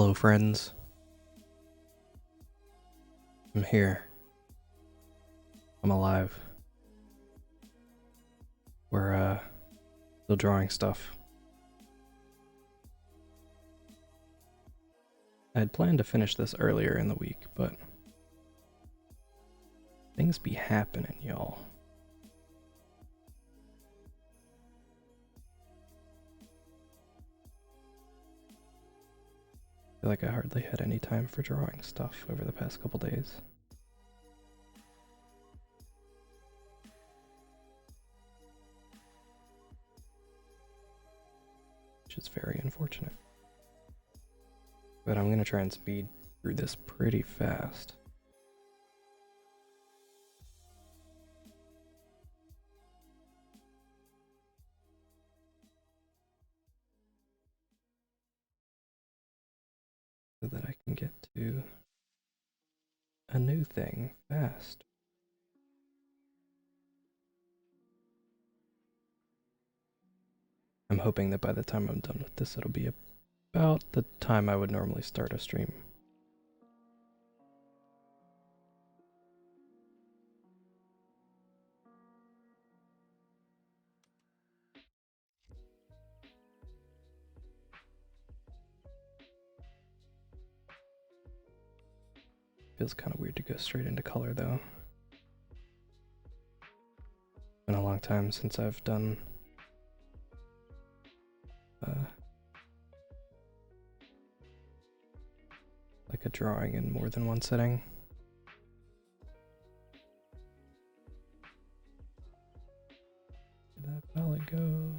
Hello, friends. I'm here. I'm alive. We're, still drawing stuff. I had planned to finish this earlier in the week, but things be happening, y'all. I feel like I hardly had any time for drawing stuff over the past couple days. Which is very unfortunate. But I'm gonna try and speed through this pretty fast. So that I can get to a new thing fast. I'm hoping that by the time I'm done with this, it'll be about the time I would normally start a stream. Feels kind of weird to go straight into color though. It's been a long time since I've done like a drawing in more than one setting. Where'd that palette go?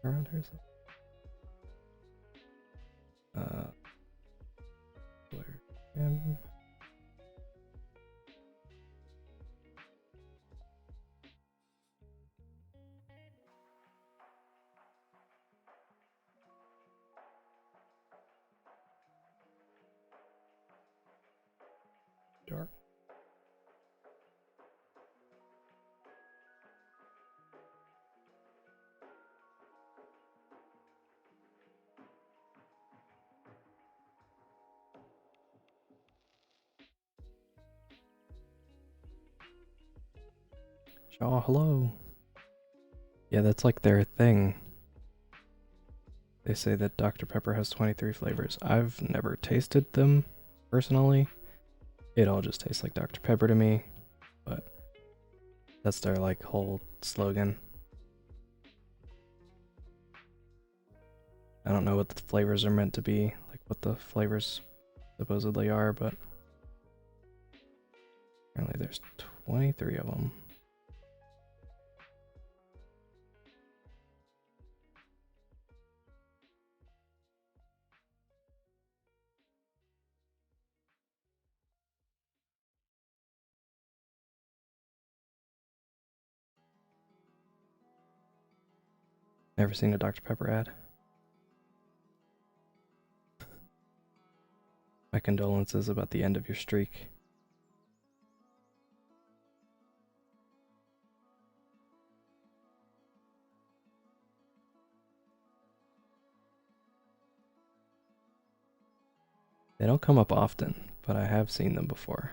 Around here somewhere. Where am dark? Shaw, hello. Yeah, that's like their thing. They say that Dr. Pepper has 23 flavors. I've never tasted them personally. It all just tastes like Dr. Pepper to me, but that's their like whole slogan. I don't know what the flavors are meant to be, like what the flavors supposedly are, but apparently there's 23 of them. Never seen a Dr. Pepper ad. My condolences about the end of your streak. They don't come up often, but I have seen them before.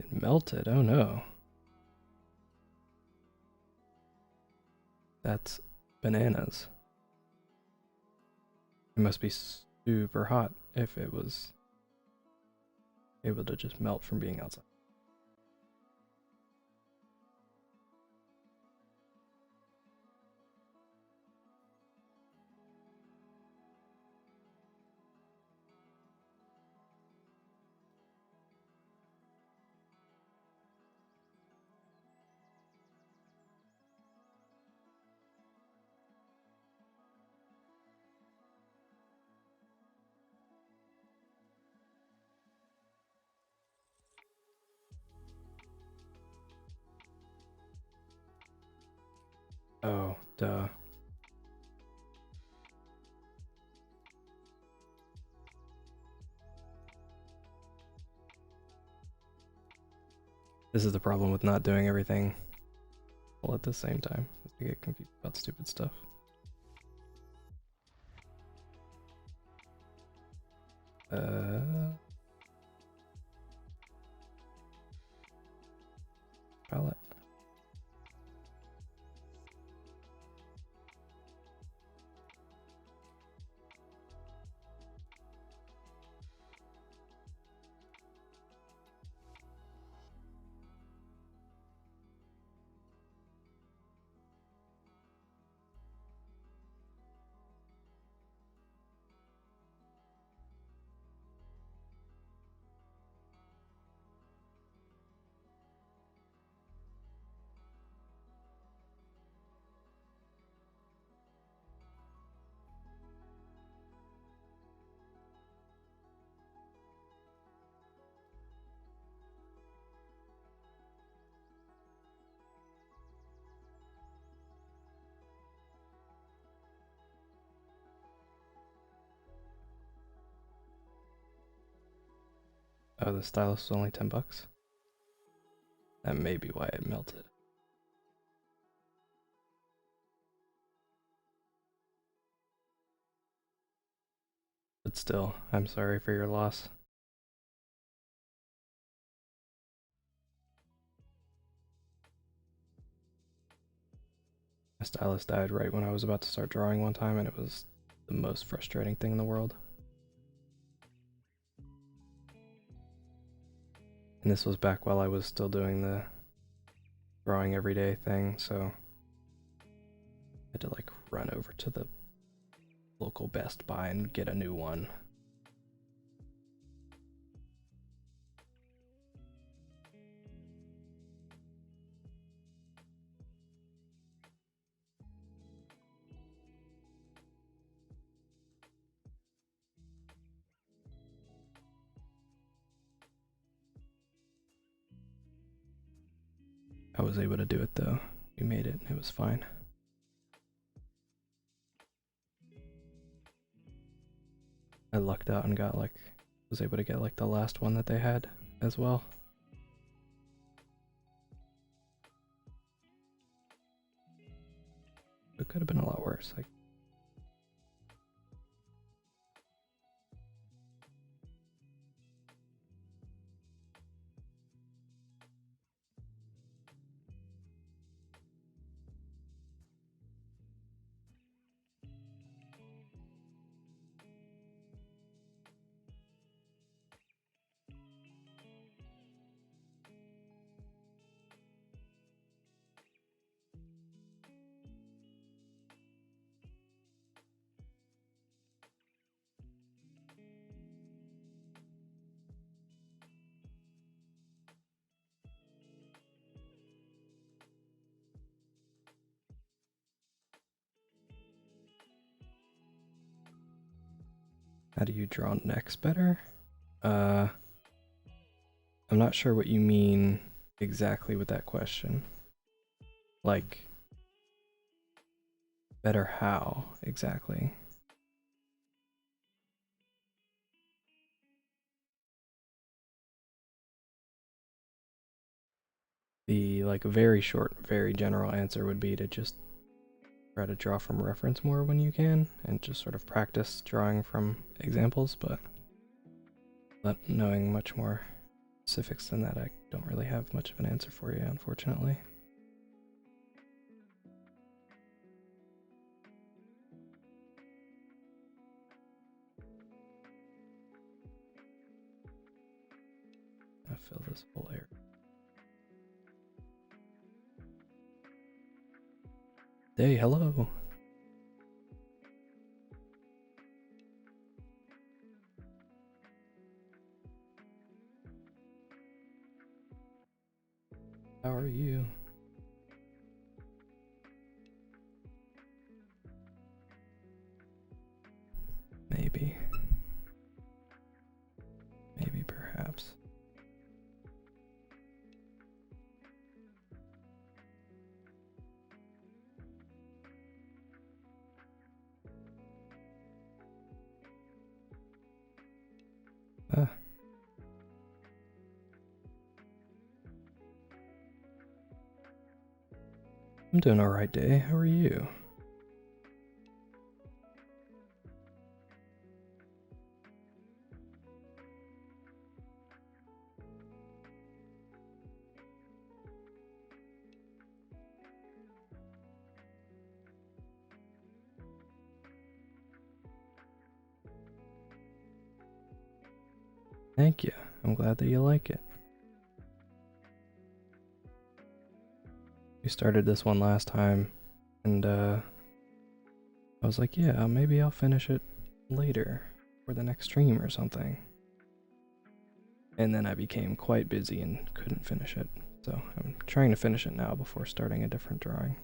It melted, oh no. That's bananas. It must be super hot if it was able to just melt from being outside. Oh, duh. This is the problem with not doing everything all at the same time. I get confused about stupid stuff. Palette. Oh, the stylus was only $10. That may be why it melted. But still, I'm sorry for your loss. My stylus died right when I was about to start drawing one time, and it was the most frustrating thing in the world. And this was back while I was still doing the drawing everyday thing, so I had to like run over to the local Best Buy and get a new one. I was able to do it though. We made it. It was fine. I lucked out and got was able to get the last one that they had as well. It could have been a lot worse. How do you draw necks better? I'm not sure what you mean exactly with that question. Like, better how exactly? The very short, very general answer would be to just try to draw from reference more when you can, and just sort of practice drawing from examples, but knowing much more specifics than that, I don't really have much of an answer for you, unfortunately. gonna fill this whole area. Hey, hello. How are you? Maybe. Maybe perhaps. Ah. I'm doing alright, Day. How are you? Thank you. I'm glad that you like it. We started this one last time, and I was like, yeah, maybe I'll finish it later, for the next stream or something. And then I became quite busy and couldn't finish it, so I'm trying to finish it now before starting a different drawing.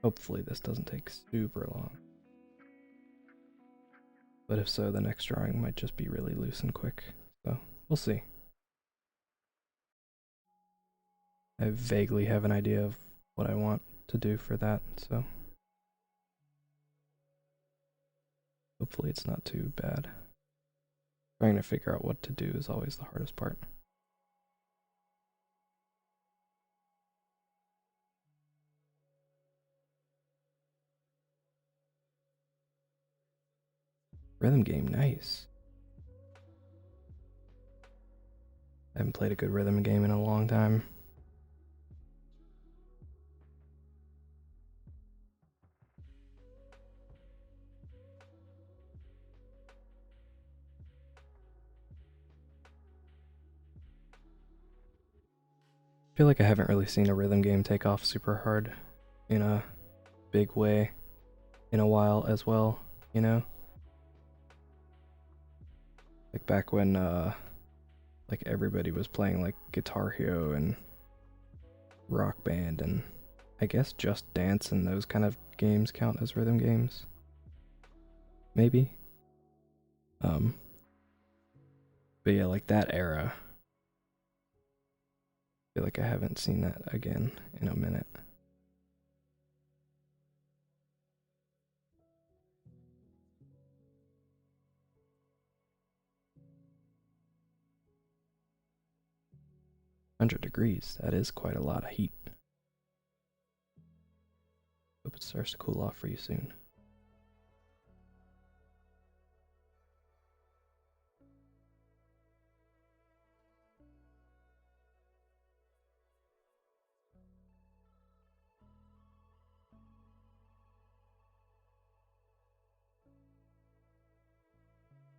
Hopefully this doesn't take super long. But if so, the next drawing might just be really loose and quick, so we'll see. I vaguely have an idea of what I want to do for that, so hopefully it's not too bad. Trying to figure out what to do is always the hardest part. Rhythm game, nice. I haven't played a good rhythm game in a long time. I feel like I haven't really seen a rhythm game take off super hard in a big way in a while as well, you know? Like back when like everybody was playing like Guitar Hero and Rock Band, and I guess Just Dance and those kind of games count as rhythm games. Maybe. But yeah, like that era. I feel like I haven't seen that again in a minute. $100, that is quite a lot of heat. Hope it starts to cool off for you soon.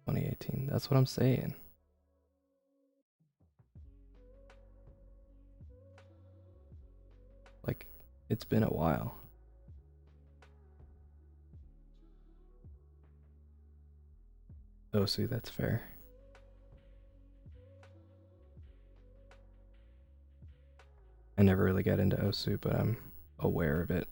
$2018, that's what I'm saying. Like, it's been a while. Oh, see, that's fair. I never really got into Osu, but I'm aware of it.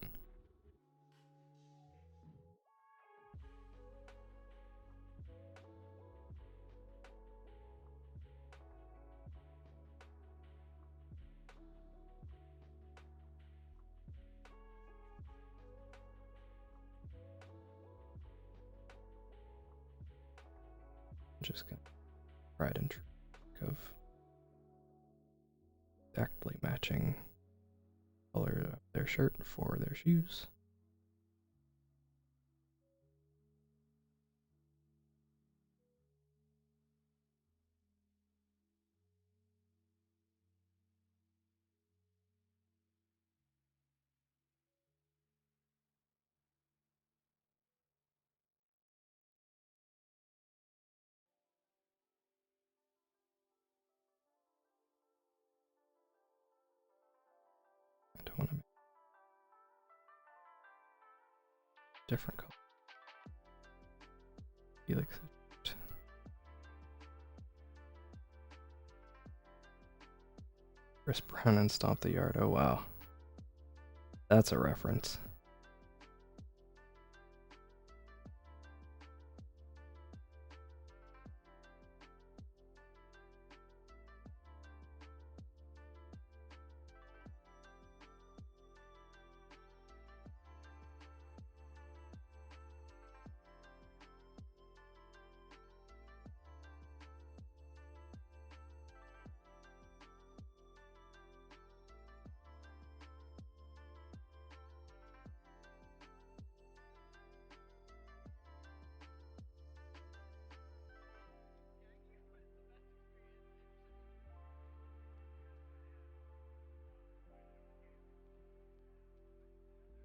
I'm just gonna try and trick of exactly matching color of their shirt for their shoes. different color. Felix. Chris Brown and Stomp the Yard. Oh wow. That's a reference.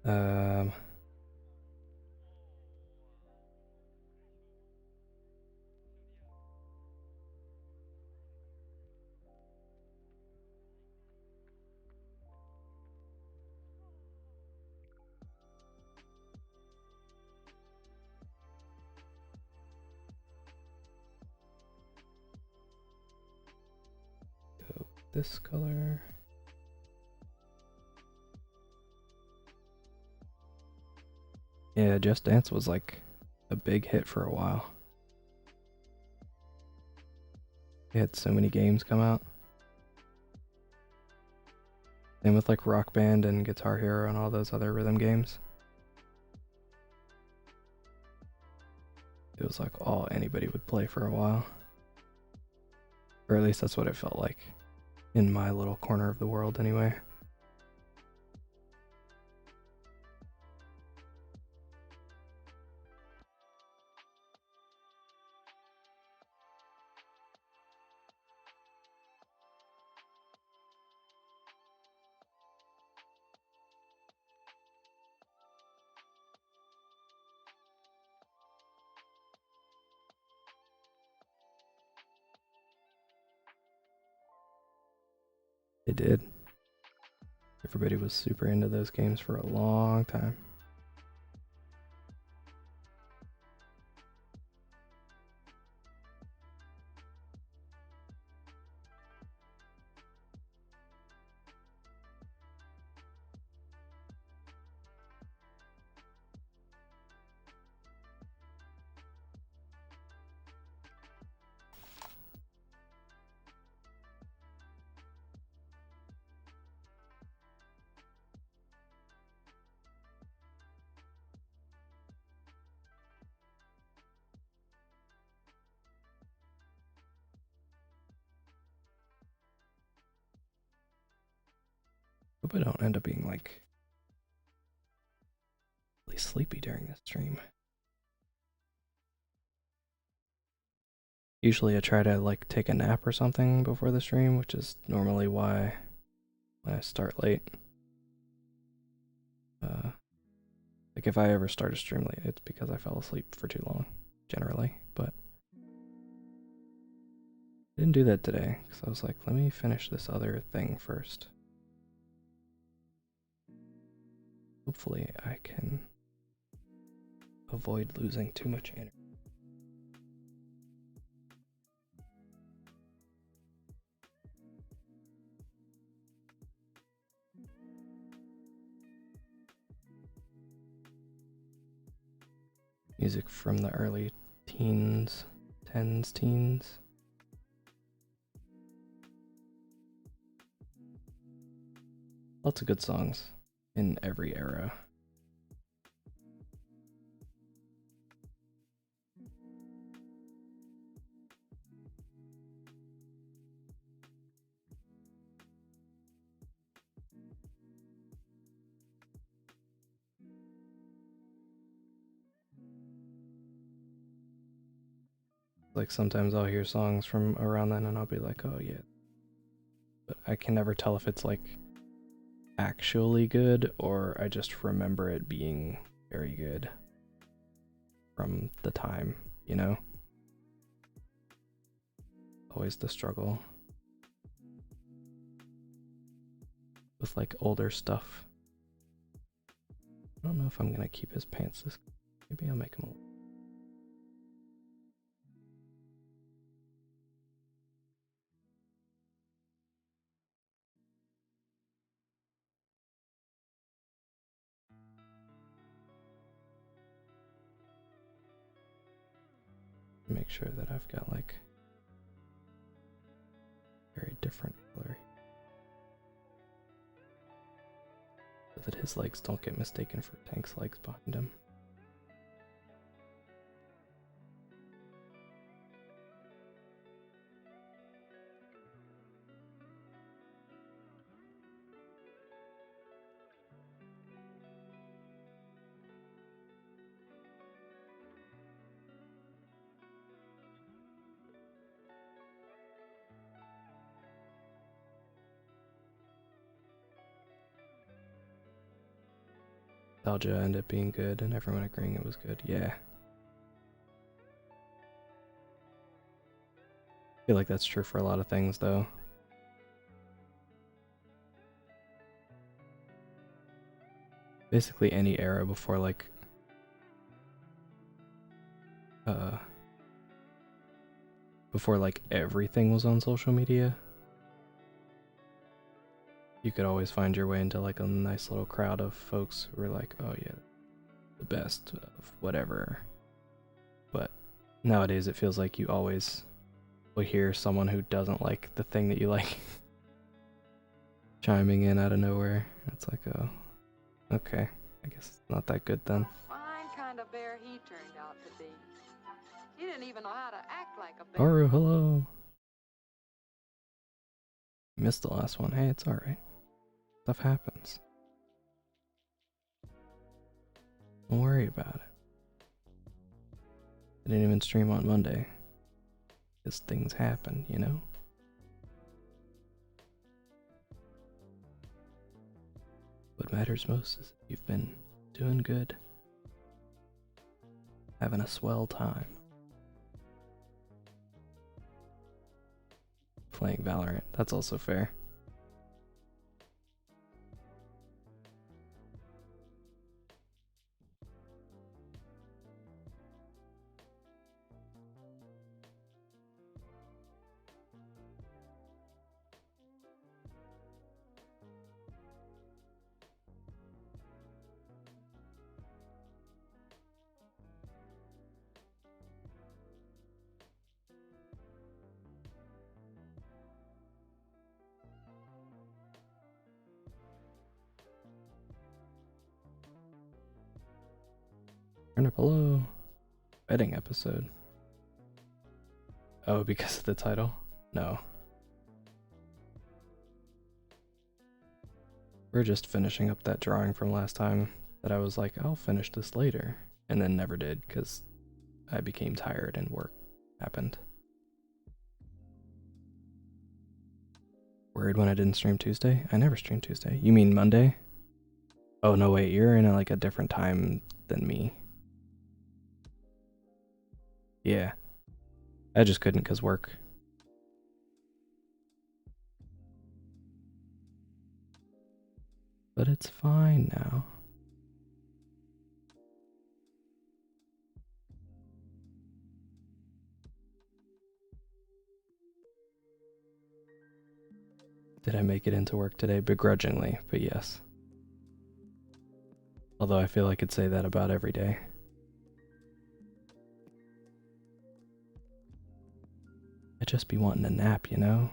Um, go this color. Yeah, Just Dance was like a big hit for a while. They had so many games come out. Same with like Rock Band and Guitar Hero and all those other rhythm games. It was like all anybody would play for a while. Or at least that's what it felt like in my little corner of the world anyway. It did. Everybody was super into those games for a long time. Hope I don't end up being like really sleepy during this stream. Usually I try to like take a nap or something before the stream, which is normally why I start late. Like if I ever start a stream late, it's because I fell asleep for too long, generally, but I didn't do that today, because I was like, let me finish this other thing first. Hopefully I can avoid losing too much energy. Music from the early teens. Lots of good songs in every era. Like sometimes I'll hear songs from around then and I'll be like, oh yeah. But I can never tell if it's like actually good or I just remember it being very good from the time, you know? Always the struggle with like older stuff. I don't know if I'm gonna keep his pants this Maybe I'll make him a... Make sure that I've got like very different color so that his legs don't get mistaken for Tank's legs behind him. Nostalgia ended up being good and everyone agreeing it was good. Yeah. I feel like that's true for a lot of things though. Basically any era before like before like everything was on social media. You could always find your way into like a nice little crowd of folks who were like, oh yeah, the best of whatever. But nowadays it feels like you always will hear someone who doesn't like the thing that you like chiming in out of nowhere. It's like, oh, okay, I guess it's not that good then. Fine kind of bear he turned out to be. He didn't even know how to act like a bear. Aru, hello. Missed the last one. Hey, it's alright. Stuff happens. Don't worry about it. I didn't even stream on Monday. Because things happen, you know? What matters most is that you've been doing good. Having a swell time. Playing Valorant. That's also fair. Turn up hello. Wedding episode. Oh, because of the title? No. We're just finishing up that drawing from last time that I was like, I'll finish this later. And then never did because I became tired and work happened. Worried when I didn't stream Tuesday? I never streamed Tuesday. You mean Monday? Oh no, wait, you're in like a different time than me. Yeah. I just couldn't because work. But it's fine now. Did I make it into work today? Begrudgingly, but yes. Although I feel I could say that about every day. I'd just be wanting a nap, you know?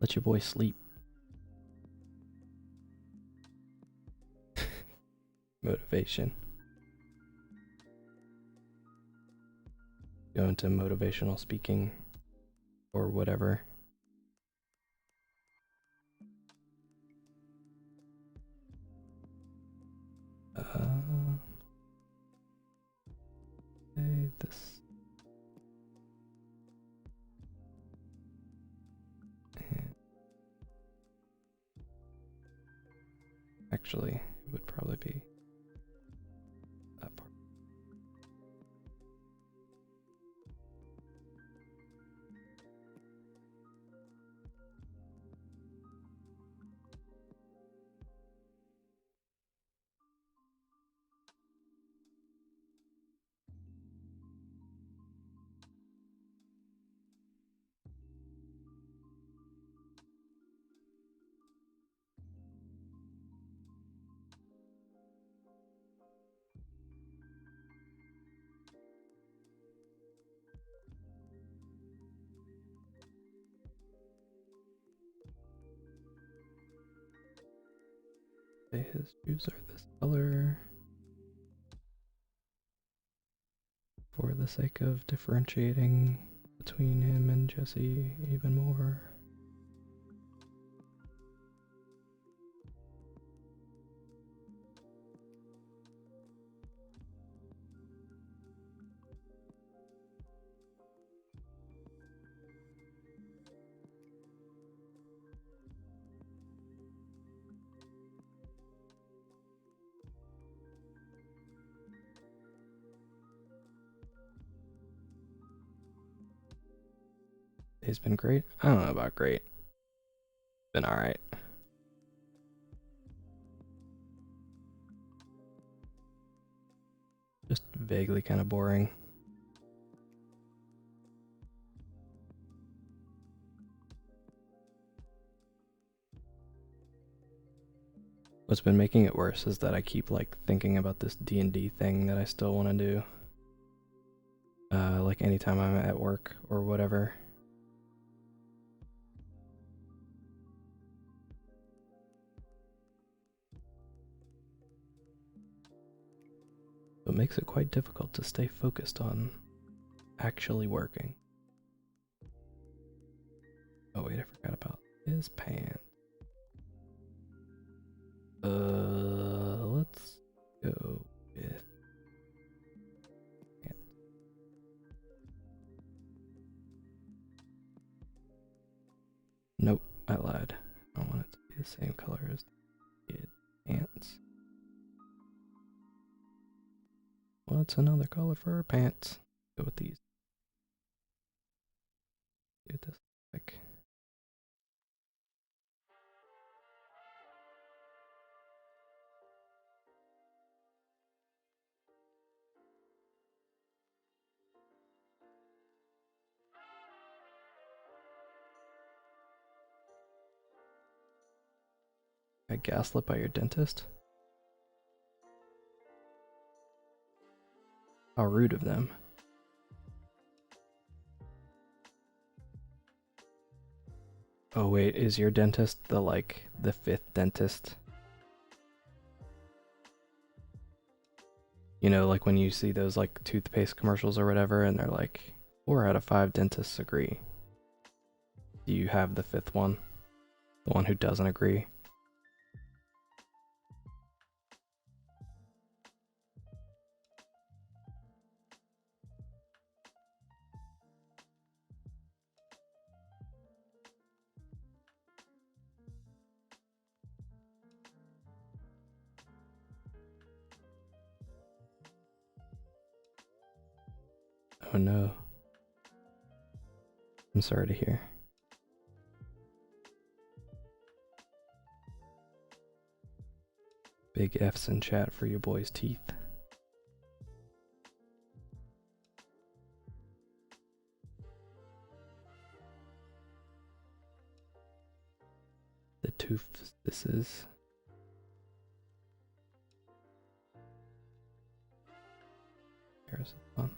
Let your boy sleep. Motivation. Go into motivational speaking or whatever. Okay, this. And actually, it would probably be that part. say his shoes are this color for the sake of differentiating between him and Jesse even more. He's been great. I don't know about great. Been alright. Just vaguely kind of boring. What's been making it worse is that I keep like thinking about this D&D thing that I still want to do. Like anytime I'm at work or whatever. It makes it quite difficult to stay focused on actually working. Oh wait, I forgot about his pants. Let's go with pants. Nope, I lied. I want it to be the same color as the pants. What's another color for her pants? Go with these. See what this looks like. Got gaslit by your dentist? How rude of them. Oh wait, is your dentist the fifth dentist? You know, like when you see those like toothpaste commercials or whatever and they're like 4 out of 5 dentists agree. Do you have the fifth one? The one who doesn't agree? Oh no. I'm sorry to hear. Big F's in chat for your boy's teeth. The tooth this is. Here's one.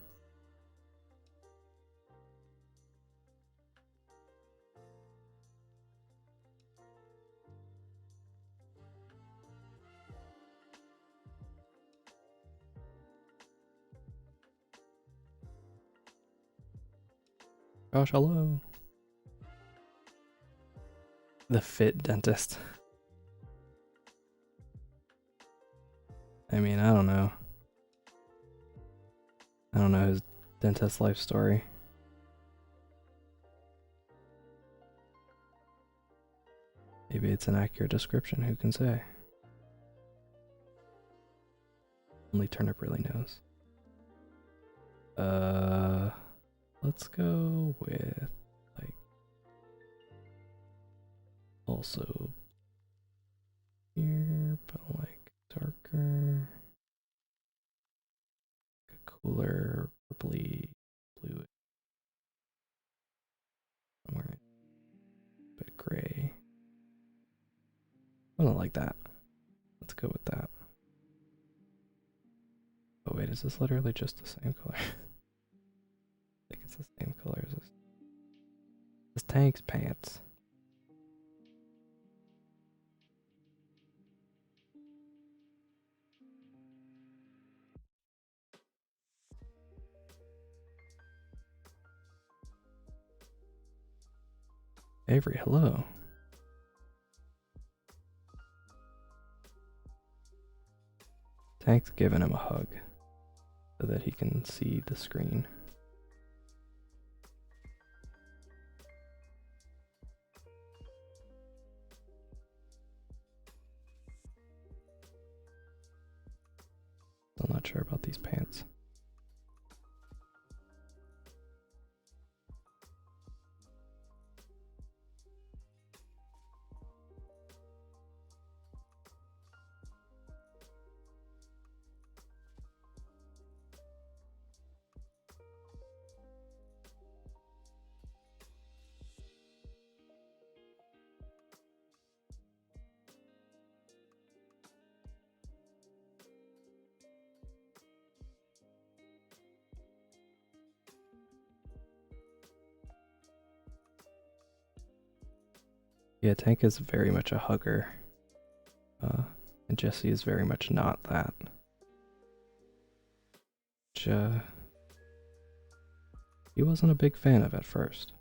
Gosh, hello. The fit dentist. I mean, I don't know. I don't know his dentist life story. Maybe it's an accurate description, who can say? Only Turnip really knows. Let's go with, like, also here, but like darker, like a cooler purpley blue, somewhere a bit gray. I don't like that. Let's go with that. Oh wait, is this literally just the same color? I think it's the same color as this Tank's pants. Avery, hello. Tank's giving him a hug so that he can see the screen. Still not sure about these pants. Yeah, Tank is very much a hugger. And Jesse is very much not that. Which, he wasn't a big fan of at first.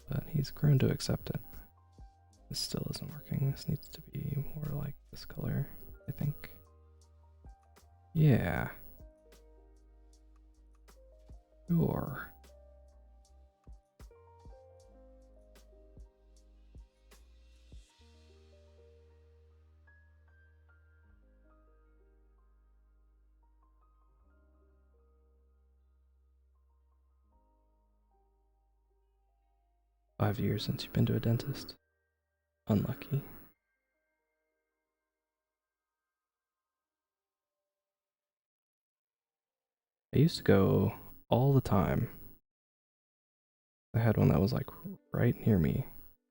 But he's grown to accept it. This still isn't working. This needs to be more like this color, I think. Yeah. Sure. "5 years since you've been to a dentist. Unlucky." I used to go all the time. I had one that was like right near me.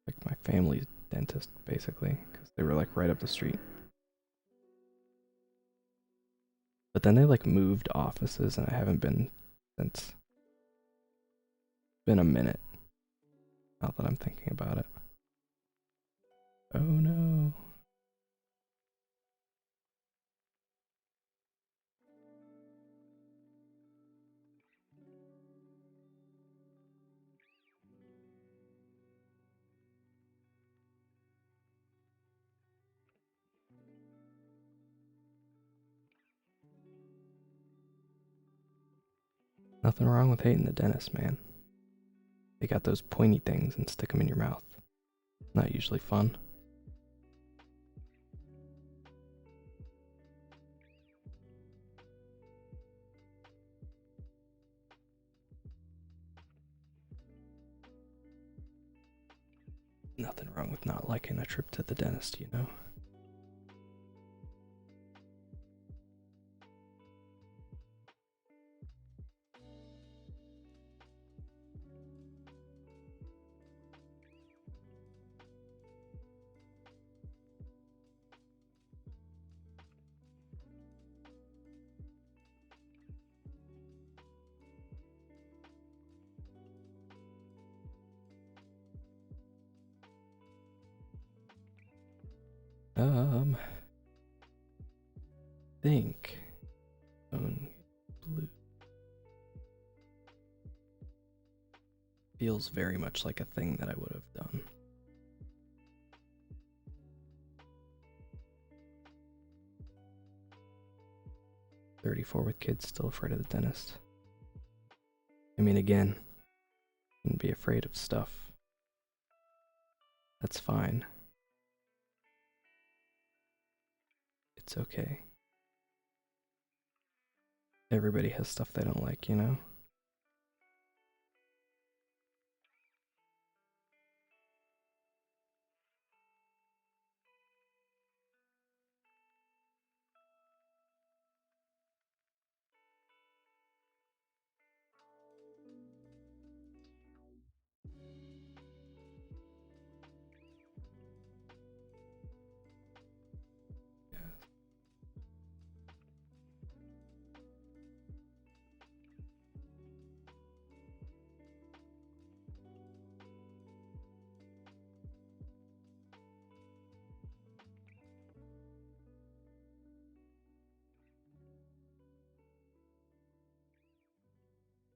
Like my family's dentist, basically. Because they were like right up the street. But then they like moved offices and I haven't been since. It's been a minute. Now that I'm thinking about it. Oh no. Nothing wrong with hating the dentist, man. They got those pointy things and stick them in your mouth. Not usually fun. Nothing wrong with not liking a trip to the dentist, you know? Think. Blue. Feels very much like a thing that I would have done. "34 with kids, still afraid of the dentist." I mean, again, you can be afraid of stuff. That's fine. It's okay. Everybody has stuff they don't like, you know?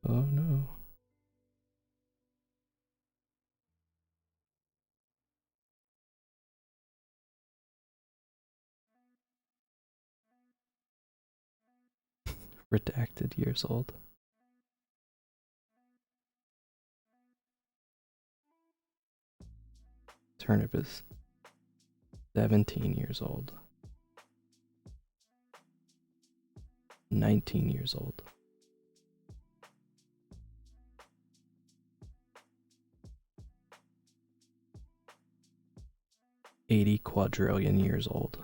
Oh no. Redacted years old. Turnip is 17 years old. 19 years old. 80 quadrillion years old.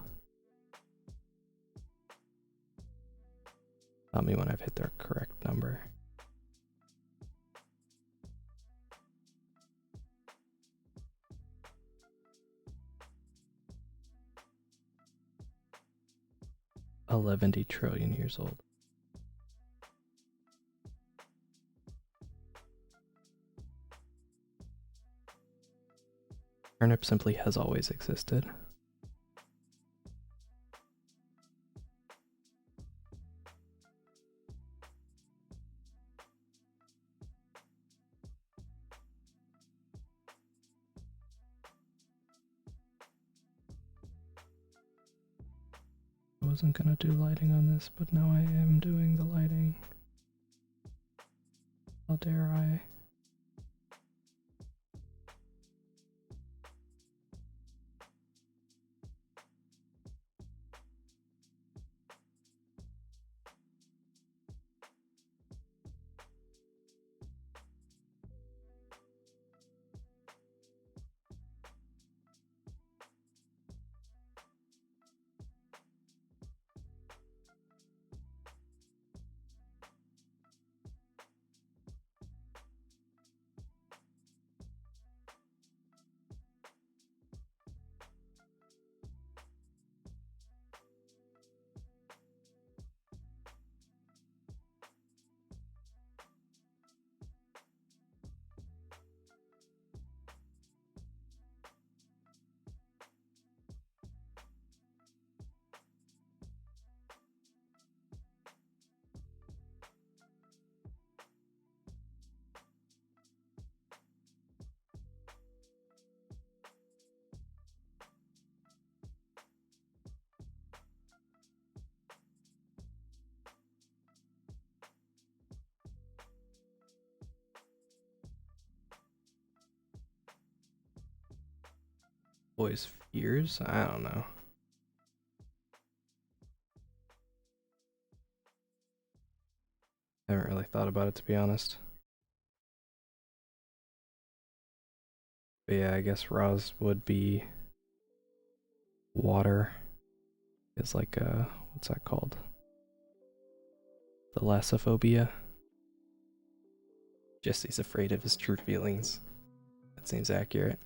Tell me when I've hit their correct number. $11 trillion years old. Turnip simply has always existed. I wasn't gonna do lighting on this, but now I am doing the lighting. How dare I? Boys' fears? I don't know. I haven't really thought about it, to be honest. But yeah, I guess Roz would be water. Is like what's that called? Thalassophobia. Jesse's afraid of his true feelings. That seems accurate.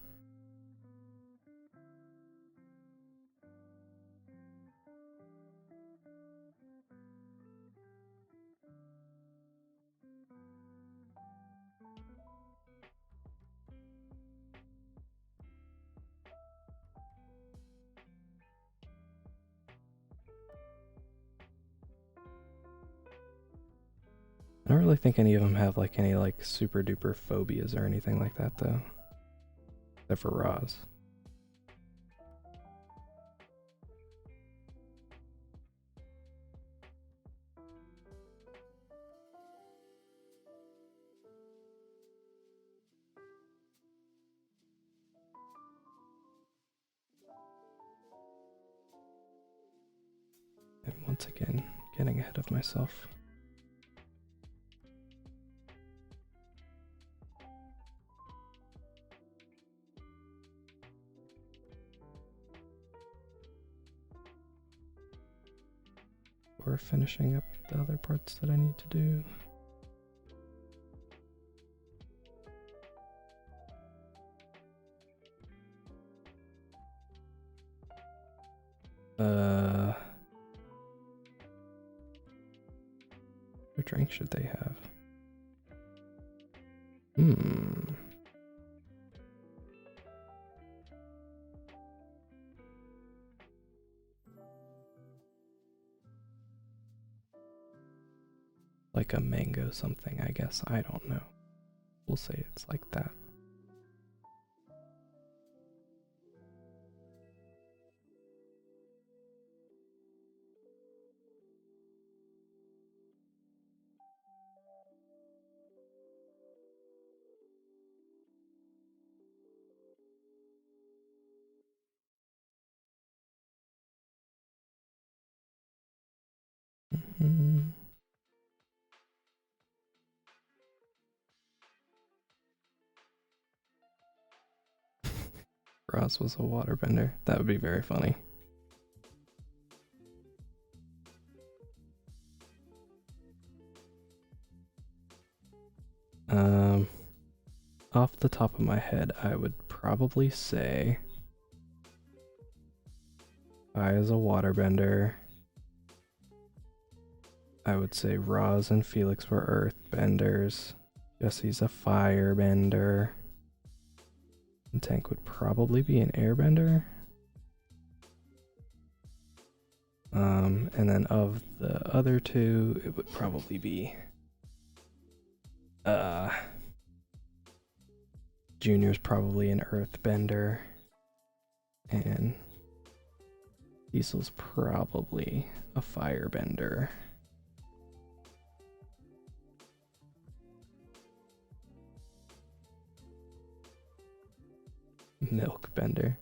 I don't really think any of them have like any like super duper phobias or anything like that though. Except for Roz. And once again, getting ahead of myself. We're finishing up the other parts that I need to do. What drink should they have? Like a mango something, I guess. I don't know. We'll say it's like that. Ross was a waterbender. That would be very funny. Off the top of my head, I would probably say I as a waterbender. I would say Roz and Felix were earthbenders. Jesse's a firebender. And Tank would probably be an airbender. And then of the other two, it would probably be Junior's probably an earthbender. And Diesel's probably a firebender. Milkbender.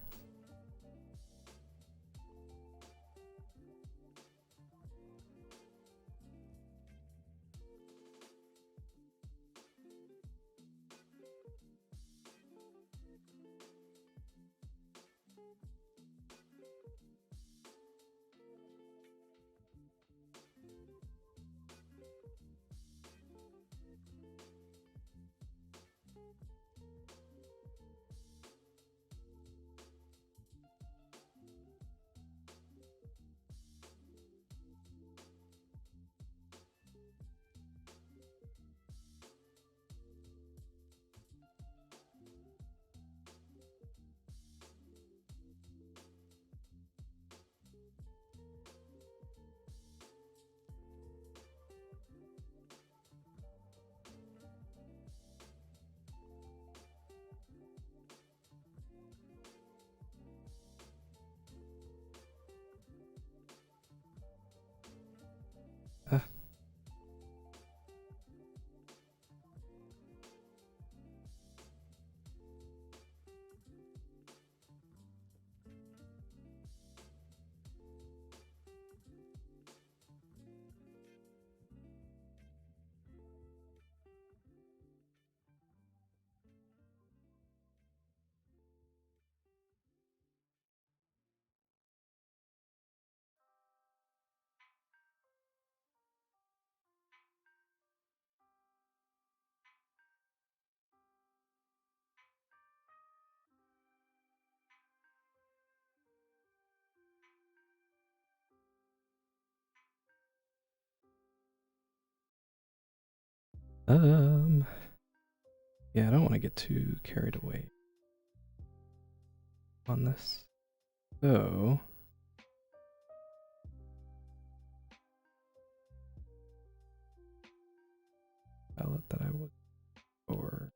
Yeah, I don't want to get too carried away on this. So, palette that I would for.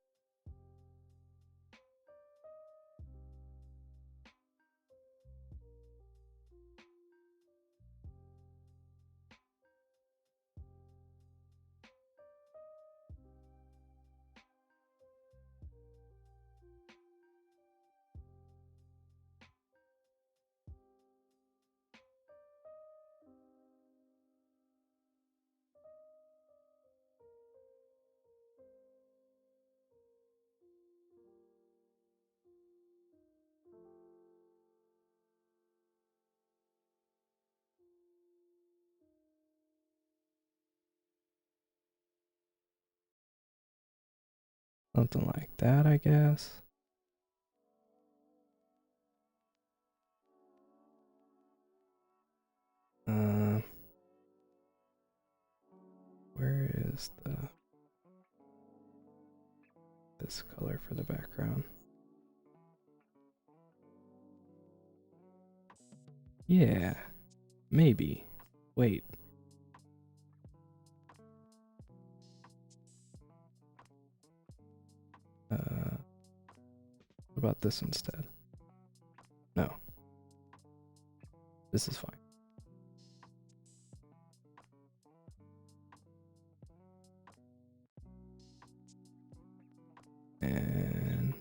Something like that, I guess. Where is this color for the background? Yeah, maybe. Wait. What about this instead? No. This is fine. And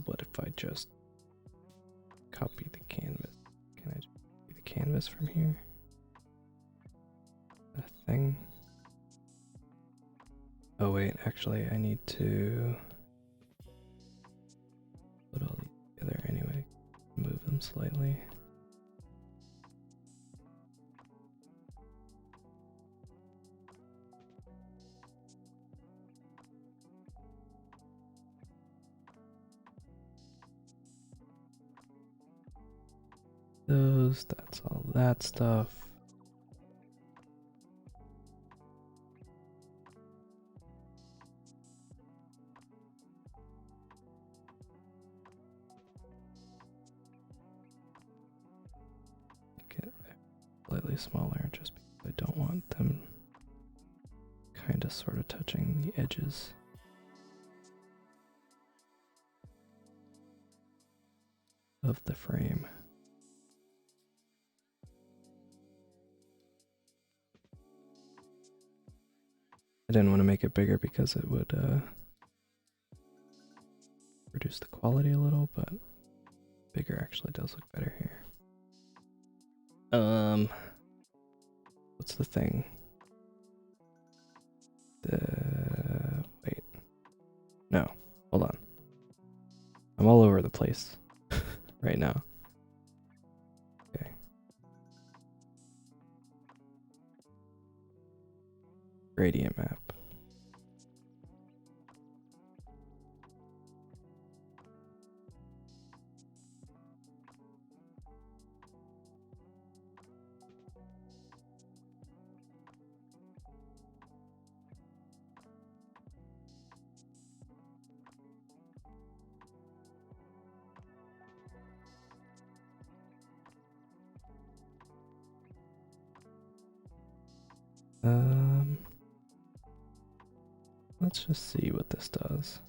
what if I just copy the canvas? Can I just canvas from here? A thing? Oh wait, actually I need to put all these together anyway. Move them slightly. That's all that stuff. Make it slightly smaller just because I don't want them kind of sort of touching the edges. Of the frame. I didn't want to make it bigger because it would reduce the quality a little, but bigger actually does look better here. What's the thing? Wait. No, hold on. I'm all over the place right now. Okay. Gradient map. Let's just see what this does.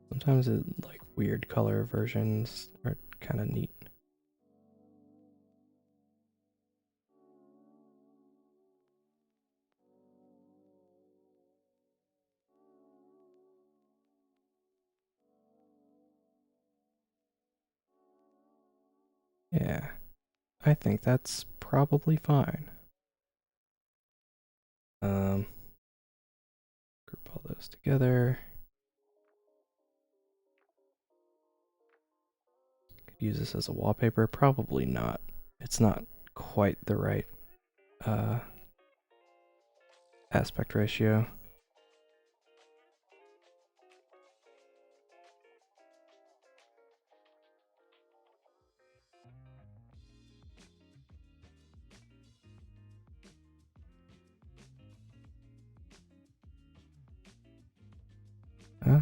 Sometimes like weird color versions are kind of neat. Yeah, I think that's probably fine. Group all those together. Could use this as a wallpaper, probably not. It's not quite the right aspect ratio. Ah.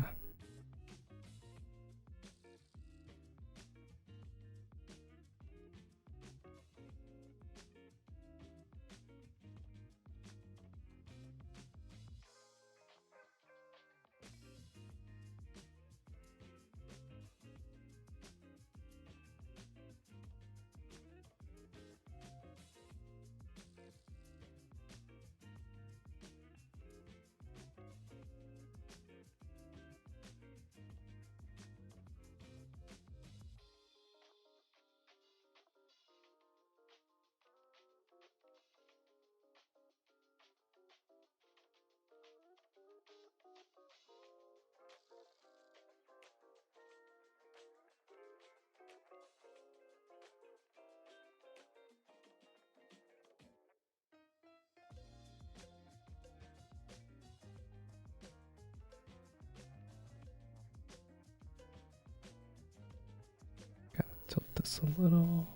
Gotta tilt this a little.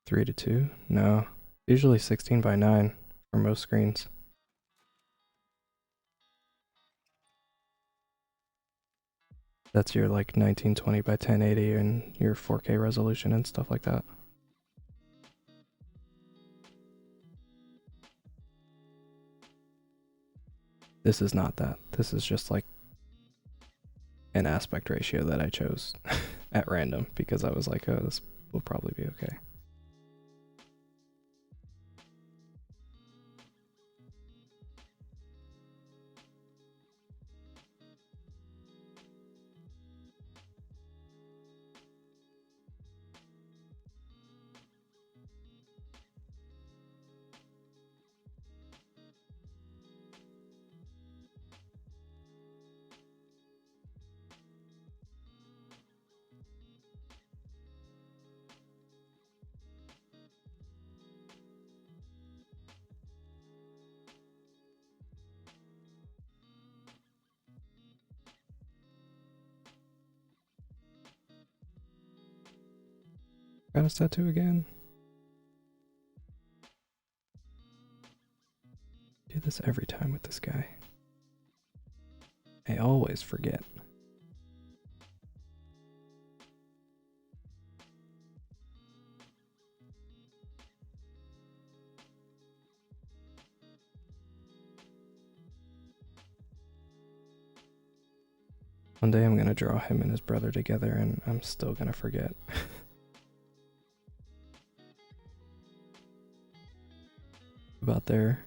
3:2? No. Usually 16:9 for most screens. That's your like 1920 by 1080 and your 4K resolution and stuff like that. This is not that. This is just like an aspect ratio that I chose at random because I was like, oh, this will probably be okay. Got a tattoo again. Do this every time with this guy. I always forget. One day I'm gonna draw him and his brother together and I'm still gonna forget. About their...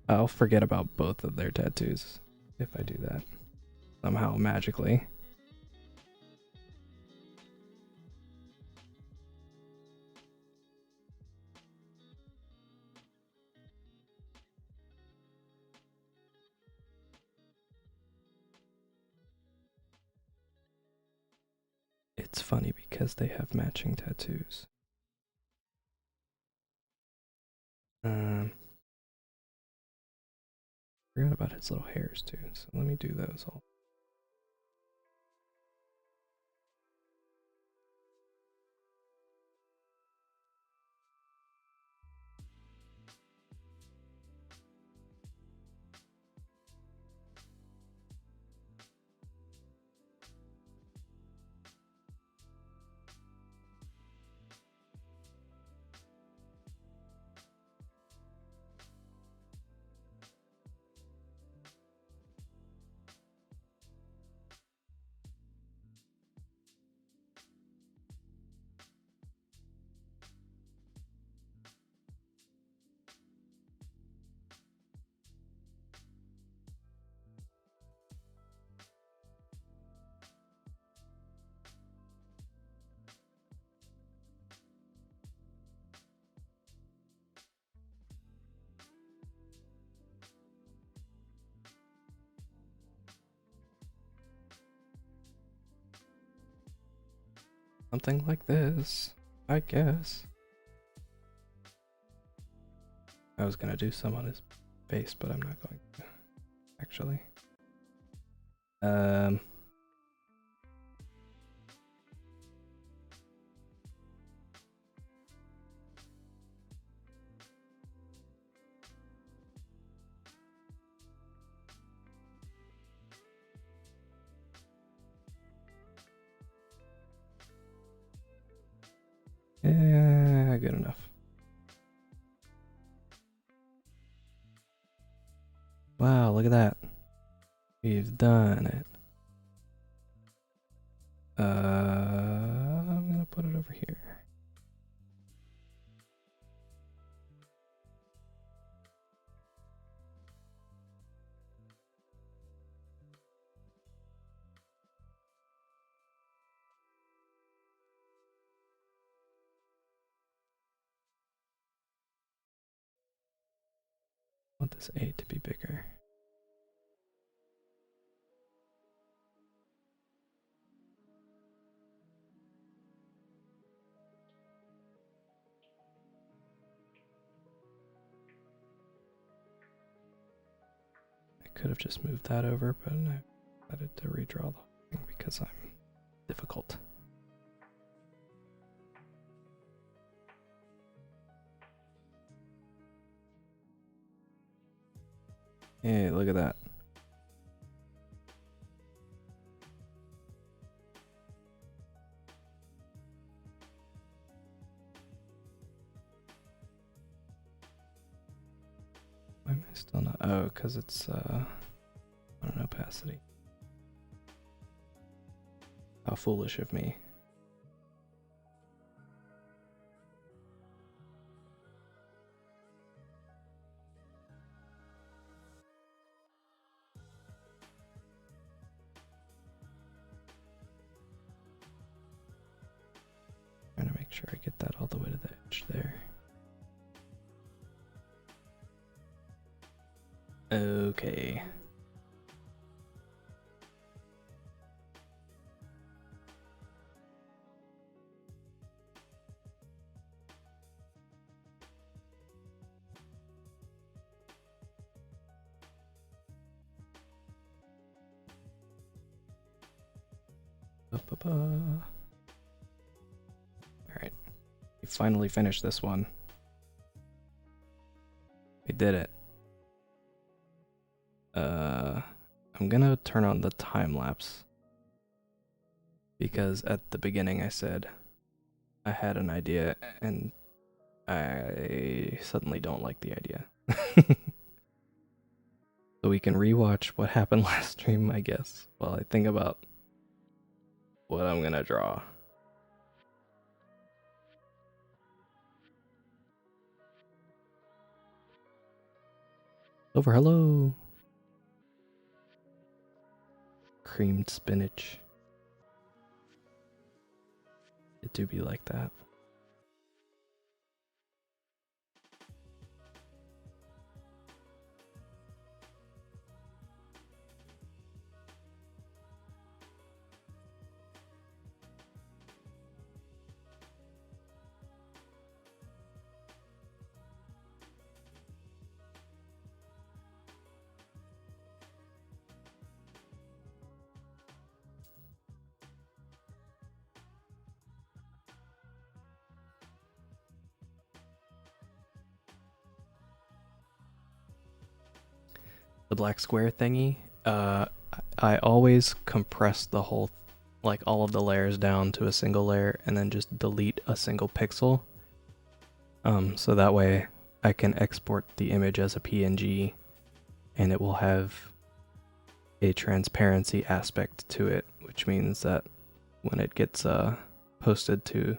I'll forget about both of their tattoos if I do that. Somehow, magically. It's funny because they have matching tattoos. Forgot about his little hairs too, so let me do those all. Something like this, I guess. I was gonna do some on his face, but I'm not going to, actually. Yeah, good enough. Wow, look at that. We've done it. I'm gonna put it over here. I want this A to be bigger. I could have just moved that over, but I decided to redraw the whole thing because I'm difficult. Hey, look at that. Why am I still not? Oh, because it's on an opacity. How foolish of me. Trying to make sure I get that all the way to the edge there. Okay. Alright. We finally finished this one. We did it. I'm gonna turn on the time lapse because at the beginning I said I had an idea and I suddenly don't like the idea. So we can rewatch what happened last stream, I guess, while I think about what I'm gonna draw. Over, hello. Creamed spinach. It do be like that. The black square thingy, I always compress the whole, like all of the layers down to a single layer and then just delete a single pixel. So that way I can export the image as a PNG and it will have a transparency aspect to it, which means that when it gets posted to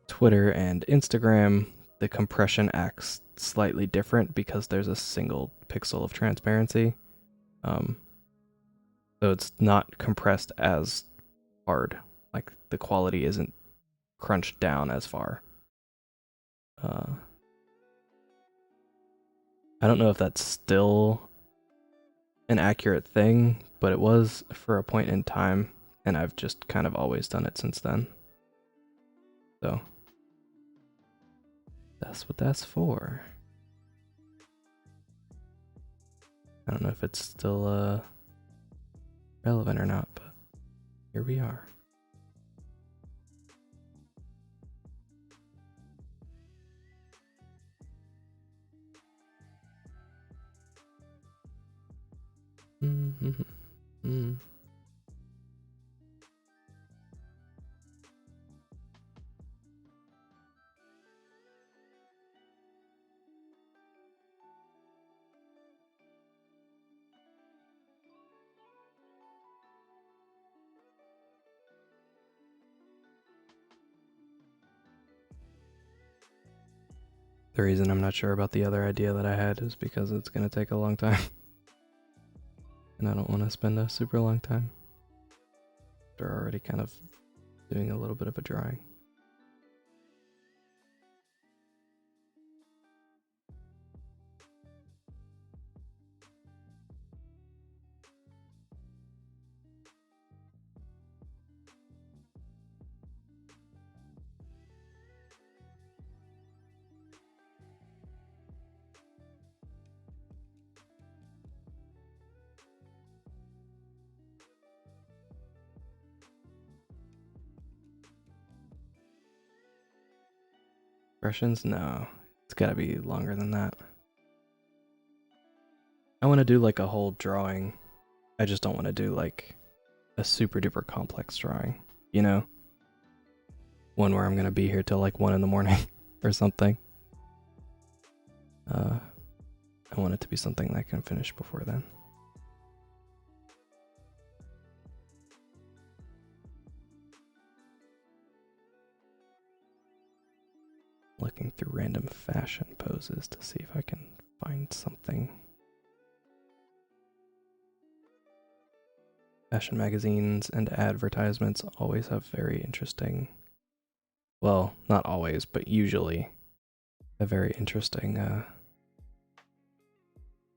Twitter and Instagram, the compression acts slightly different because there's a single pixel of transparency. So it's not compressed as hard. Like the quality isn't crunched down as far. I don't know if that's still an accurate thing, but it was for a point in time, and I've just kind of always done it since then. So that's what that's for. I don't know if it's still relevant or not, but here we are. The reason I'm not sure about the other idea that I had is because it's going to take a long time. And I don't want to spend a super long time. They're already kind of doing a little bit of a drawing. Expressions? No. It's gotta be longer than that. I want to do like a whole drawing. I just don't want to do like a super duper complex drawing, you know? One where I'm gonna be here till like 1 in the morning or something. I want it to be something that I can finish before then. Looking through random fashion poses to see if I can find something. Fashion magazines and advertisements always have very interesting, well, not always, but usually have very interesting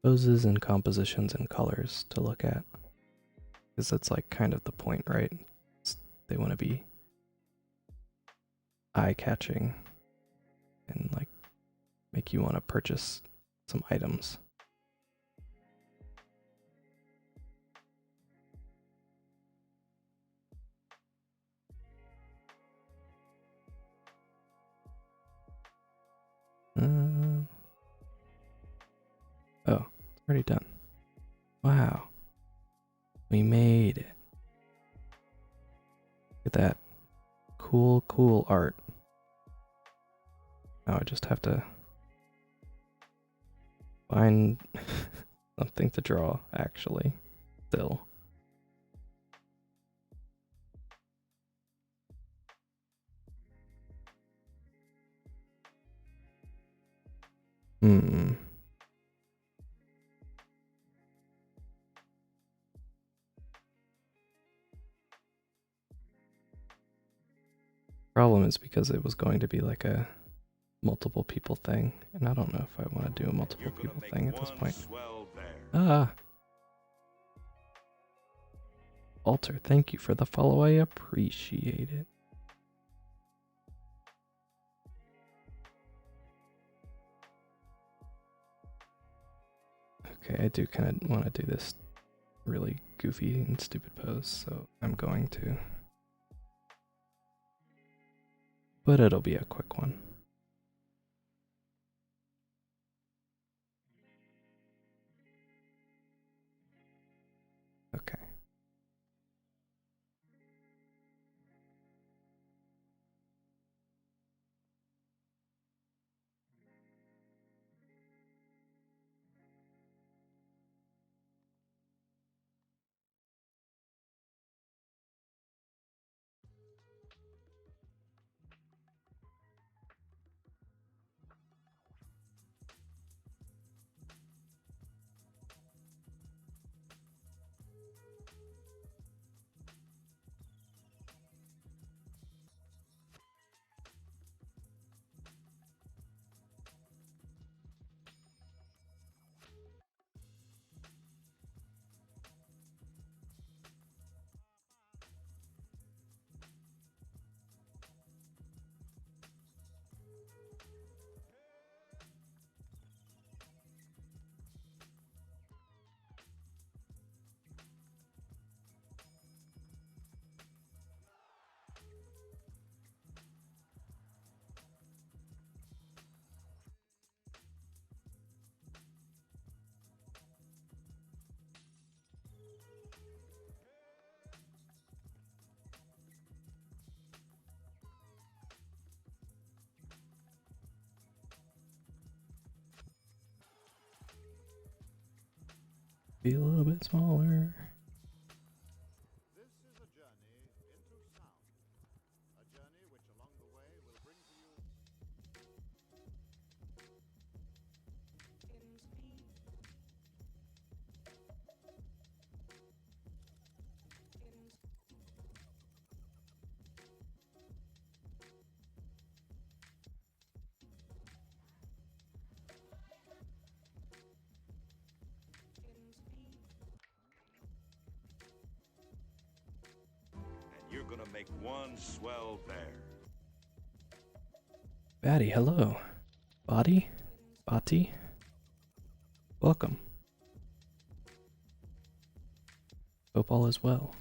poses and compositions and colors to look at. Because that's like kind of the point, right? They want to be eye-catching and like make you want to purchase some items. Oh, it's already done. Wow. We made it. Look at that. Cool, cool art. Now I just have to find something to draw, actually. Still. Problem is because it was going to be like a multiple people thing, and I don't know if I want to do a multiple people thing at this point. Alter, thank you for the follow, I appreciate it. Okay, I do kind of want to do this really goofy and stupid pose, so I'm going to. But it'll be a quick one. Okay. Be a little bit smaller. This is a journey into sound. A journey which along the way will bring to you You're gonna make one swell bear. Batty, hello. Body? Bati? Welcome. Hope all is well.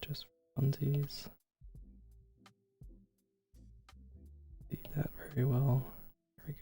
Just funsies. See that very well. There we go.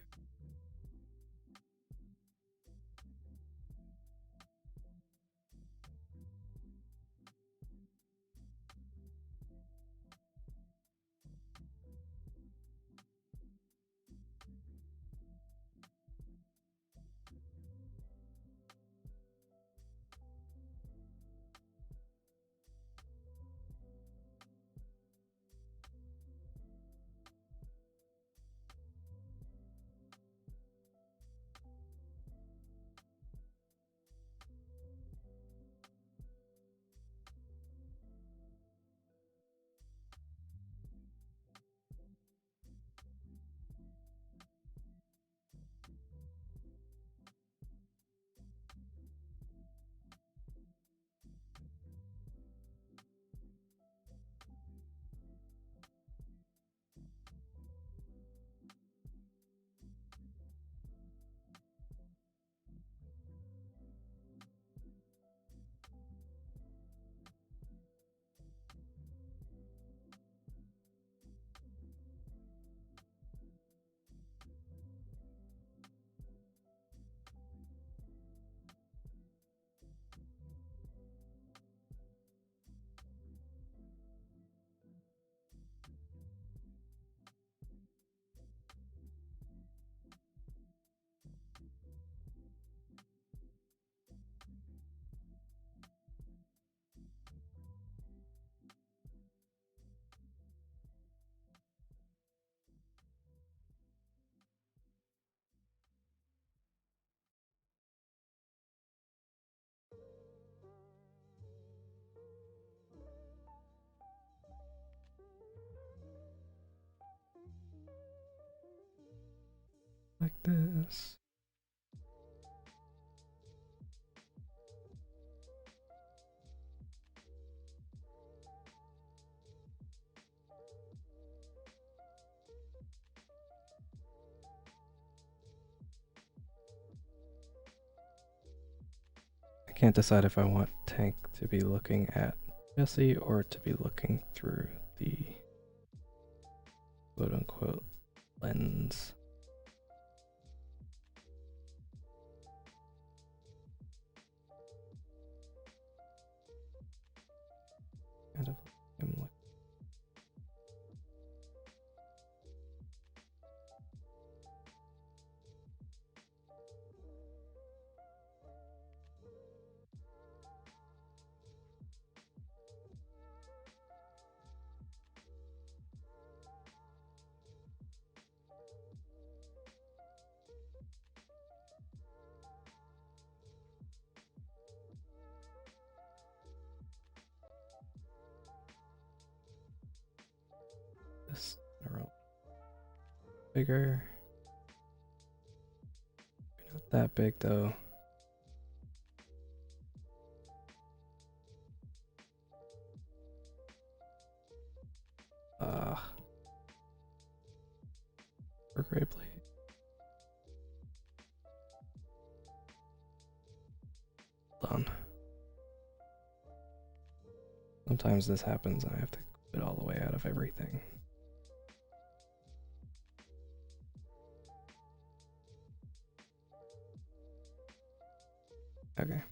Like this. I can't decide if I want Tank to be looking at Jesse or to be looking through the quote-unquote lens. Kind of him look. This general bigger. Not that big though. For gray blade. Hold on. Sometimes this happens and I have to clip it all the way out of everything. Okay.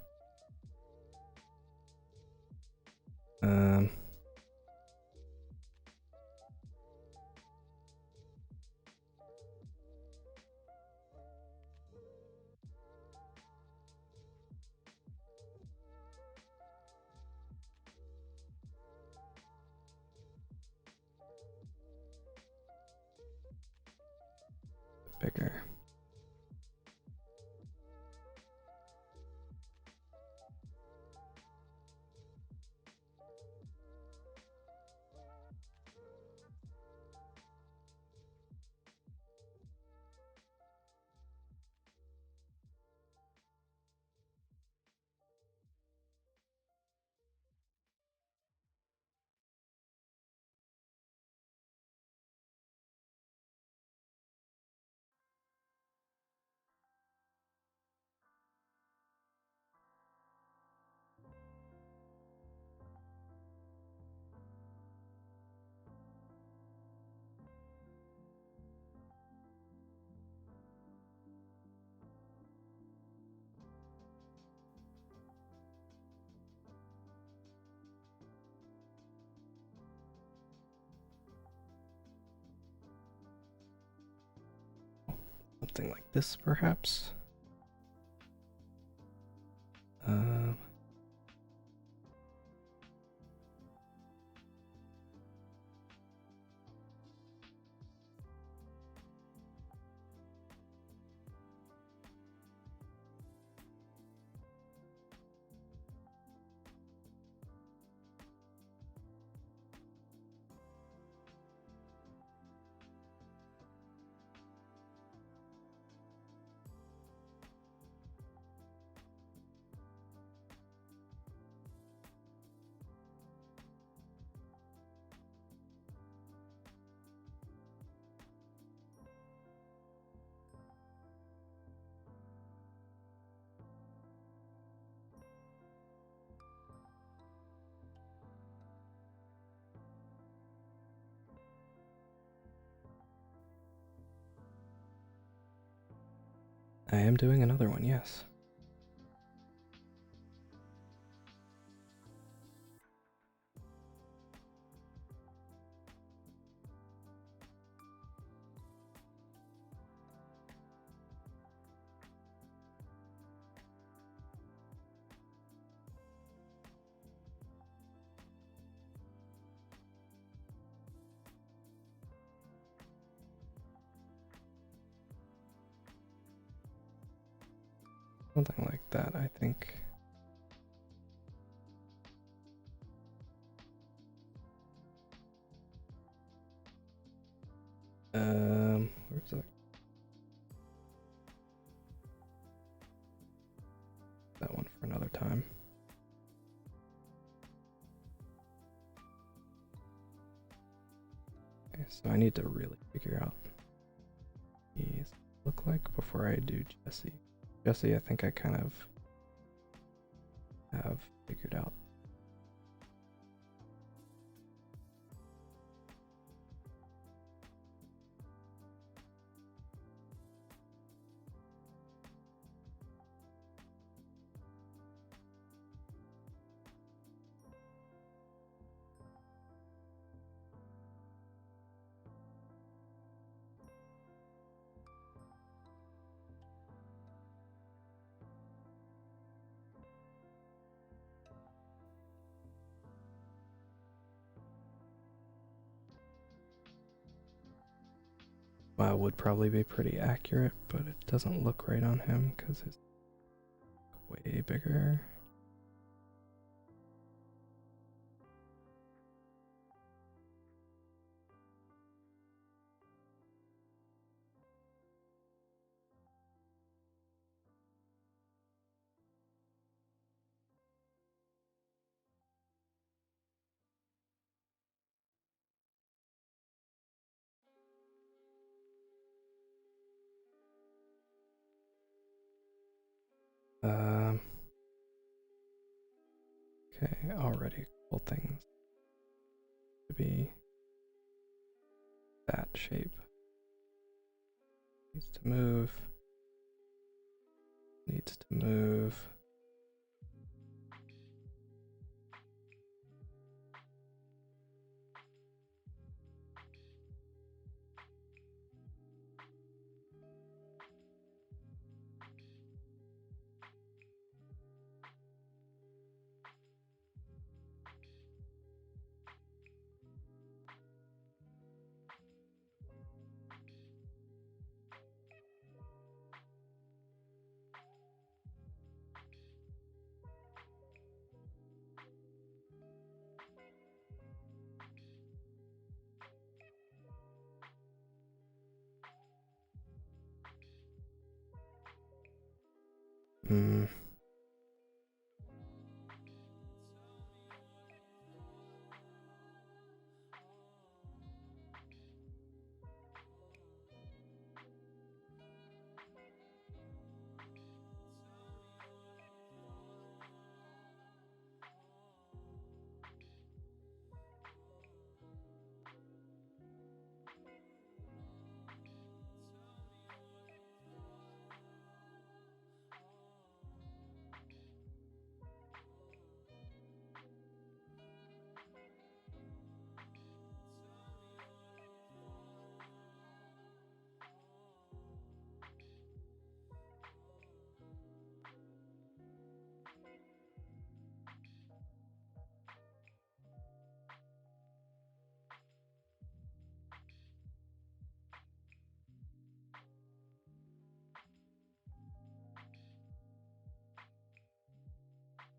Bigger. Something like this, perhaps. I am doing another one, yes. Something like that, I think. Where's that? That one for another time. Okay, so I need to really figure out what these look like before I do Jesse. Jesse, I think I kind of have figured out. Well, would probably be pretty accurate, but it doesn't look right on him because it's way bigger. Okay, already cool things to be that shape. Needs to move. Needs to move. Hmm.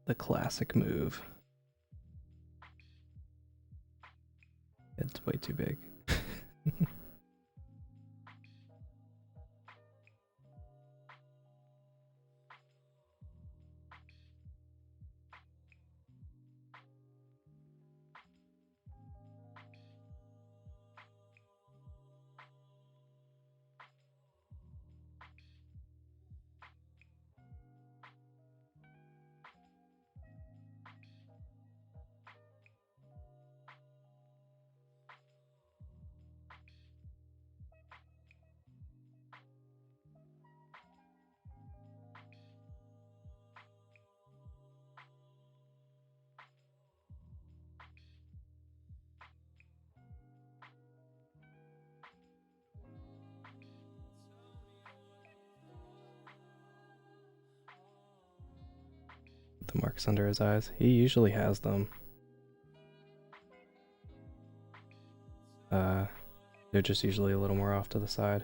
The classic move. It's way too big. The marks under his eyes. He usually has them. They're just usually a little more off to the side.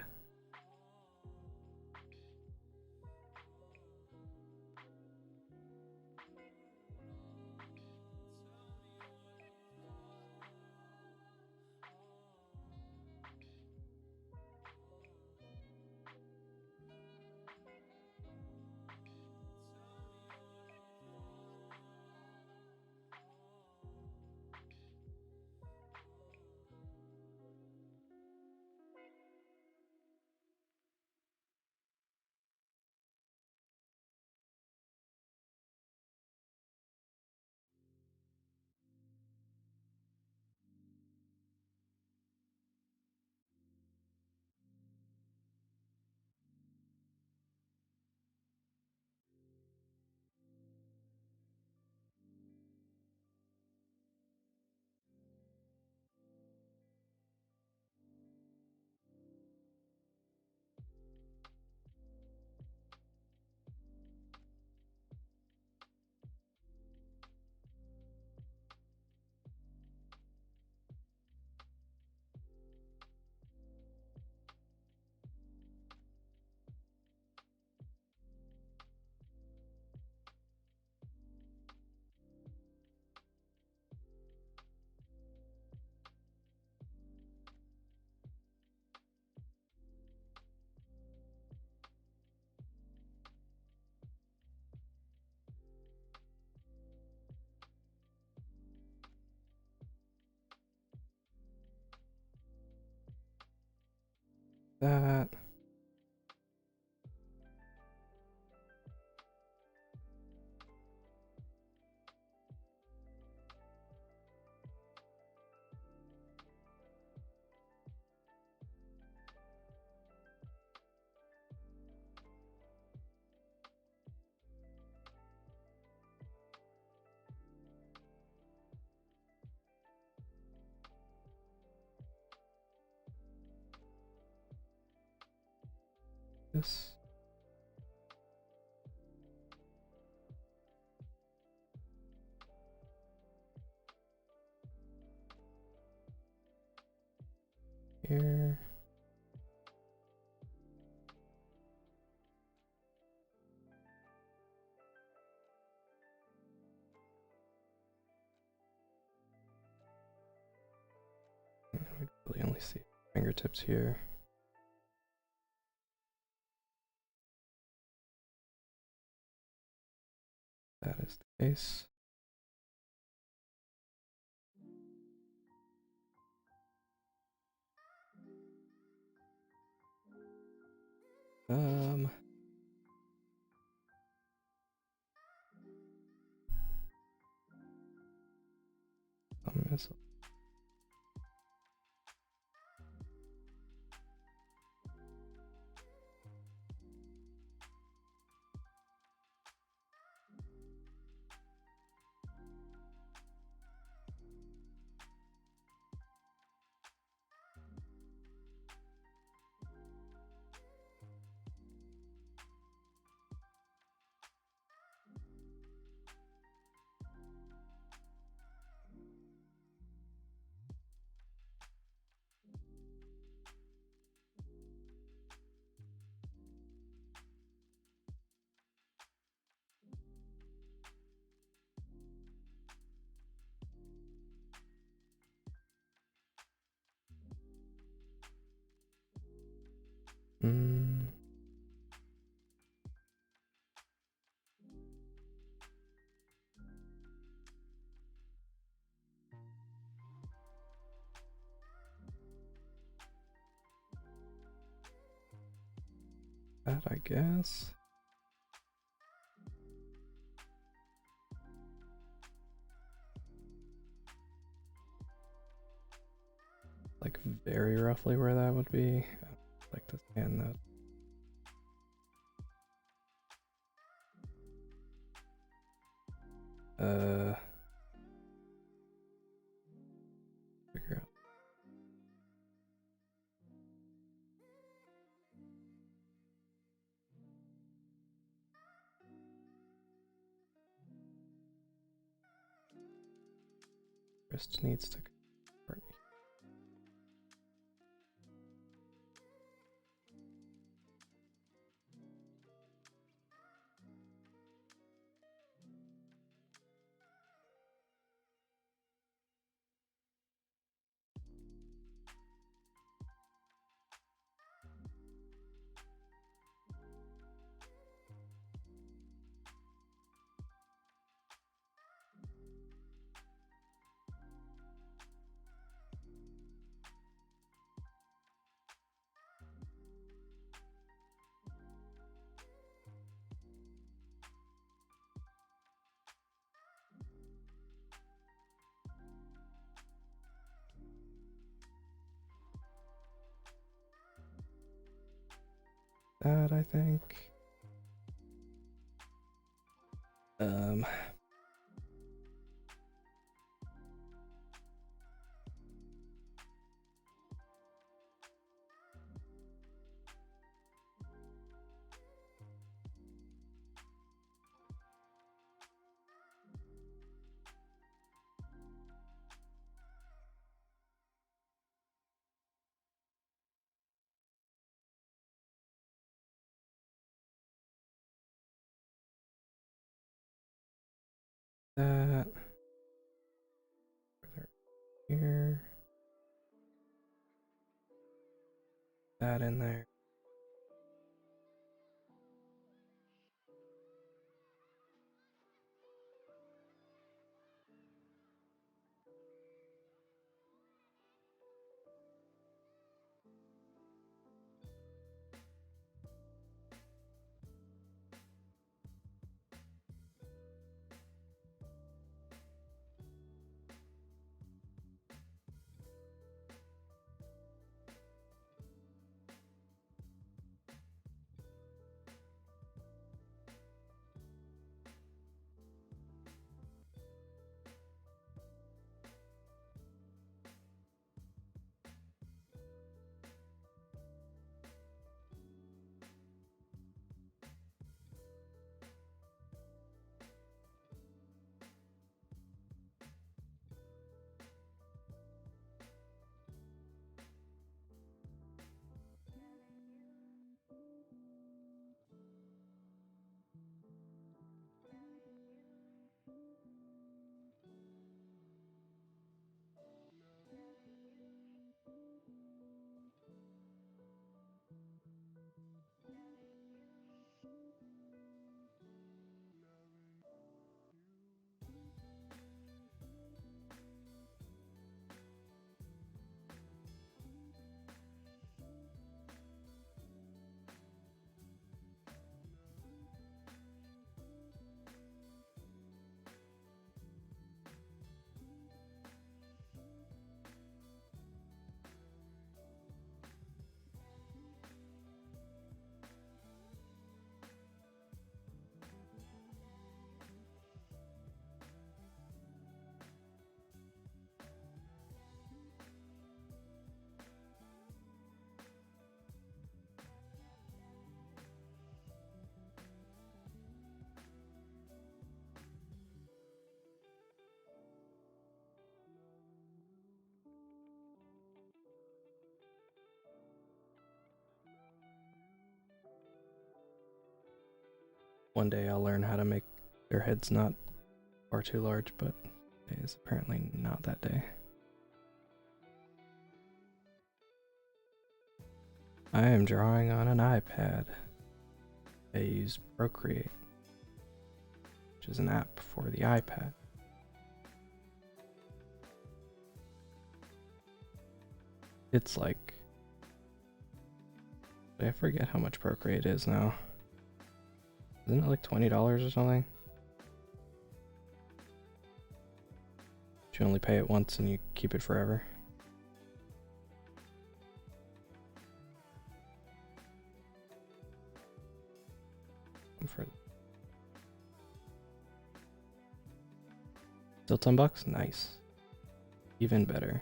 That. This. Here. We really only see fingertips here. That is the case. Some missile. that, I guess. Like very roughly where that would be. I'd like to scan that. Figure out. Wrist needs to convert. That, I think. That further here. That in there. One day I'll learn how to make their heads not far too large, but it is apparently not that day. I am drawing on an iPad. I use Procreate, which is an app for the iPad. It's like I forget how much Procreate is now. Isn't it like $20 or something? You only pay it once and you keep it forever. Still $10? Nice. Even better.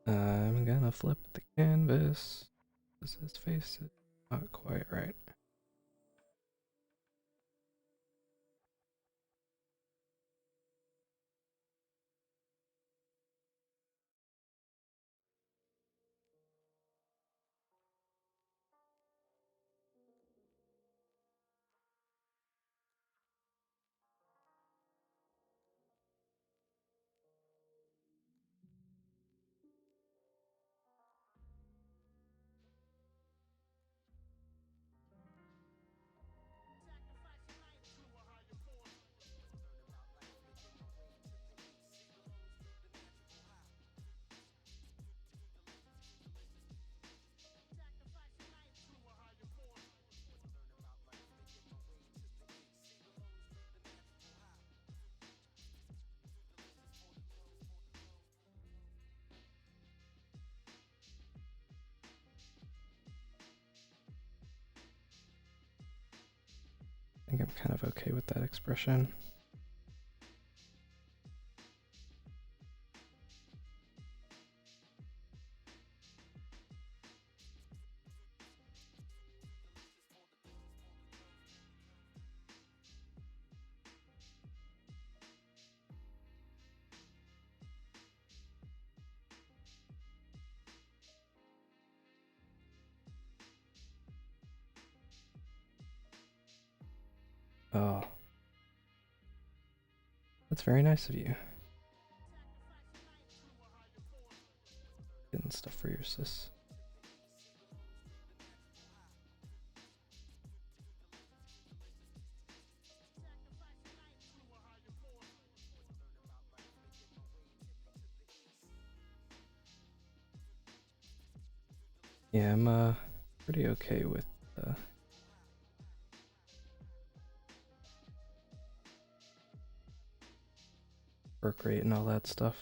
I'm gonna flip the canvas. Because his face is not quite right. I think I'm kind of okay with that expression. Oh. That's very nice of you. Getting stuff for your sis. Yeah, I'm pretty okay with work rate and all that stuff.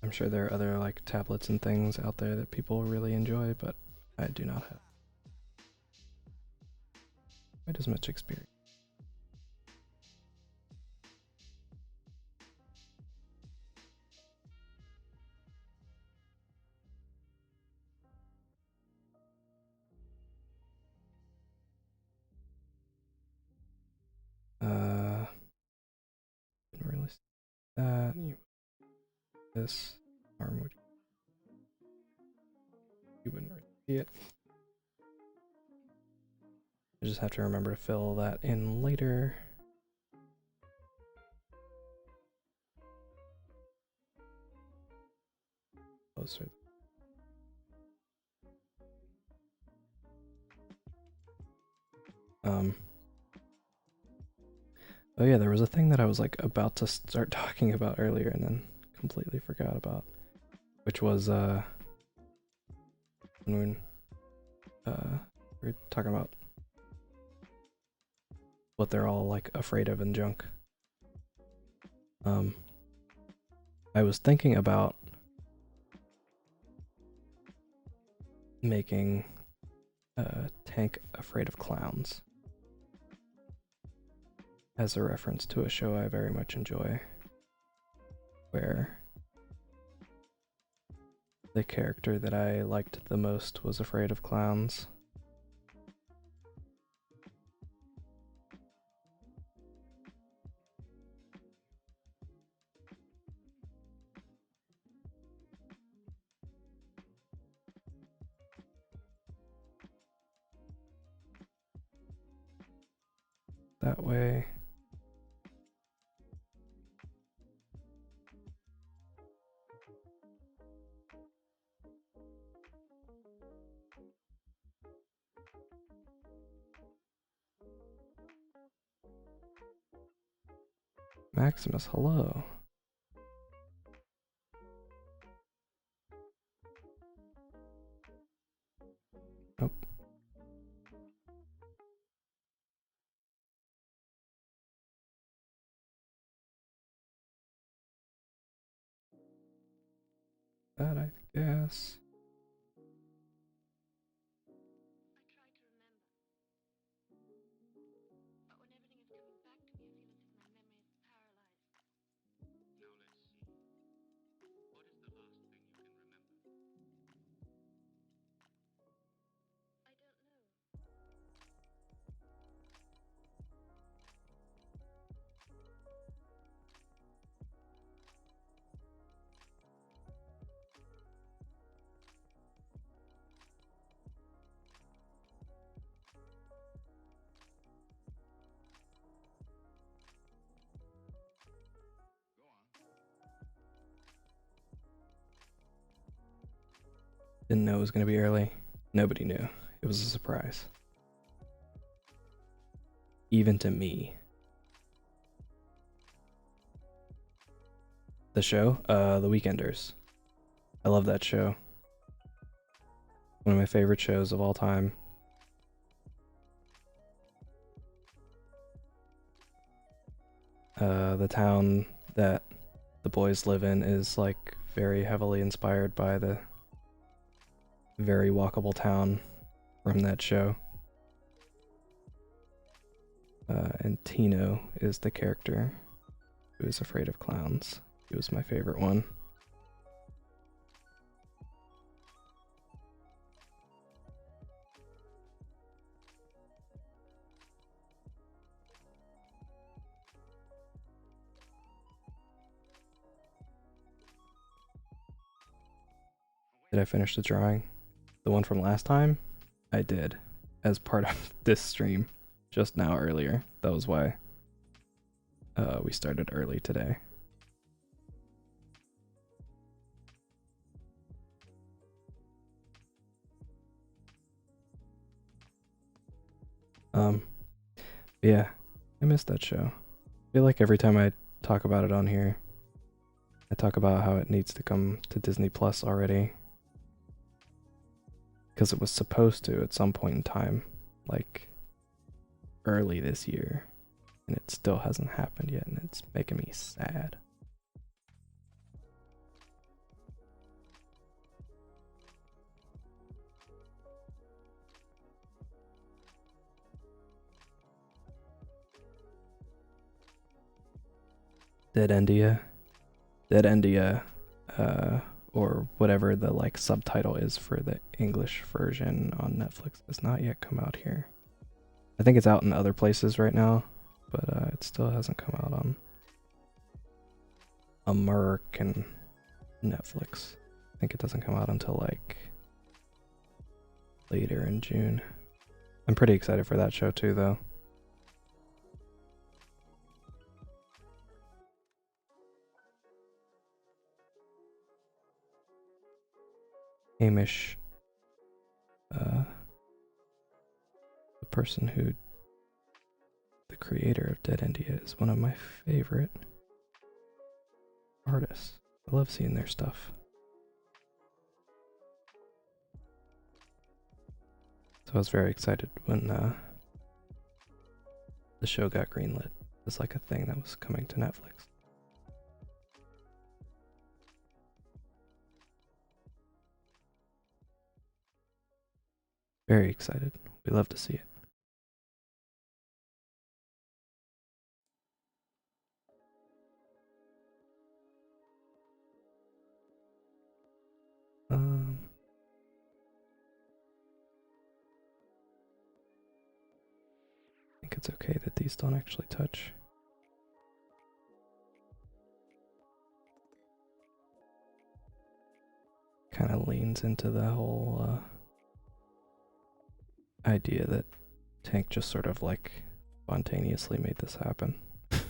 I'm sure there are other like tablets and things out there that people really enjoy, but I do not have quite as much experience. Didn't really see that. This arm would you wouldn't really see it. I just have to remember to fill that in later. Closer. Oh yeah, there was a thing that I was like about to start talking about earlier and then completely forgot about, which was when we were talking about what they're all like afraid of and junk. I was thinking about making Tank afraid of clowns as a reference to a show I very much enjoy, where the character that I liked the most was afraid of clowns. that way. Maximus, hello. Nope. That, I guess. Didn't know it was going to be early. Nobody knew. It was a surprise. Even to me. The show? The Weekenders. I love that show. One of my favorite shows of all time. The town that the boys live in is like very heavily inspired by the very walkable town from that show. And Tino is the character who is afraid of clowns. He was my favorite one. Did I finish the drawing? The one from last time? I did, as part of this stream, just now earlier. That was why we started early today. Yeah, I missed that show. I feel like every time I talk about it on here, I talk about how it needs to come to Disney Plus already. Because it was supposed to at some point in time, like early this year, and it still hasn't happened yet, and it's making me sad. Dead Endia, or whatever the like subtitle is for the English version on Netflix, has not yet come out here. I think it's out in other places right now, but it still hasn't come out on American Netflix. I think it doesn't come out until like later in June. I'm pretty excited for that show too, though. Hamish, the person who, the creator of Dead India, is one of my favorite artists. I love seeing their stuff. So I was very excited when the show got greenlit as like a thing that was coming to Netflix. Very excited. We love to see it. I think it's okay that these don't actually touch. Kind of leans into the whole idea that Tank just sort of like spontaneously made this happen for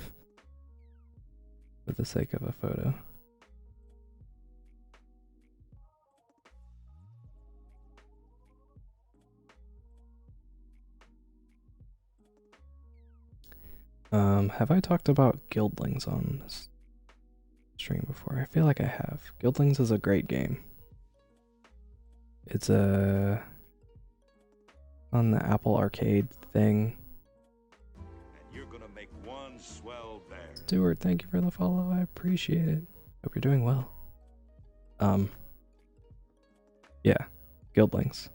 the sake of a photo. Have I talked about Guildlings on this stream before? I feel like I have. Guildlings is a great game. It's on the Apple Arcade thing. And you're gonna make one swell bear. Stuart, thank you for the follow. I appreciate it. Hope you're doing well. Yeah, Guildlings.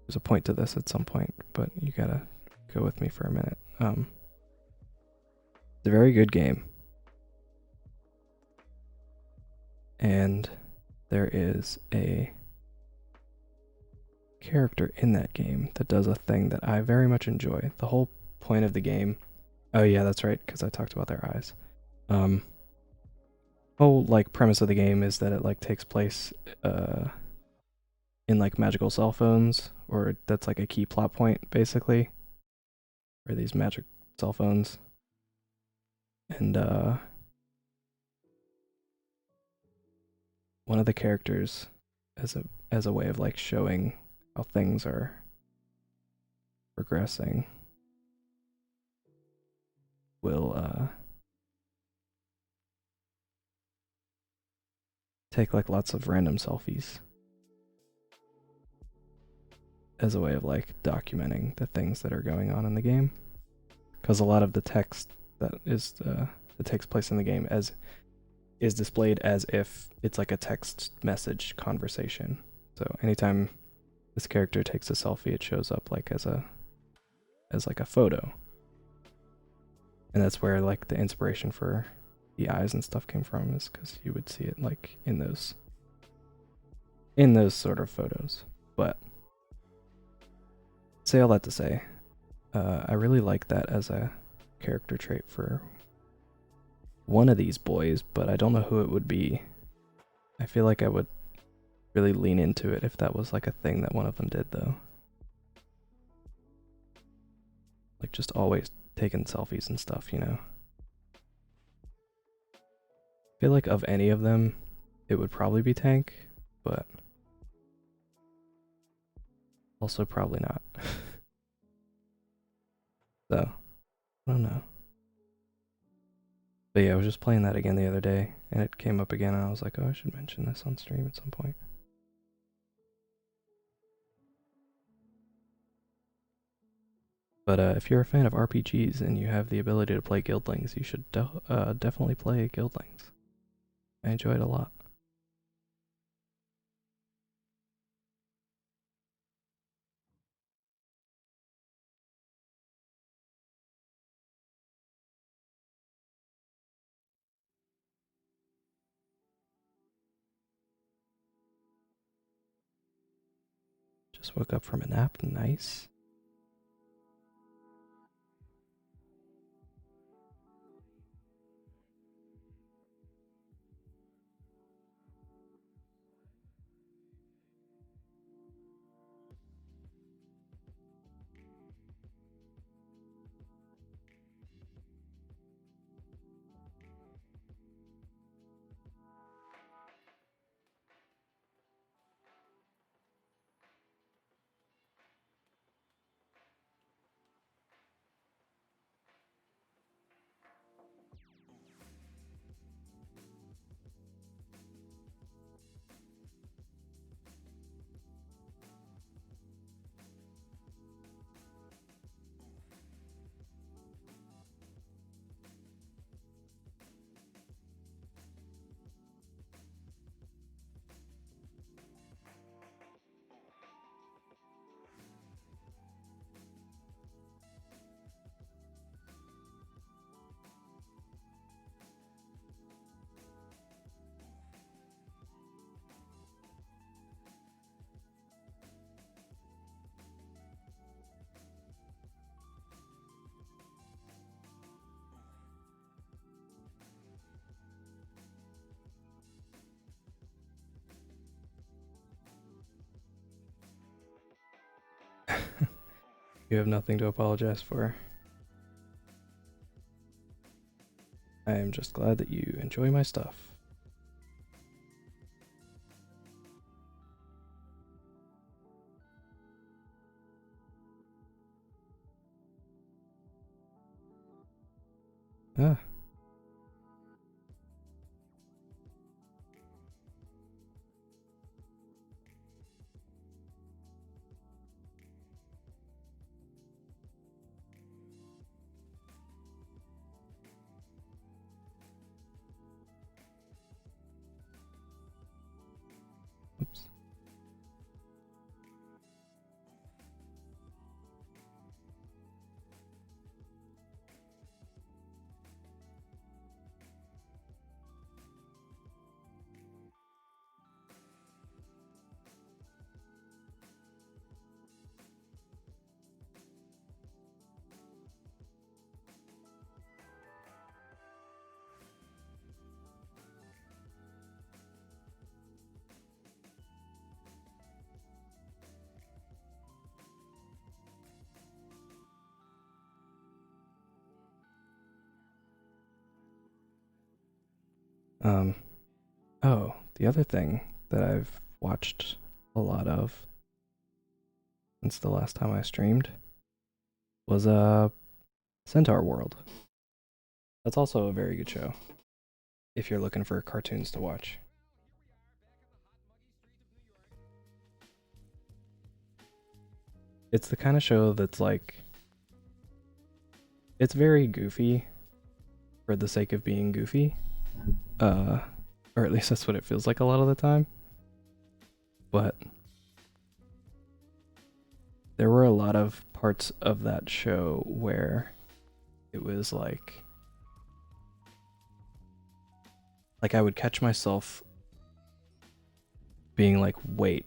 There's a point to this at some point, but you gotta go with me for a minute. It's a very good game. And there is a character in that game that does a thing that I very much enjoy. The whole point of the game... Oh yeah, that's right, because I talked about their eyes. Whole like premise of the game is that it like takes place in like magical cell phones, or that's like a key plot point basically. Or these magic cell phones. And one of the characters, as a way of like showing how things are progressing, will take like lots of random selfies as a way of like documenting the things that are going on in the game, because a lot of the text that takes place in the game is displayed as if it's like a text message conversation. So anytime this character takes a selfie, it shows up like as like a photo. And that's where like the inspiration for the eyes and stuff came from, is because you would see it like in those sort of photos. But say all that to say, I really like that as a character trait for one of these boys, but I don't know who it would be. I feel like I would really lean into it if that was like a thing that one of them did, though. Like just always taking selfies and stuff, you know? I feel like of any of them, it would probably be Tank, but also probably not. So, I don't know. But yeah, I was just playing that again the other day, and it came up again, and I was like, oh, I should mention this on stream at some point. But if you're a fan of RPGs and you have the ability to play Guildlings, you should definitely play Guildlings. I enjoy it a lot. Just woke up from a nap. Nice. You have nothing to apologize for. I am just glad that you enjoy my stuff. Ah. Oops. Oh, the other thing that I've watched a lot of since the last time I streamed was Centaur World. That's also a very good show if you're looking for cartoons to watch. It's the kind of show that's like, it's very goofy for the sake of being goofy. Or at least that's what it feels like a lot of the time. But there were a lot of parts of that show where it was like I would catch myself being like, wait,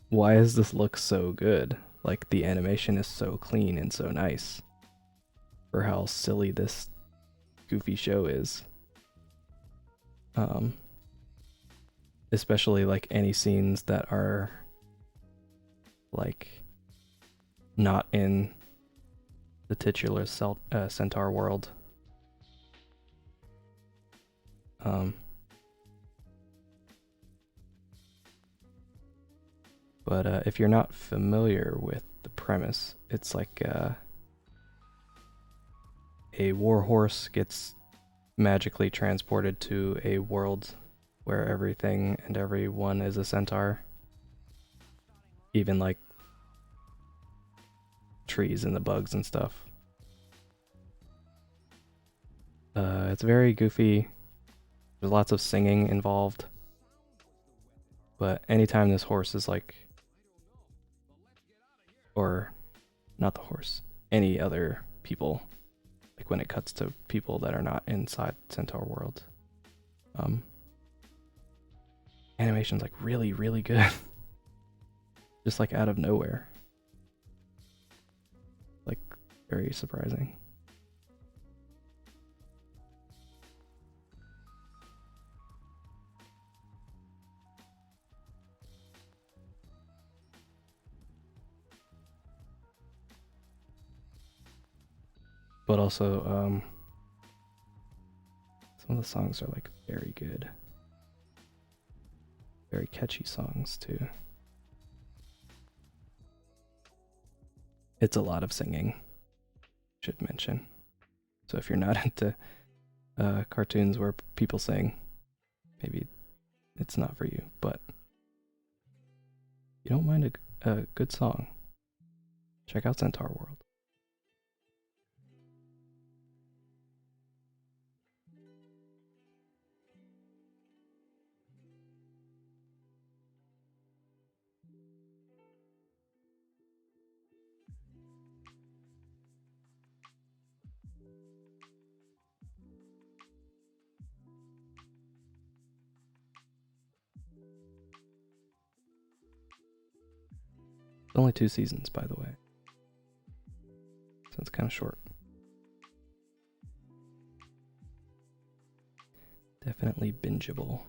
why does this look so good? Like, the animation is so clean and so nice for how silly this goofy show is. Especially like any scenes that are like not in the titular Centaur world. But if you're not familiar with the premise, it's like a warhorse gets magically transported to a world where everything and everyone is a centaur. Even like trees and the bugs and stuff. It's very goofy. There's lots of singing involved. But anytime this horse is like, or not the horse, any other people, like when it cuts to people that are not inside Centaur world, animation's like really, really good. Just like out of nowhere. Like, very surprising. But also, some of the songs are like very good. Very catchy songs too. It's a lot of singing, should mention. So if you're not into cartoons where people sing, maybe it's not for you. But you don't mind a good song, check out Centaur World. It's only 2 seasons, by the way. So it's kind of short. Definitely bingeable.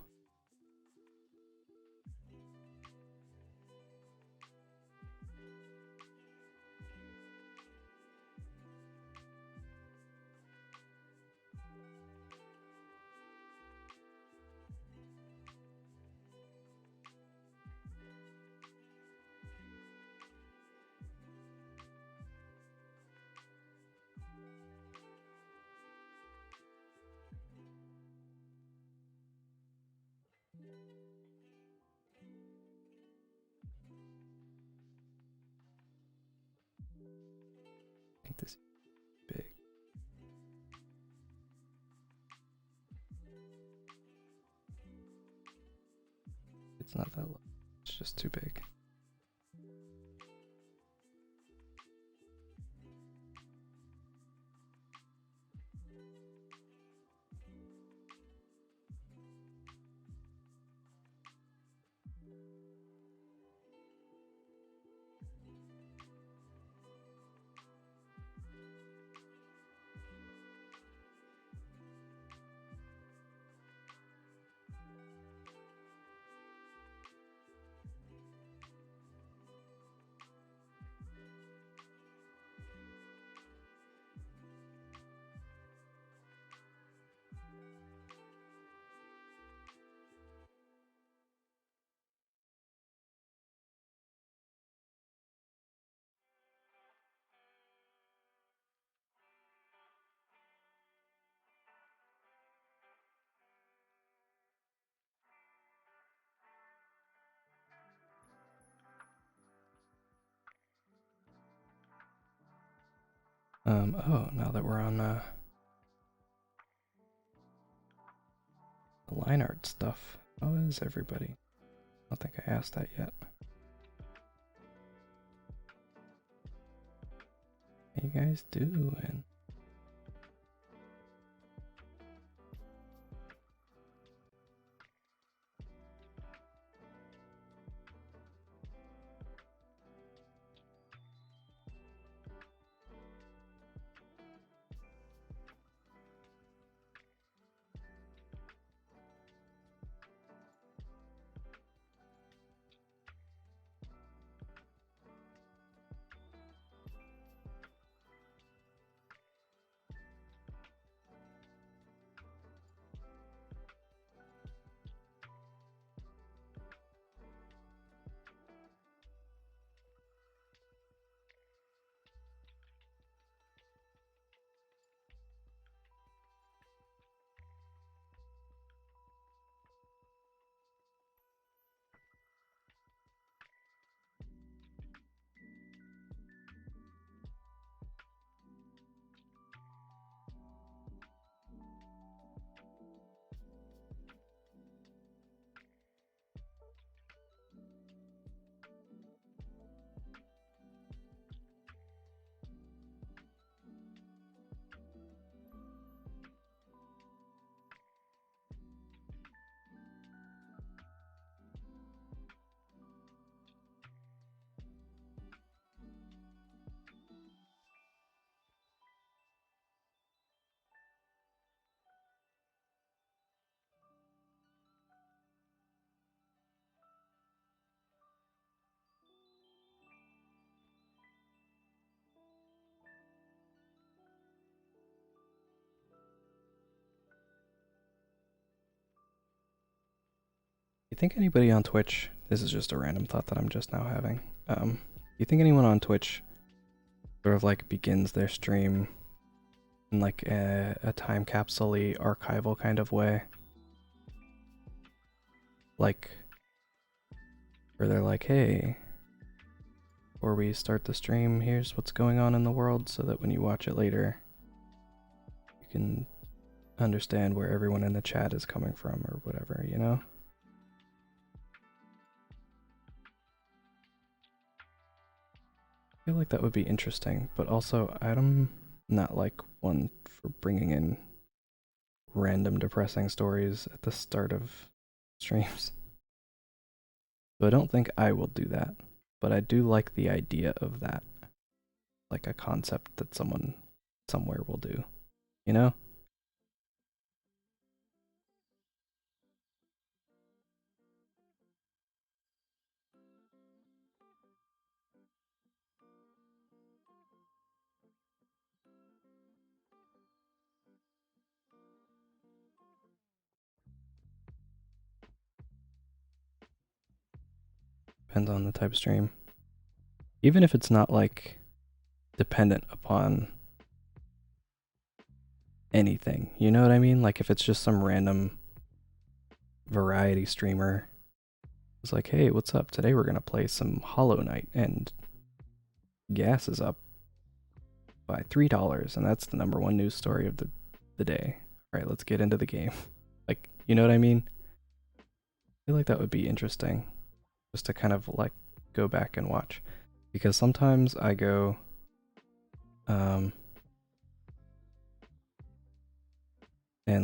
think this is big. It's not that low. It's just too big. Oh, now that we're on the line art stuff, how is everybody? I don't think I asked that yet. How you guys doing? You think anybody on Twitch, this is just a random thought that I'm just now having, you think anyone on Twitch sort of like begins their stream in like a time capsule-y archival kind of way? Like, where they're like, hey, before we start the stream, here's what's going on in the world, so that when you watch it later, you can understand where everyone in the chat is coming from or whatever, you know? I feel like that would be interesting, but also I'm not like one for bringing in random depressing stories at the start of streams. So I don't think I will do that, but I do like the idea of that. Like a concept that someone somewhere will do, you know? Depends on the type of stream. Even if it's not like dependent upon anything, you know what I mean? Like if it's just some random variety streamer, it's like, hey, what's up? Today we're gonna play some Hollow Knight and gas is up by $3, and that's the number one news story of the day. All right, let's get into the game. Like, you know what I mean? I feel like that would be interesting, just to kind of like go back and watch, because sometimes I go, and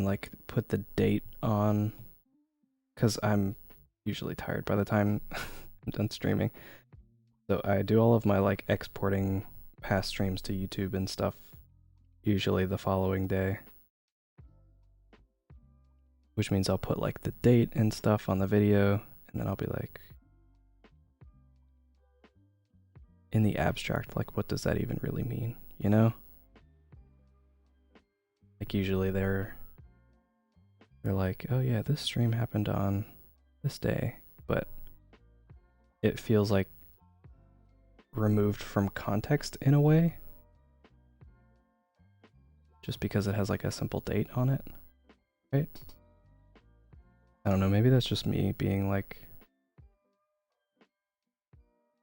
like put the date on, because I'm usually tired by the time I'm done streaming. So I do all of my like exporting past streams to YouTube and stuff usually the following day, which means I'll put like the date and stuff on the video, and then I'll be like, in the abstract, like what does that even really mean, you know? Like usually they're like, oh yeah, this stream happened on this day, but it feels like removed from context in a way, just because it has like a simple date on it, right? I don't know, maybe that's just me being like,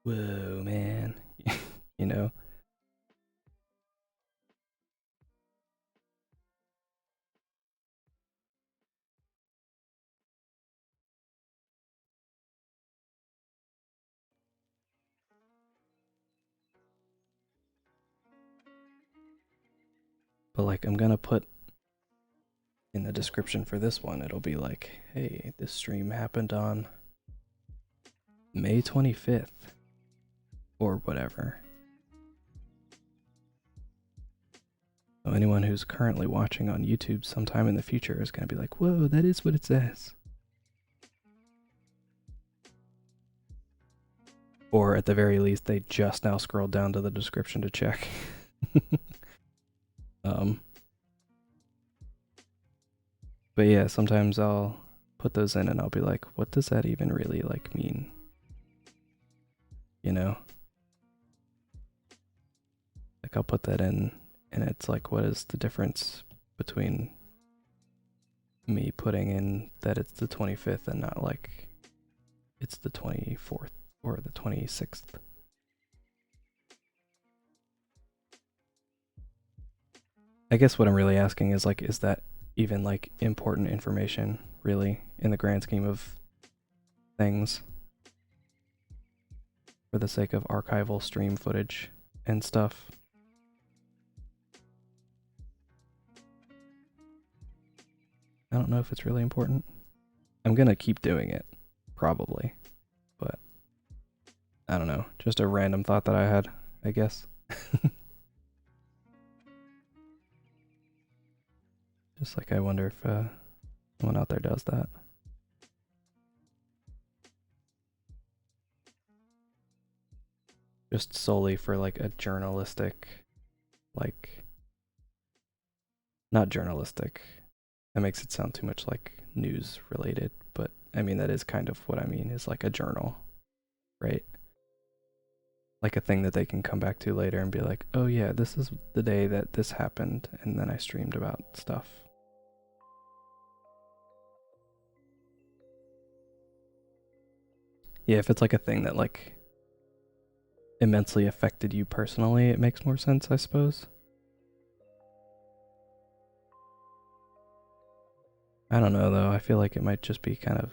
whoa man, you know? But like, I'm gonna put in the description for this one, it'll be like, hey, this stream happened on May 25th, or whatever. So anyone who's currently watching on YouTube sometime in the future is gonna be like, whoa, that is what it says. Or at the very least, they just now scrolled down to the description to check. But yeah, sometimes I'll put those in and I'll be like, what does that even really like mean? You know? Like I'll put that in and it's like, what is the difference between me putting in that it's the 25th and not like it's the 24th or the 26th? I guess what I'm really asking is like, is that even like important information really in the grand scheme of things for the sake of archival stream footage and stuff? I don't know if it's really important. I'm gonna keep doing it, probably, but I don't know, just a random thought that I had, I guess. Just like I wonder if someone out there does that. Just solely for like a journalistic, like, not journalistic. That makes it sound too much like news related, but I mean that is kind of what I mean, is like a journal, right? Like a thing that they can come back to later and be like, oh yeah, this is the day that this happened, and then I streamed about stuff. Yeah, if it's like a thing that like immensely affected you personally, it makes more sense, I suppose. I don't know though, I feel like it might just be kind of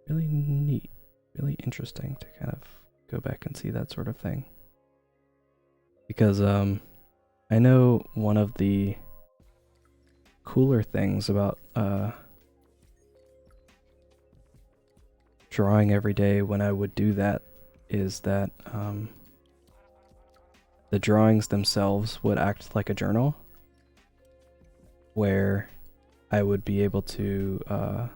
really neat, really interesting to kind of go back and see that sort of thing. Because I know one of the cooler things about drawing every day when I would do that is that the drawings themselves would act like a journal, where I would be able to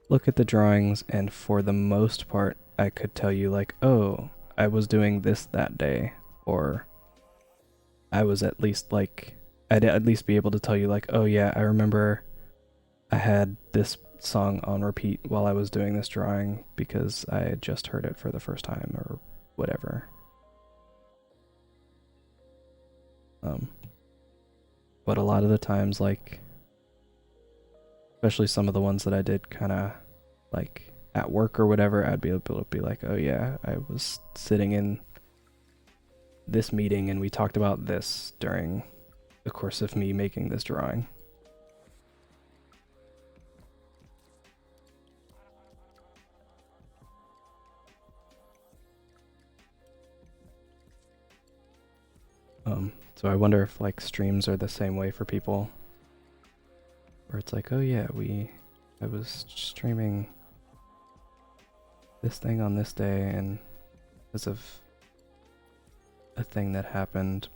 look at the drawings, and for the most part I could tell you like, oh, I was doing this that day, or I was at least like, I'd at least be able to tell you like, oh yeah, I remember I had this song on repeat while I was doing this drawing because I had just heard it for the first time or whatever. But a lot of the times, like, especially some of the ones that I did kind of like at work or whatever, I'd be able to be like, oh yeah, I was sitting in this meeting and we talked about this during the course of me making this drawing. So I wonder if like streams are the same way for people, where it's like, oh yeah, I was streaming this thing on this day, and because of a thing that happened,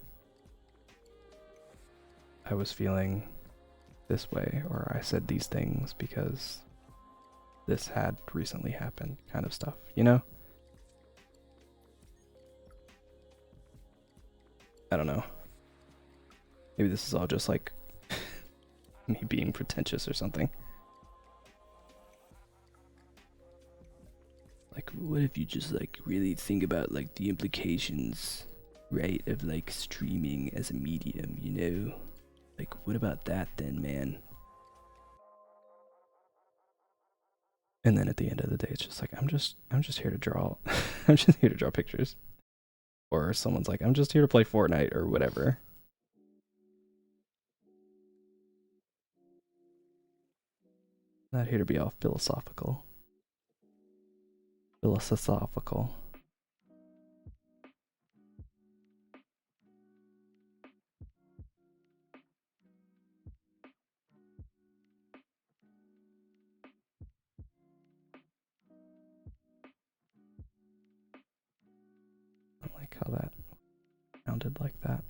I was feeling this way, or I said these things because this had recently happened, kind of stuff, you know? I don't know. Maybe this is all just like me being pretentious or something. Like, what if you just like really think about like the implications, right, of like streaming as a medium, you know? Like, what about that then, man? And then at the end of the day, it's just like, I'm just here to draw. I'm just here to draw pictures. Or someone's like, I'm just here to play Fortnite or whatever. Not here to be all philosophical. Philosophical. I don't like how that sounded like that.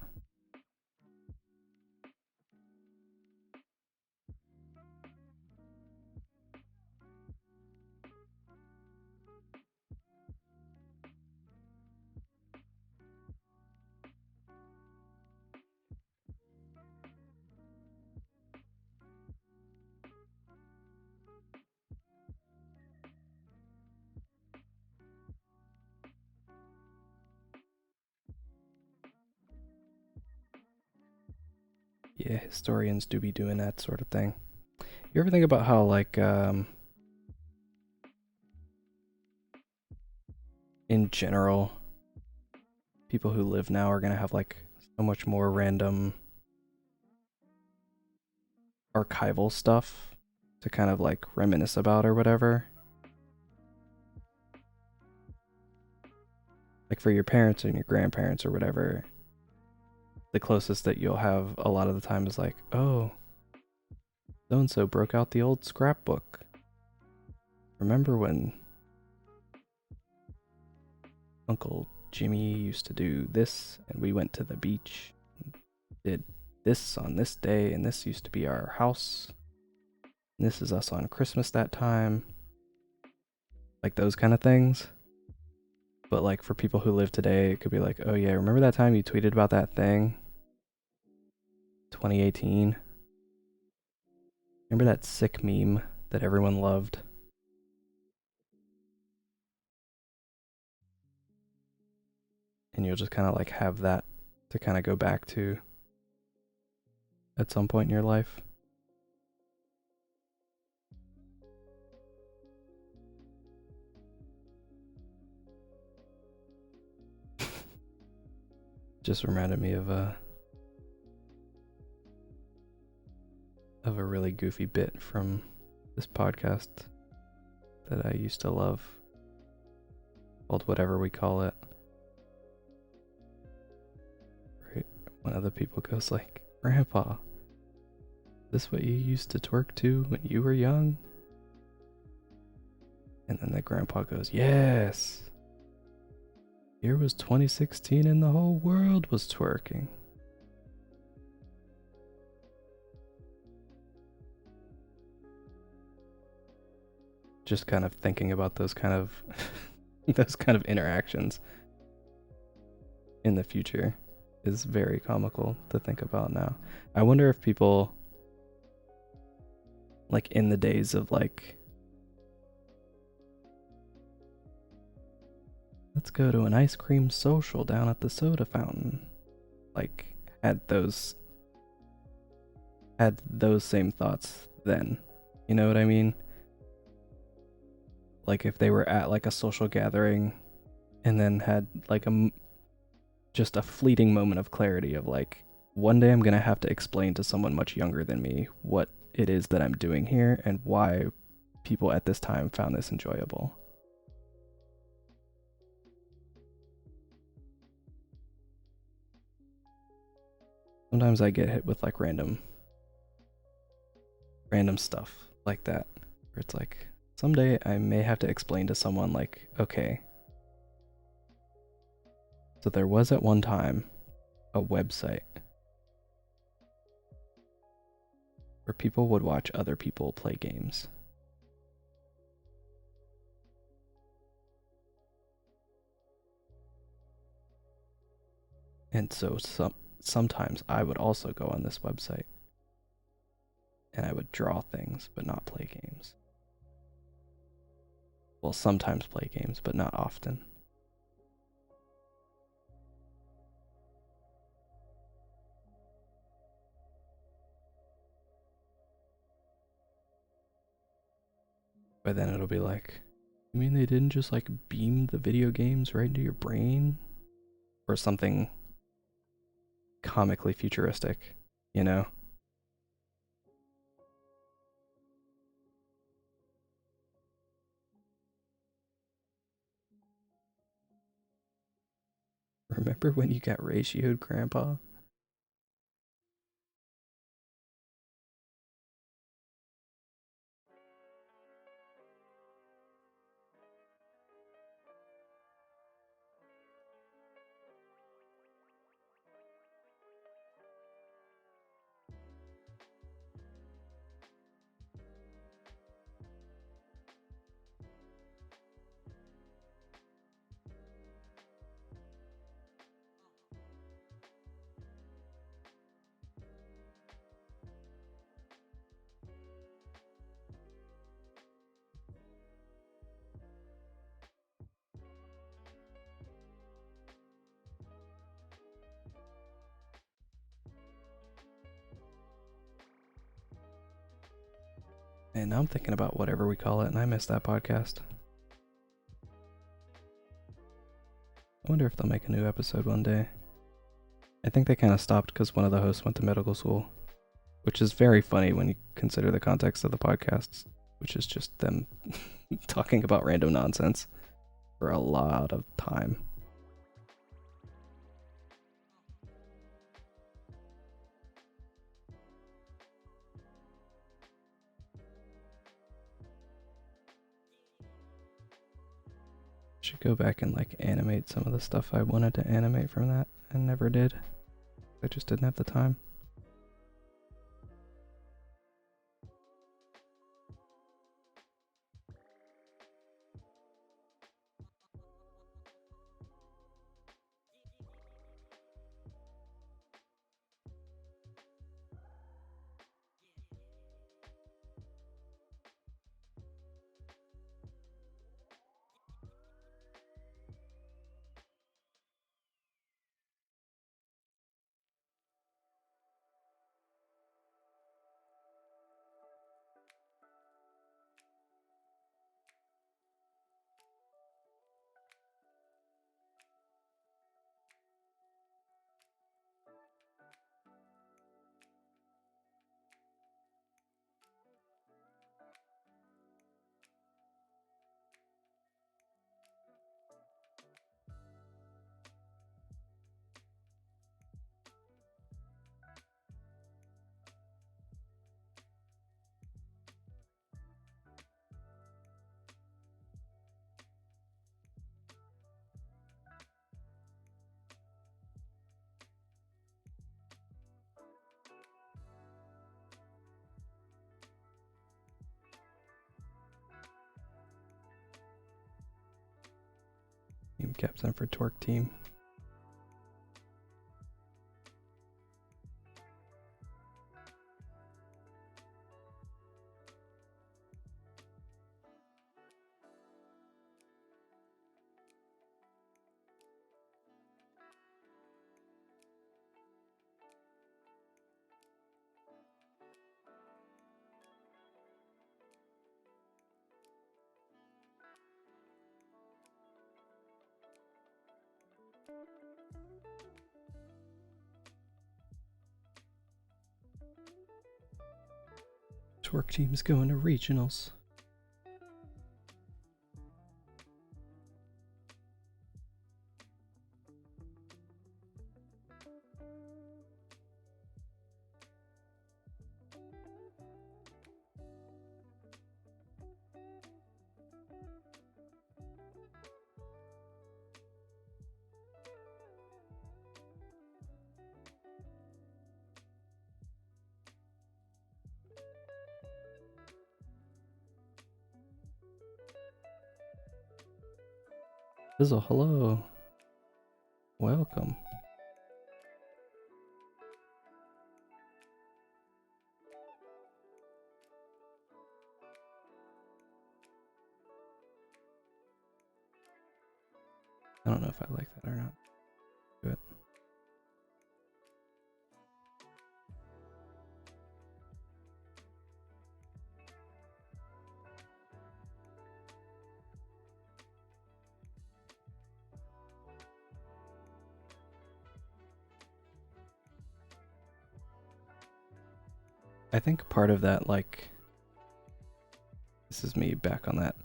Yeah, historians do be doing that sort of thing. You ever think about how, like, in general, people who live now are gonna have, like, so much more random archival stuff to kind of, like, reminisce about or whatever? Like, for your parents and your grandparents or whatever, the closest that you'll have a lot of the time is like, oh, so-and-so broke out the old scrapbook. Remember when Uncle Jimmy used to do this, and we went to the beach and did this on this day, and this used to be our house, and this is us on Christmas that time. Like those kind of things. But like for people who live today, it could be like, oh yeah, remember that time you tweeted about that thing? 2018. Remember that sick meme that everyone loved? And you'll just kind of like have that to kind of go back to at some point in your life. Just reminded me of a really goofy bit from this podcast that I used to love, called Whatever We Call It. Right? One of the people goes like, Grandpa, is this what you used to twerk to when you were young? And then the grandpa goes, yes. Here was 2016 and the whole world was twerking. Just kind of thinking about those kind of those kind of interactions in the future is very comical to think about now. I wonder if people, like in the days of like, let's go to an ice cream social down at the soda fountain, like had those same thoughts then. You know what I mean? Like if they were at like a social gathering and then had like just a fleeting moment of clarity of like, one day I'm going to have to explain to someone much younger than me what it is that I'm doing here and why people at this time found this enjoyable. Sometimes I get hit with like random stuff like that, where it's like, someday I may have to explain to someone like, okay, so there was at one time a website where people would watch other people play games. And so sometimes I would also go on this website and I would draw things but not play games. Well, sometimes play games, but not often. But then it'll be like, you mean they didn't just like beam the video games right into your brain? Or something comically futuristic, you know? Remember when you got ratioed, Grandpa? And now I'm thinking about whatever we call it, and I missed that podcast. I wonder if they'll make a new episode one day. I think they kind of stopped because one of the hosts went to medical school, which is very funny when you consider the context of the podcasts, which is just them talking about random nonsense for a lot of time. Should go back and like animate some of the stuff I wanted to animate from that and never did. I just didn't have the time. Team captain for Torque Team. Twerk team's going to regionals. Fizzle, hello. Welcome. I don't know if I like that or not. Do it. I think part of that, like, this is me back on that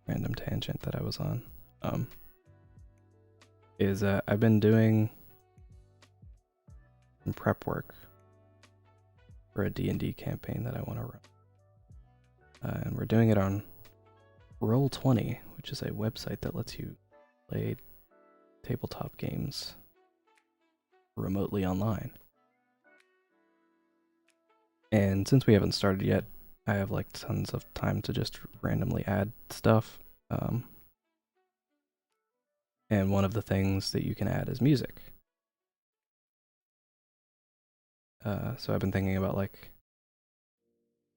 random tangent that I was on, is I've been doing some prep work for a D&D campaign that I want to run. And we're doing it on Roll20, which is a website that lets you play tabletop games remotely online. And since we haven't started yet, I have like tons of time to just randomly add stuff. And one of the things that you can add is music. So I've been thinking about like,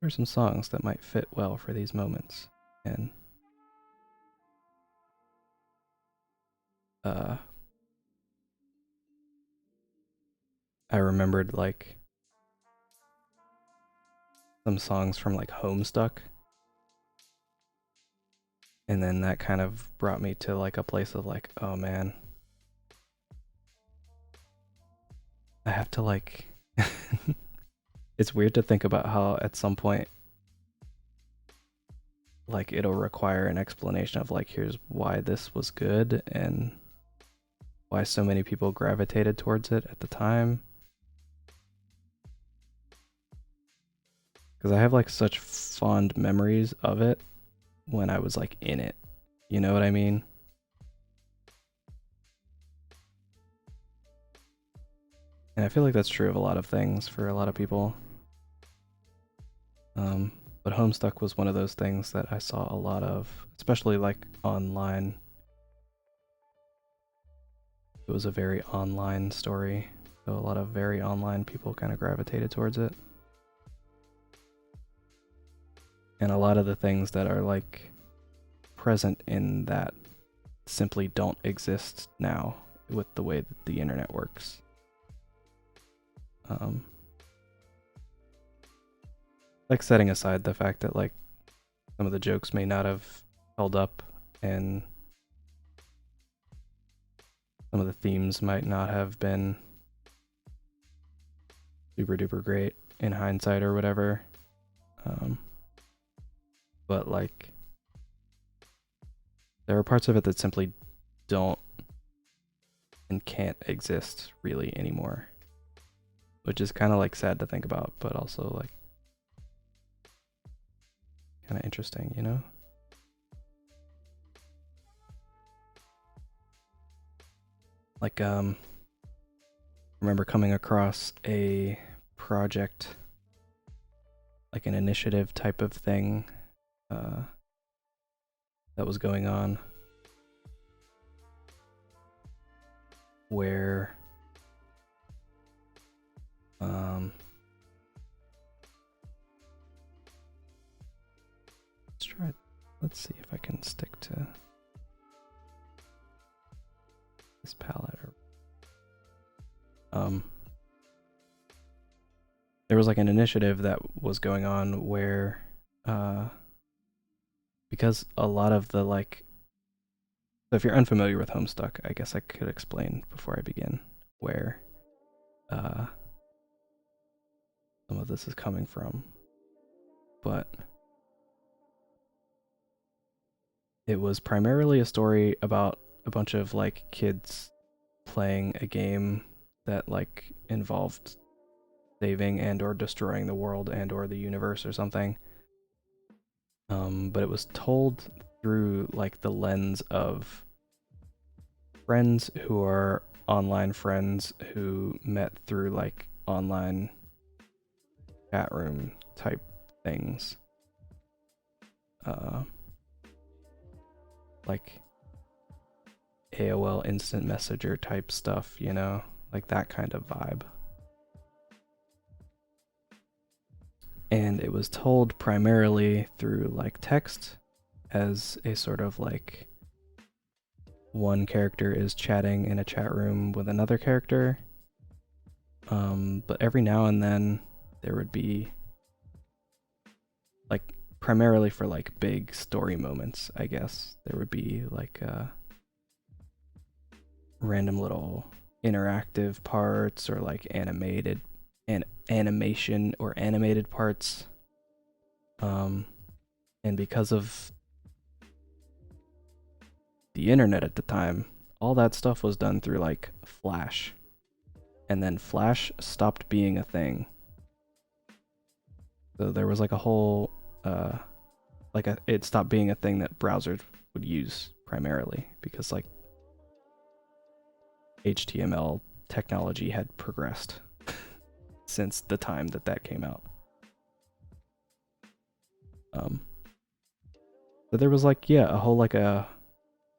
what are some songs that might fit well for these moments? And I remembered like some songs from like Homestuck, and then that kind of brought me to like a place of like, oh man, I have to like it's weird to think about how at some point like it'll require an explanation of like, here's why this was good and why so many people gravitated towards it at the time. Because I have like such fond memories of it when I was like in it. You know what I mean? And I feel like that's true of a lot of things for a lot of people. But Homestuck was one of those things that I saw a lot of, especially like online. It was a very online story, so a lot of very online people kind of gravitated towards it. And a lot of the things that are like present in that simply don't exist now with the way that the internet works. Like setting aside the fact that like some of the jokes may not have held up and some of the themes might not have been super duper great in hindsight or whatever. But like there are parts of it that simply don't and can't exist really anymore, which is kind of like sad to think about, but also like kind of interesting, you know? Like, remember coming across a project, like an initiative type of thing, that was going on, where, let's see if I can stick to this palette. There was like an initiative that was going on where, because a lot of the like, so if you're unfamiliar with Homestuck, I guess I could explain before I begin where some of of this is coming from, but it was primarily a story about a bunch of like kids playing a game that like involved saving and or destroying the world and or the universe or something. But it was told through like the lens of friends who are online friends who met through like online chat room type things. Like AOL Instant Messenger type stuff, you know, like that kind of vibe. And it was told primarily through like text as a sort of like one character is chatting in a chat room with another character. But every now and then there would be like primarily for like big story moments, I guess, there would be like random little interactive parts or like animation or animated parts. And because of the internet at the time, all that stuff was done through like Flash. And then Flash stopped being a thing. So there was like a whole it stopped being a thing that browsers would use primarily because like HTML technology had progressed since the time that came out. But there was like, yeah, a whole like a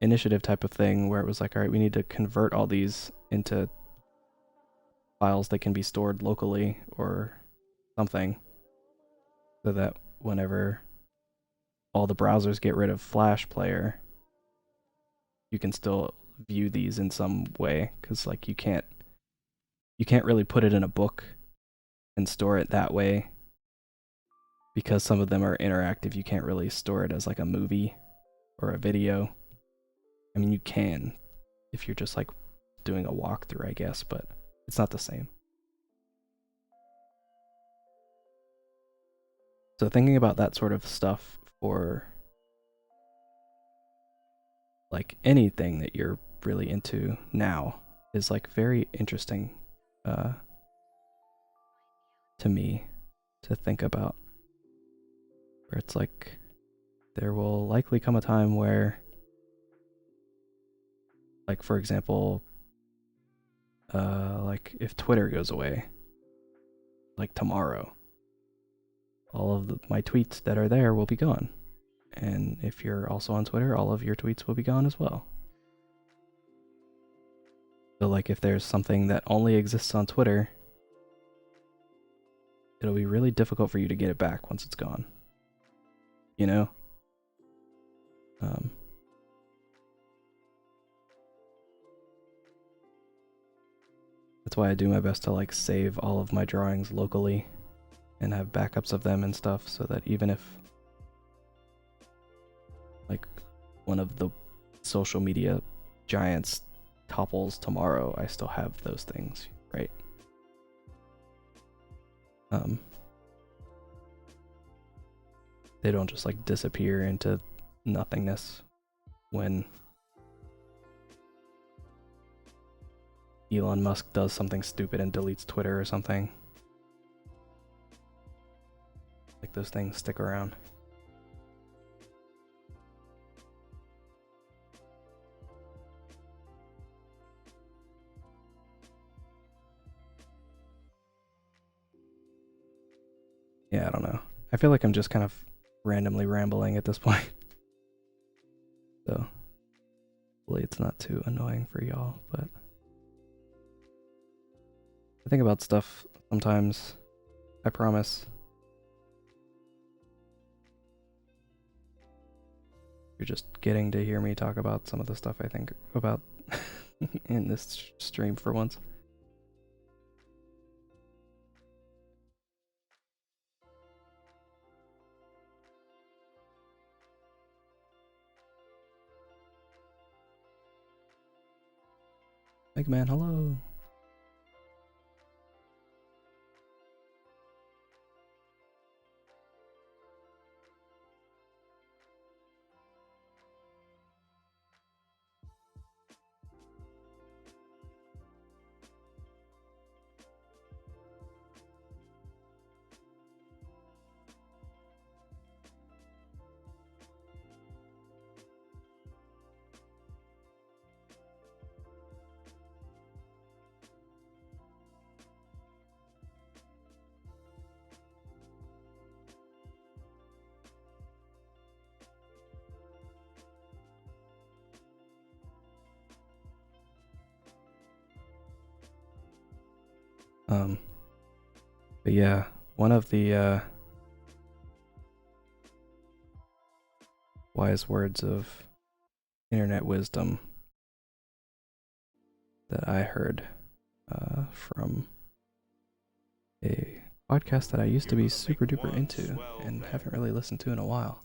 initiative type of thing where it was like, all right, we need to convert all these into files that can be stored locally or something, so that whenever all the browsers get rid of Flash Player, you can still view these in some way, because like you can't really put it in a book and store it that way, because some of them are interactive. You can't really store it as like a movie or a video. I mean, you can if you're just like doing a walkthrough, I guess, but it's not the same. So thinking about that sort of stuff for like anything that you're really into now is like very interesting to me to think about, where it's like there will likely come a time where, like for example, like if Twitter goes away like tomorrow, all of my tweets that are there will be gone. And if you're also on Twitter, all of your tweets will be gone as well. So like if there's something that only exists on Twitter, it'll be really difficult for you to get it back once it's gone. You know? That's why I do my best to like save all of my drawings locally and have backups of them and stuff, so that even if like one of the social media giants topples tomorrow, I still have those things, right? They don't just like disappear into nothingness when Elon Musk does something stupid and deletes Twitter or something. Like those things stick around. Yeah, I don't know. I feel like I'm just kind of randomly rambling at this point. So, hopefully it's not too annoying for y'all, but I think about stuff sometimes. I promise. You're just getting to hear me talk about some of the stuff I think about in this stream for once. Eggman, hello. But yeah, one of the wise words of internet wisdom that I heard from a podcast that I used to be super duper into and haven't really listened to in a while.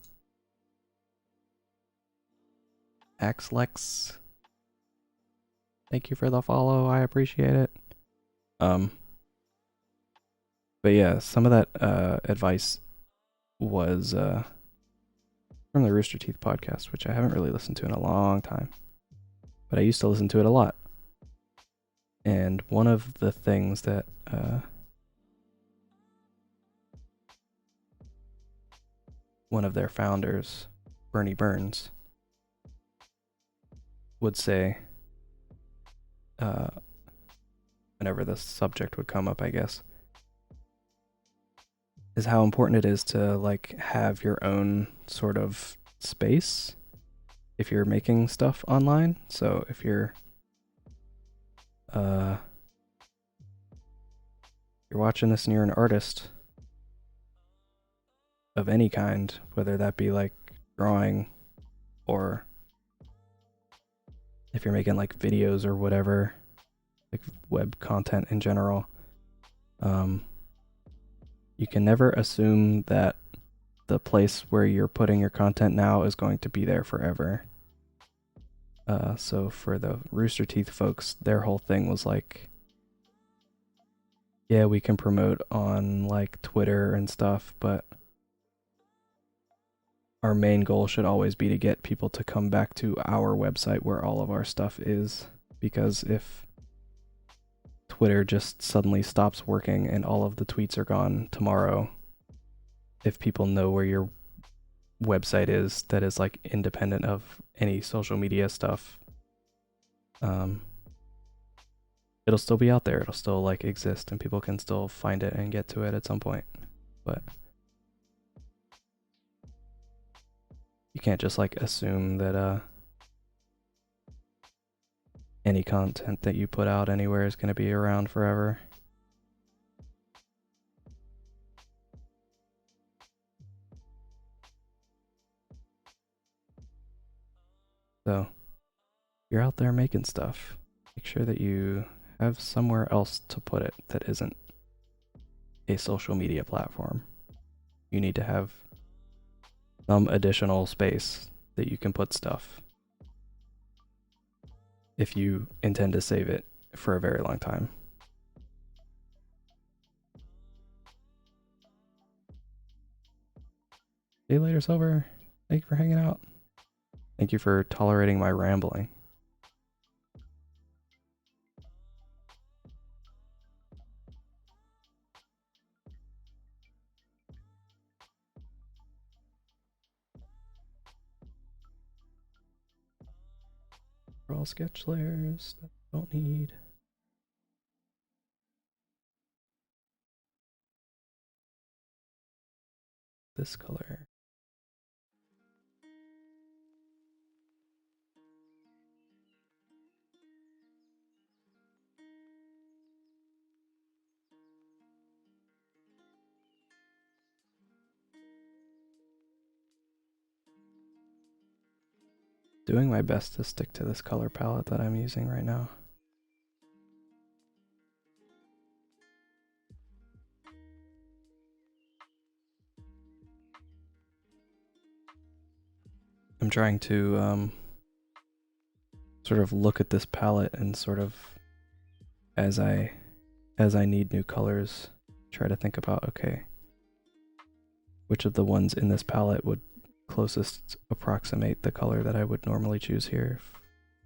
Axe Lex, thank you for the follow. I appreciate it. But yeah, some of that advice was from the Rooster Teeth podcast, which I haven't really listened to in a long time, but I used to listen to it a lot. And one of the things that one of their founders, Bernie Burns, would say whenever the subject would come up, I guess, is how important it is to like have your own sort of space if you're making stuff online. So if you're watching this and you're an artist of any kind, whether that be like drawing or if you're making like videos or whatever, like web content in general, you can never assume that the place where you're putting your content now is going to be there forever. So for the Rooster Teeth folks, their whole thing was like, yeah, we can promote on like Twitter and stuff, but our main goal should always be to get people to come back to our website where all of our stuff is. Because if Twitter just suddenly stops working and all of the tweets are gone tomorrow, if people know where your website is that is like independent of any social media stuff, it'll still be out there. It'll still like exist and people can still find it and get to it at some point. But you can't just like assume that any content that you put out anywhere is going to be around forever. So, if you're out there making stuff, make sure that you have somewhere else to put it that isn't a social media platform. You need to have some additional space that you can put stuff if you intend to save it for a very long time. See you later, Silver. Thank you for hanging out. Thank you for tolerating my rambling. For all sketch layers that I don't need. This color. Doing my best to stick to this color palette that I'm using right now. I'm trying to sort of look at this palette and sort of as I need new colors, try to think about, okay, which of the ones in this palette would closest approximate the color that I would normally choose here if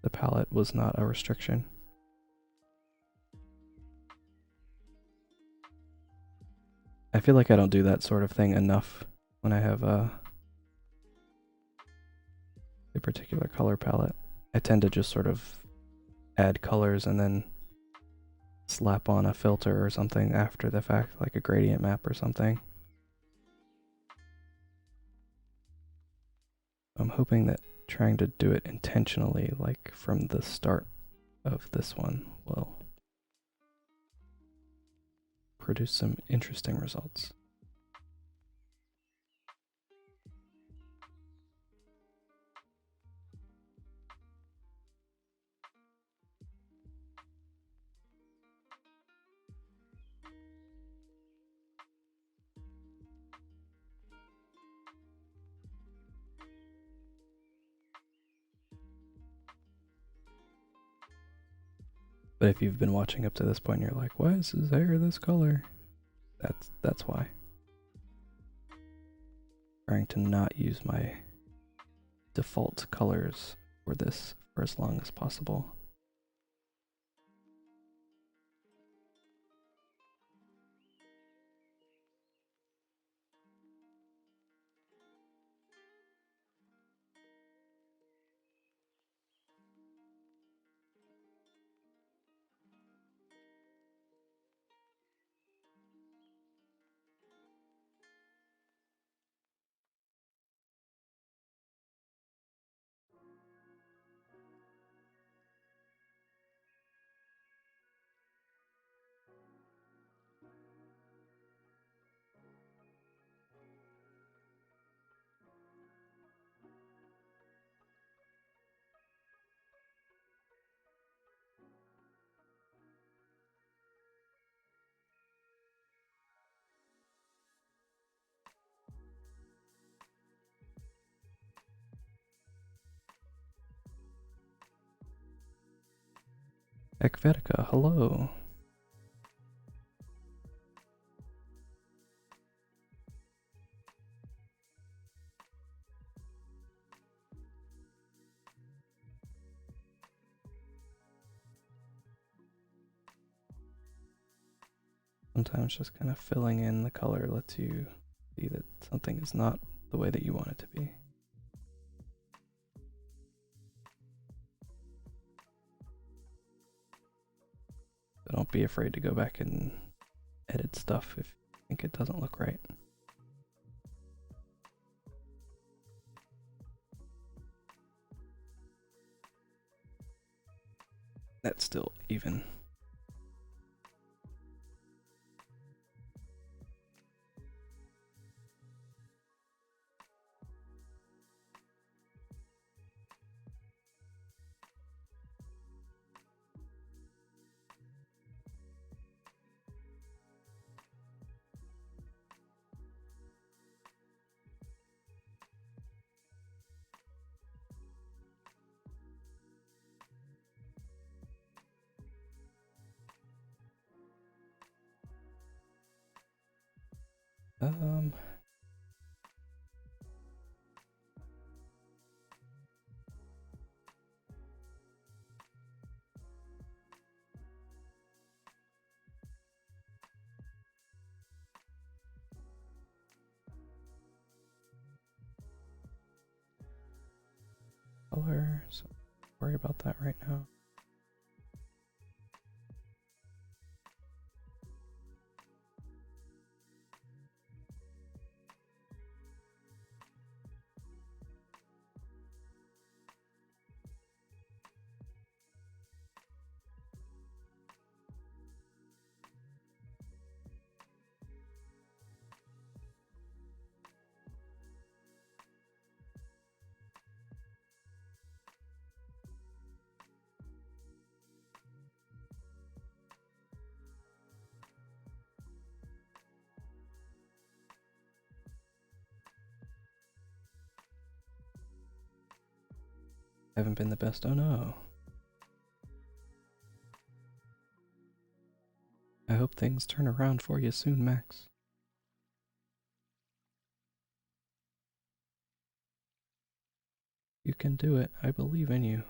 the palette was not a restriction. I feel like I don't do that sort of thing enough when I have a particular color palette. I tend to just sort of add colors and then slap on a filter or something after the fact, like a gradient map or something. I'm hoping that trying to do it intentionally, like from the start of this one, will produce some interesting results. But if you've been watching up to this point and you're like, why is his hair this color? That's why. Trying to not use my default colors for this for as long as possible. Ekvetica, hello. Sometimes just kind of filling in the color lets you see that something is not the way that you want it to be. So don't be afraid to go back and edit stuff if you think it doesn't look right. That's still even. Color, so don't worry about that right now. Haven't been the best, oh no. I hope things turn around for you soon, Max. You can do it, I believe in you.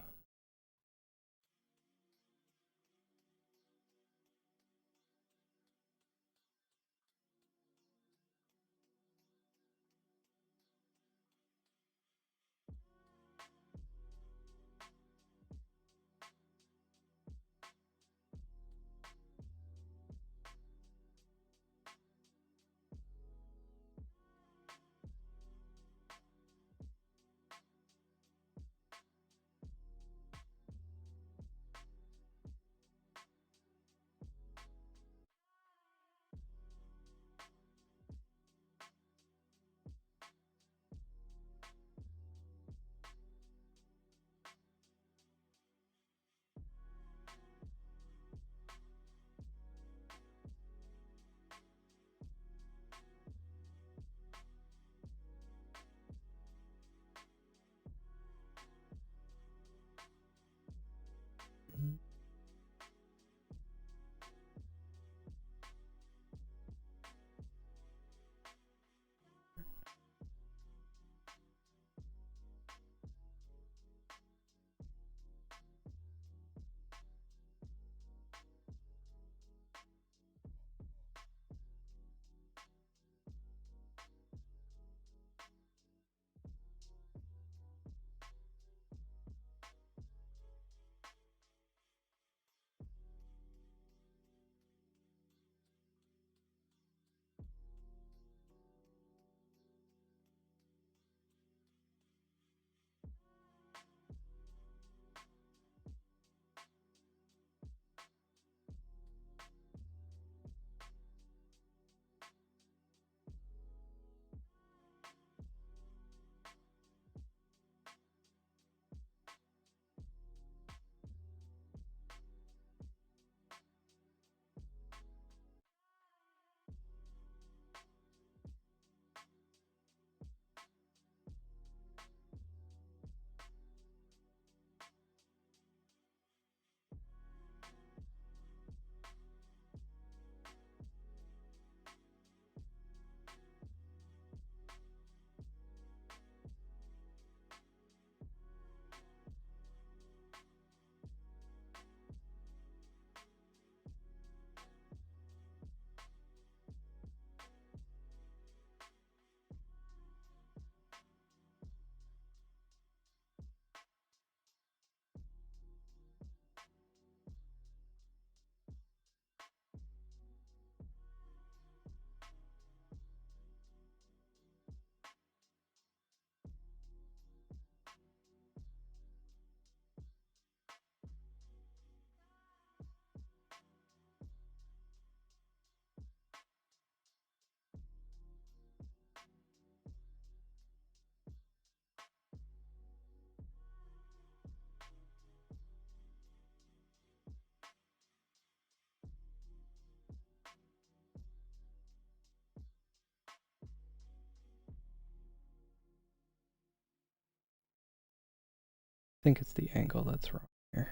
I think it's the angle that's wrong here.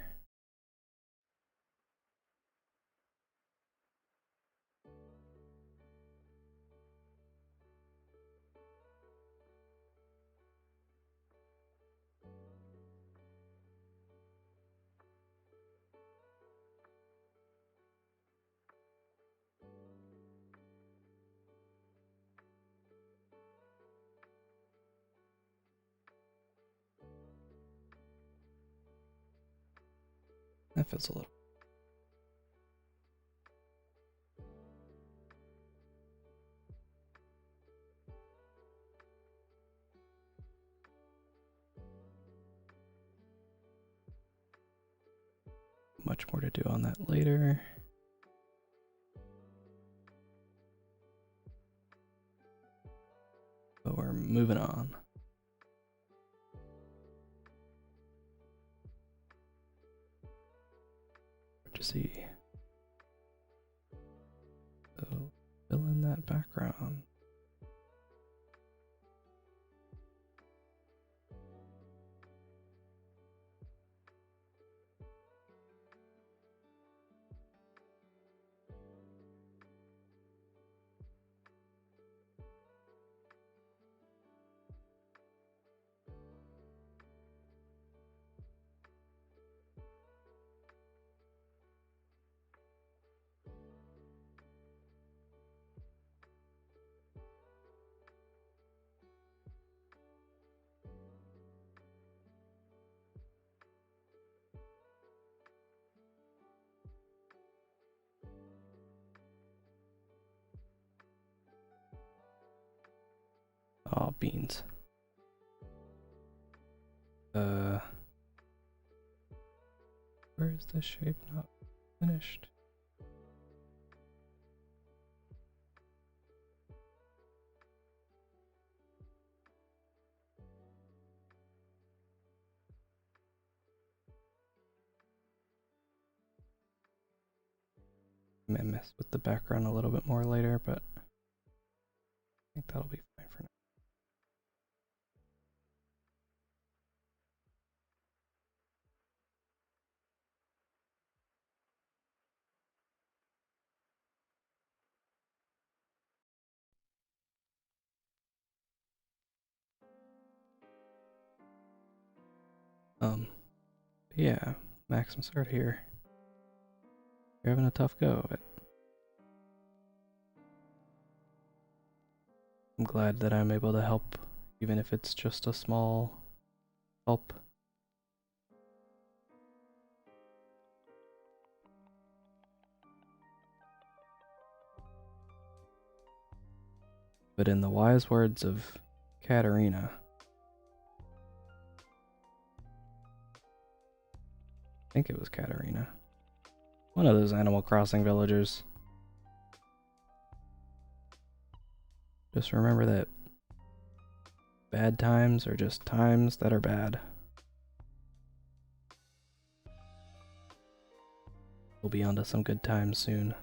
That feels a little. Much more to do on that later. But we're moving on. To see. So fill in that background. Oh, beans. Where is this shape not finished? I may mess with the background a little bit more later, but I think that'll be fine for now. Yeah, Max, I'm sorry to hear you're having a tough go of it. I'm glad that I'm able to help, even if it's just a small help. But in the wise words of Katarina, I think it was Katarina, one of those Animal Crossing villagers, just remember that bad times are just times that are bad. We'll be onto some good times soon.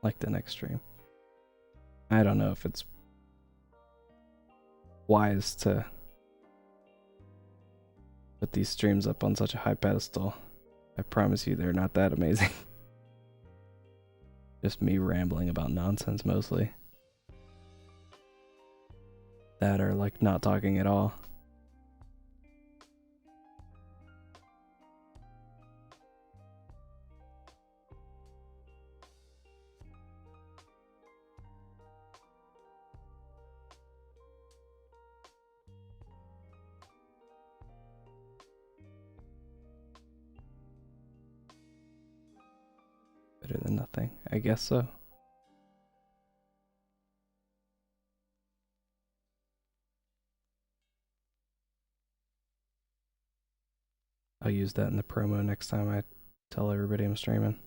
Like the next stream. I don't know if it's wise to put these streams up on such a high pedestal. I promise you they're not that amazing. Just me rambling about nonsense mostly. That or like not talking at all. Better than nothing, I guess so. I'll use that in the promo next time I tell everybody I'm streaming.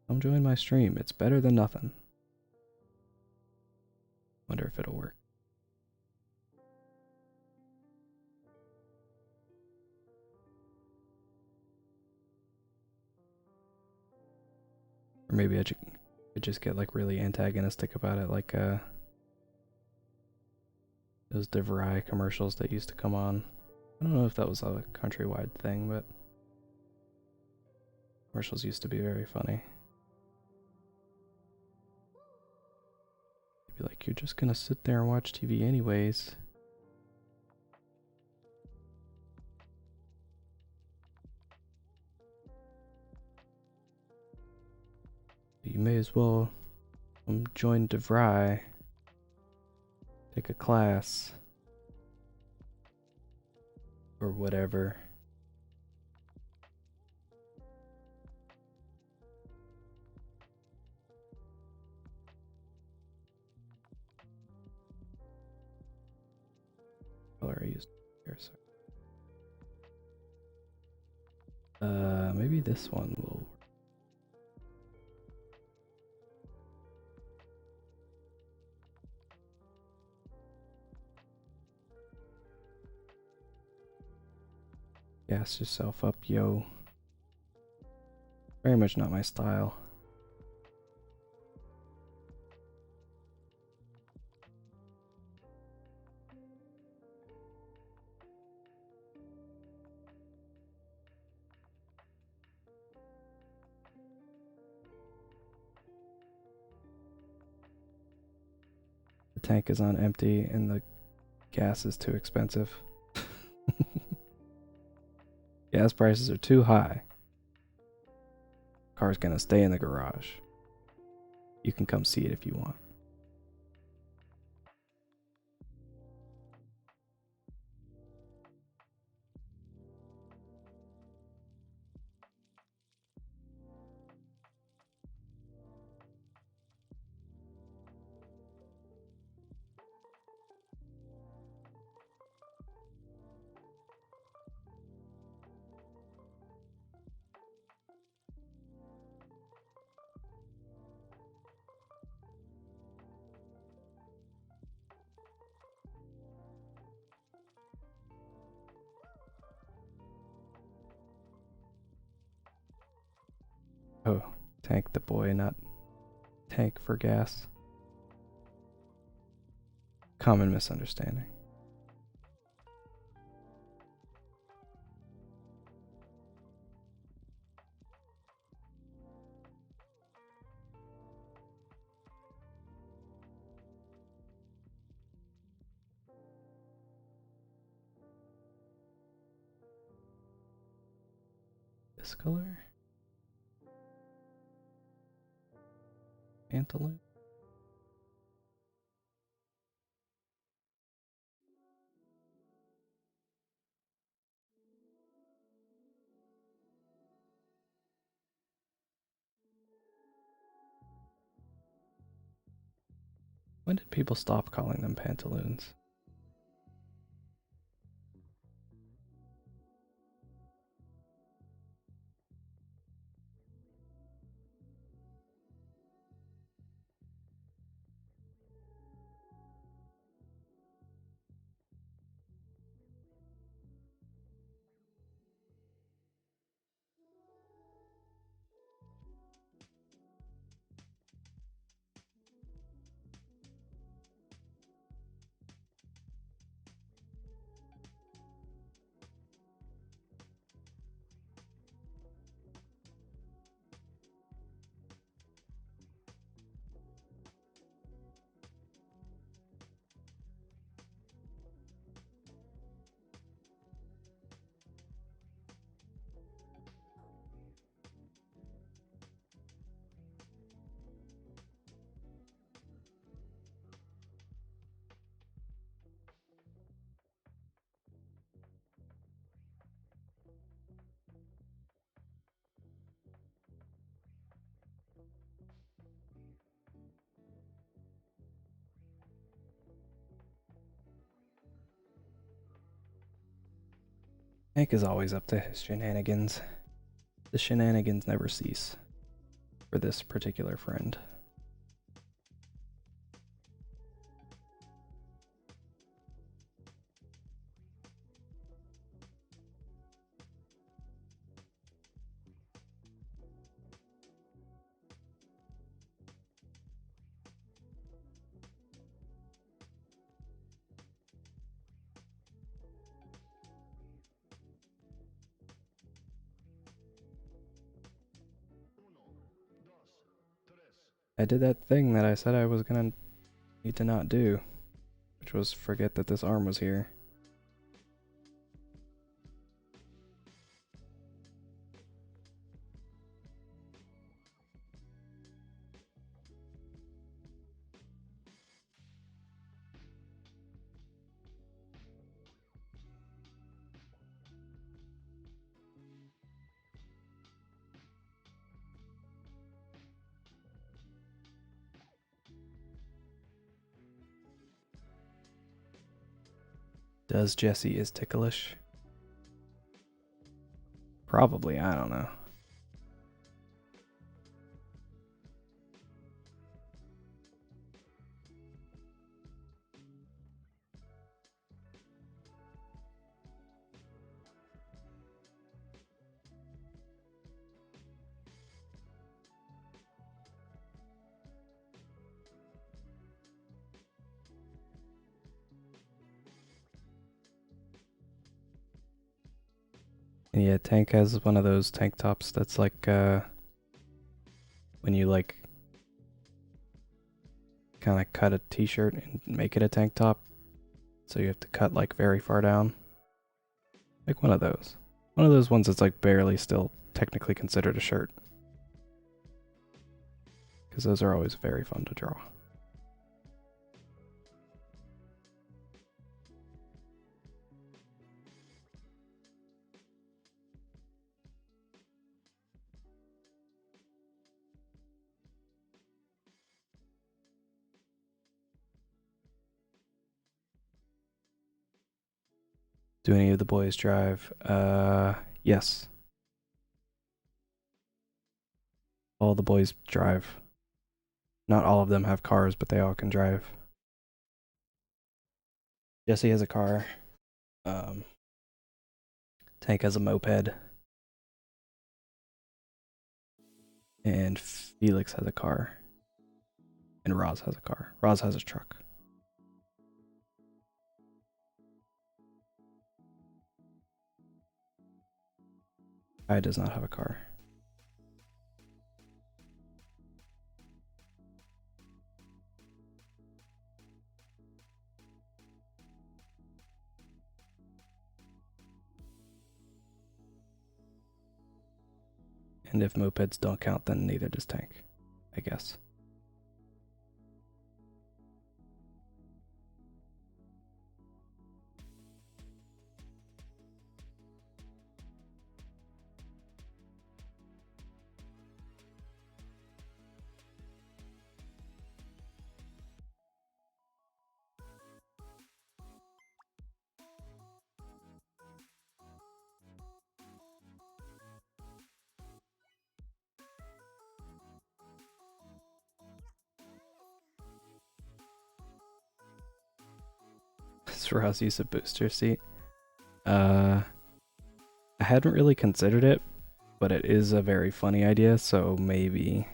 Come join my stream. It's better than nothing. Wonder if it'll work. Or maybe I could just get like really antagonistic about it, like those DeVry commercials that used to come on. I don't know if that was a countrywide thing, but commercials used to be very funny. Be like, you're just gonna sit there and watch TV anyways. You may as well join DeVry, take a class, or whatever. Color I used here, so. Maybe this one will work. Gas yourself up, yo. Very much not my style. The tank is on empty and the gas is too expensive. Gas prices are too high. Car's gonna stay in the garage. You can come see it if you want. Oh, tank the boy, not tank for gas. Common misunderstanding. This color? Antelope? When did people stop calling them pantaloons? Hank is always up to his shenanigans. The shenanigans never cease for this particular friend. I did that thing that I said I was gonna need to not do, which was forget that this arm was here. Does Jesse is ticklish? Probably, I don't know. Yeah, Tank has one of those tank tops that's like, when you like kind of cut a t-shirt and make it a tank top. So you have to cut like very far down. Like one of those. One of those ones that's like barely still technically considered a shirt. Because those are always very fun to draw. Do any of the boys drive? Yes. All the boys drive. Not all of them have cars, but they all can drive. Jesse has a car. Tank has a moped. And Felix has a car. And Roz has a car. Roz has a truck. I does not have a car. And if mopeds don't count, then neither does Tank, I guess. Roz use a booster seat. I hadn't really considered it, but it is a very funny idea, so maybe.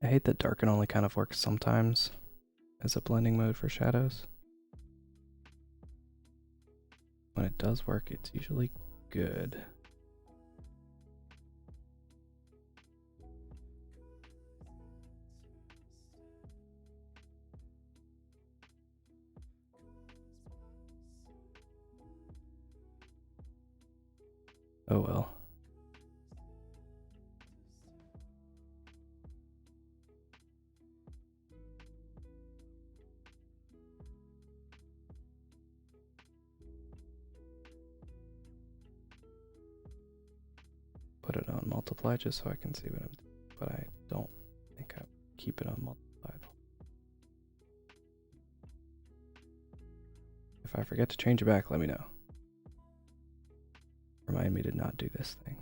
I hate that darken only kind of works sometimes as a blending mode for shadows. When it does work, it's usually good. Oh well. Put it on multiply just so I can see what I'm doing, but I don't think I keep it on multiply though. If I forget to change it back, let me know. Remind me to not do this thing.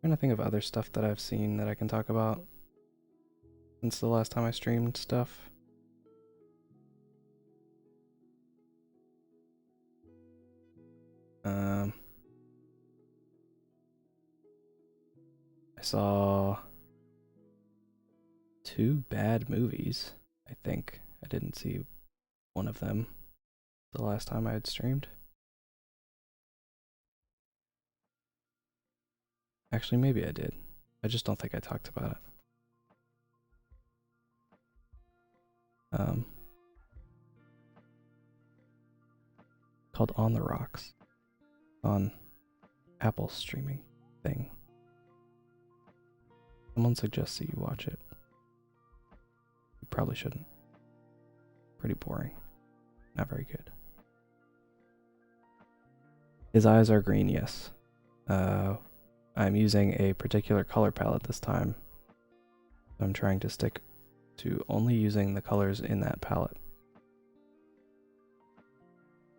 Trying to think of other stuff that I've seen that I can talk about since the last time I streamed stuff. I saw 2 bad movies, I think. I didn't see one of them the last time I had streamed. Actually, maybe I did. I just don't think I talked about it. Called On the Rocks on Apple's streaming thing. Someone suggests that you watch it. You probably shouldn't. Pretty boring. Not very good. His eyes are green, yes. I'm using a particular color palette this time. I'm trying to stick to only using the colors in that palette.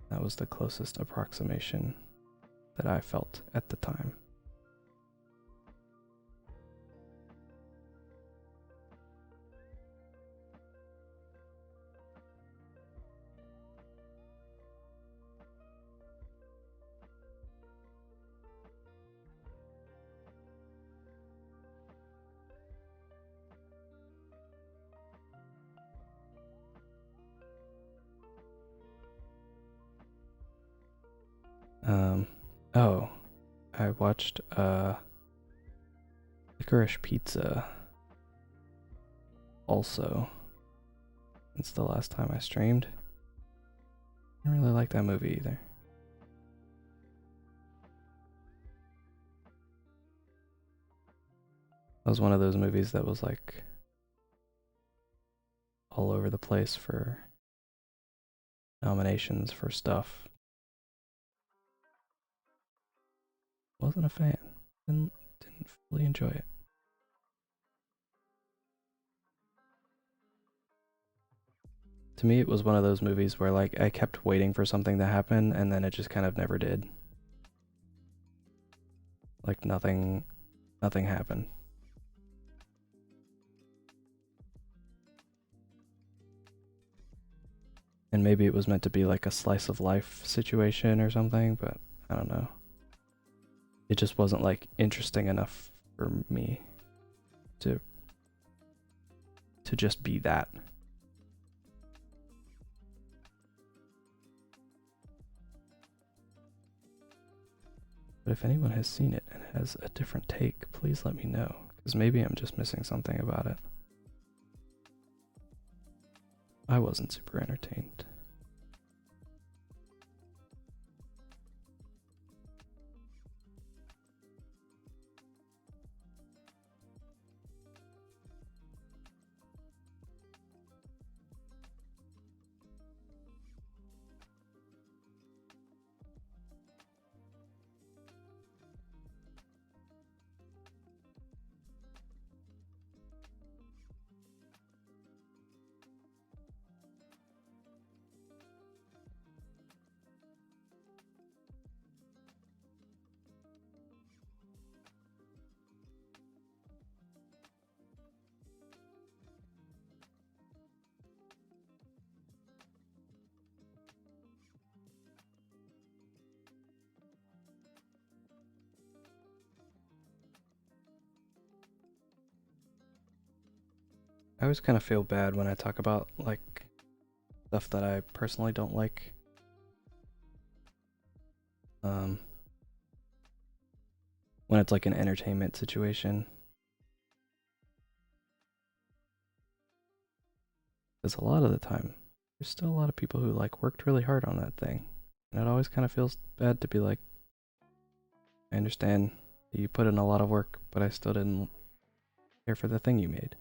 That was the closest approximation that I felt at the time. Oh, I watched Licorice Pizza also since the last time I streamed. I didn't really like that movie either. That was one of those movies that was like all over the place for nominations for stuff. Wasn't a fan. Didn't fully enjoy it. To me, it was one of those movies where like I kept waiting for something to happen and then it just kind of never did. Like nothing happened. And maybe it was meant to be like a slice of life situation or something, but I don't know. It just wasn't like interesting enough for me to just be that. But if anyone has seen it and has a different take, please let me know, because maybe I'm just missing something about it. I wasn't super entertained. I always kind of feel bad when I talk about, like, stuff that I personally don't like. When it's like an entertainment situation. Because a lot of the time, there's still a lot of people who, like, worked really hard on that thing. And it always kind of feels bad to be like, I understand that you put in a lot of work, but I still didn't care for the thing you made.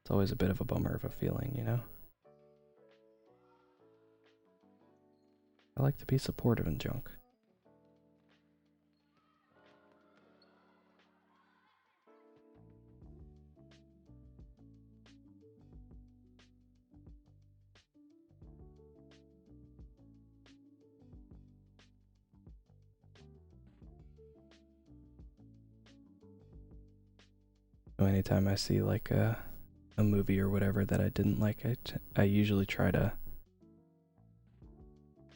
It's always a bit of a bummer of a feeling, you know? I like to be supportive and junk. So anytime I see like a movie or whatever that I didn't like, I usually try to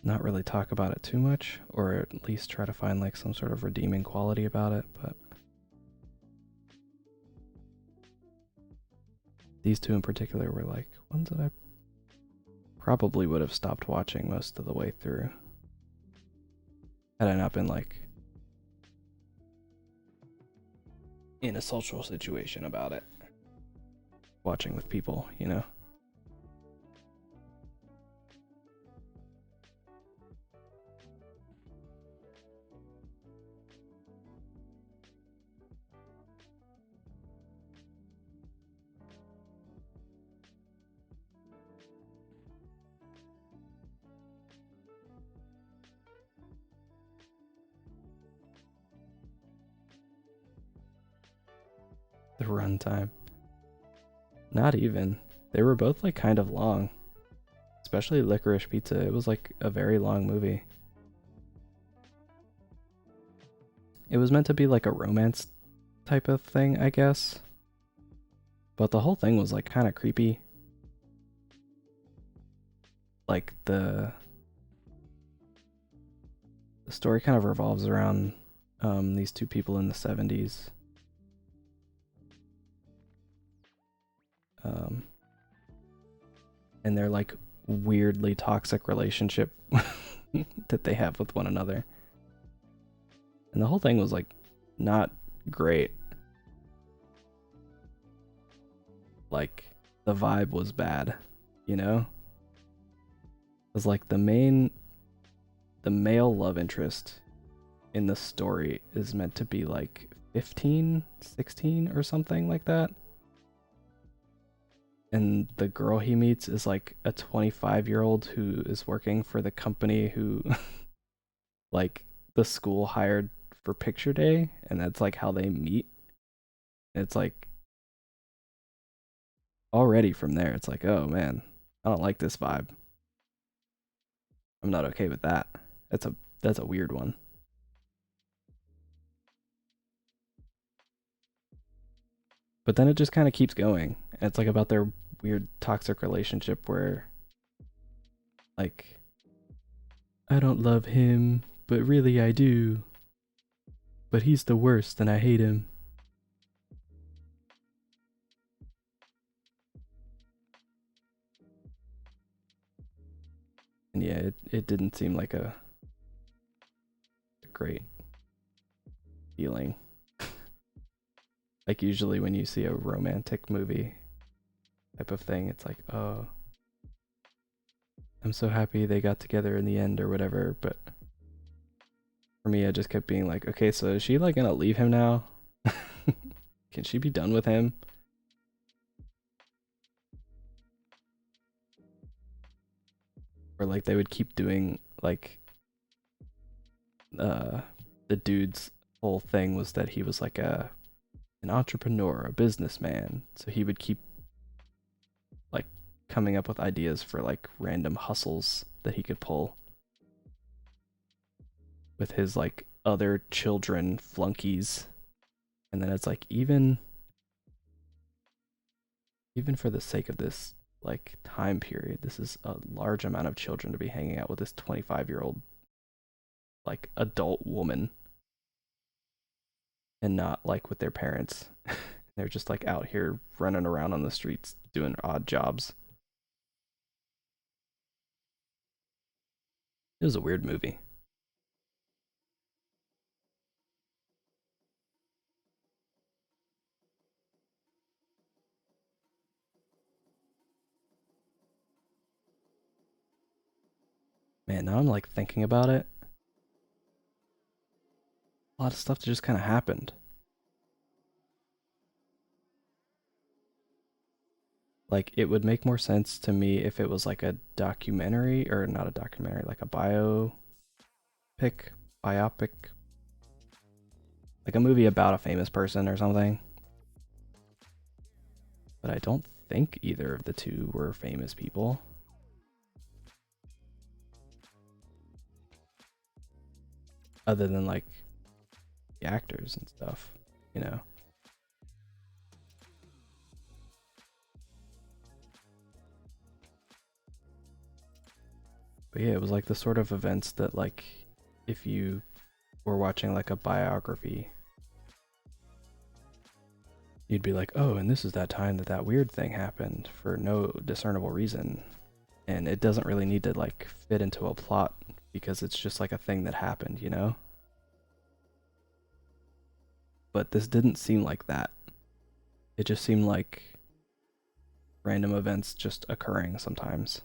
not really talk about it too much, or at least try to find like some sort of redeeming quality about it, but these two in particular were like ones that I probably would have stopped watching most of the way through had I not been like in a social situation about it. Watching with people, you know? The runtime. Not even. They were both like kind of long. Especially Licorice Pizza. It was like a very long movie. It was meant to be like a romance type of thing, I guess. But the whole thing was like kind of creepy. Like the story kind of revolves around these two people in the 70s. And their like weirdly toxic relationship that they have with one another. And the whole thing was like not great. Like the vibe was bad, you know? It was like the male love interest in the story is meant to be like 15, 16 or something like that. And the girl he meets is like a 25-year-old who is working for the company who like the school hired for picture day, and that's like how they meet. It's like already from there it's like, oh man, I don't like this vibe. I'm not okay with that. That's a weird one. But then it just kind of keeps going. And it's like about their weird toxic relationship where like I don't love him, but really I do. But he's the worst and I hate him. And yeah, it didn't seem like a great feeling. Like usually when you see a romantic movie type of thing, it's like, oh, I'm so happy they got together in the end or whatever. But for me, I just kept being like, okay, so is she like gonna leave him now? Can she be done with him? Or like they would keep doing like the dude's whole thing was that he was like an entrepreneur, a businessman. So he would keep like coming up with ideas for like random hustles that he could pull with his like other children flunkies. And then it's like even for the sake of this like time period, this is a large amount of children to be hanging out with this 25-year-old like adult woman and not like with their parents. They're just like out here running around on the streets doing odd jobs. It was a weird movie. Man, now I'm like thinking about it. A lot of stuff that just kind of happened. Like, it would make more sense to me if it was like a documentary, or not a documentary, like a biopic, like a movie about a famous person or something. But I don't think either of the two were famous people. Other than like the actors and stuff, you know. But yeah, it was like the sort of events that like if you were watching like a biography, you'd be like, oh, and this is that time that that weird thing happened for no discernible reason. And it doesn't really need to like fit into a plot because it's just like a thing that happened, you know? But this didn't seem like that. It just seemed like random events just occurring sometimes.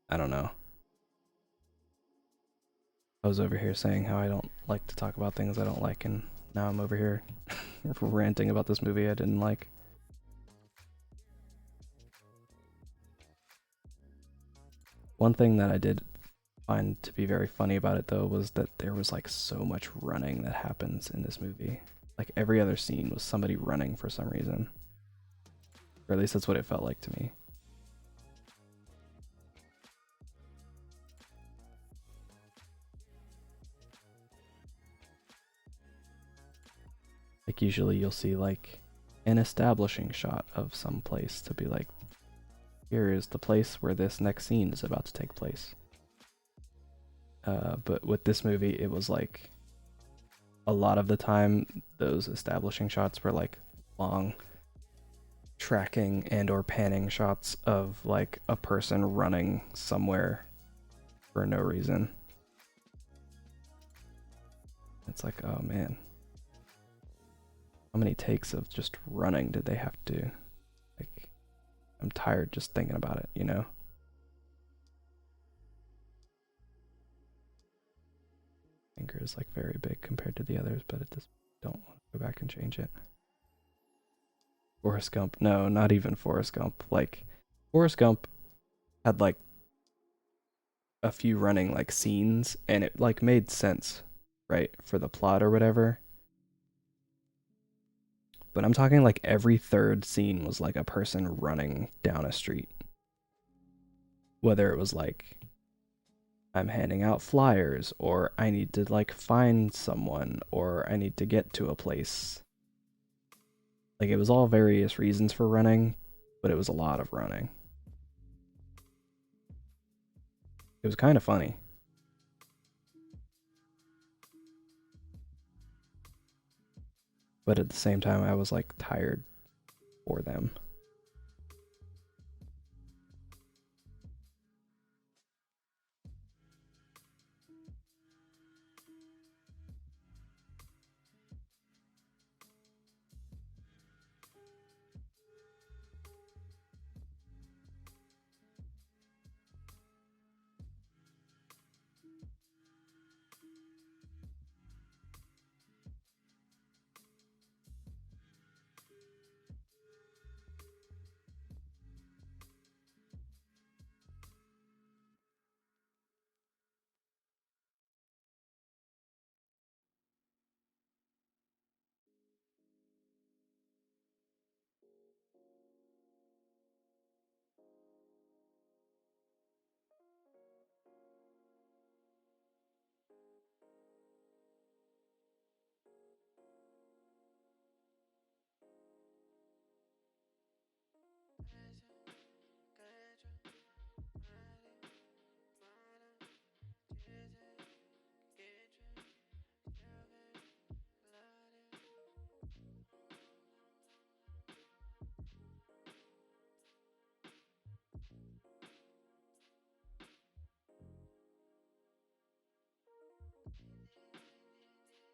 I don't know. I was over here saying how I don't like to talk about things I don't like, and now I'm over here ranting about this movie I didn't like. One thing that I did find to be very funny about it, though, was that there was like so much running that happens in this movie. Like every other scene was somebody running for some reason. Or at least that's what it felt like to me. Like usually you'll see like an establishing shot of some place to be like, here is the place where this next scene is about to take place. But with this movie, it was like a lot of the time those establishing shots were like long tracking and or panning shots of like a person running somewhere for no reason. It's like, oh man, how many takes of just running did they have to? Like, I'm tired just thinking about it, you know? Finger is like very big compared to the others, but I just don't want to go back and change it. Forrest Gump. No, not even Forrest Gump. Like, Forrest Gump had like a few running like scenes and it like made sense, right? For the plot or whatever. But I'm talking like every third scene was like a person running down a street. Whether it was like, I'm handing out flyers, or I need to like find someone, or I need to get to a place. Like it was all various reasons for running, but it was a lot of running. It was kind of funny. But at the same time, I was like tired for them.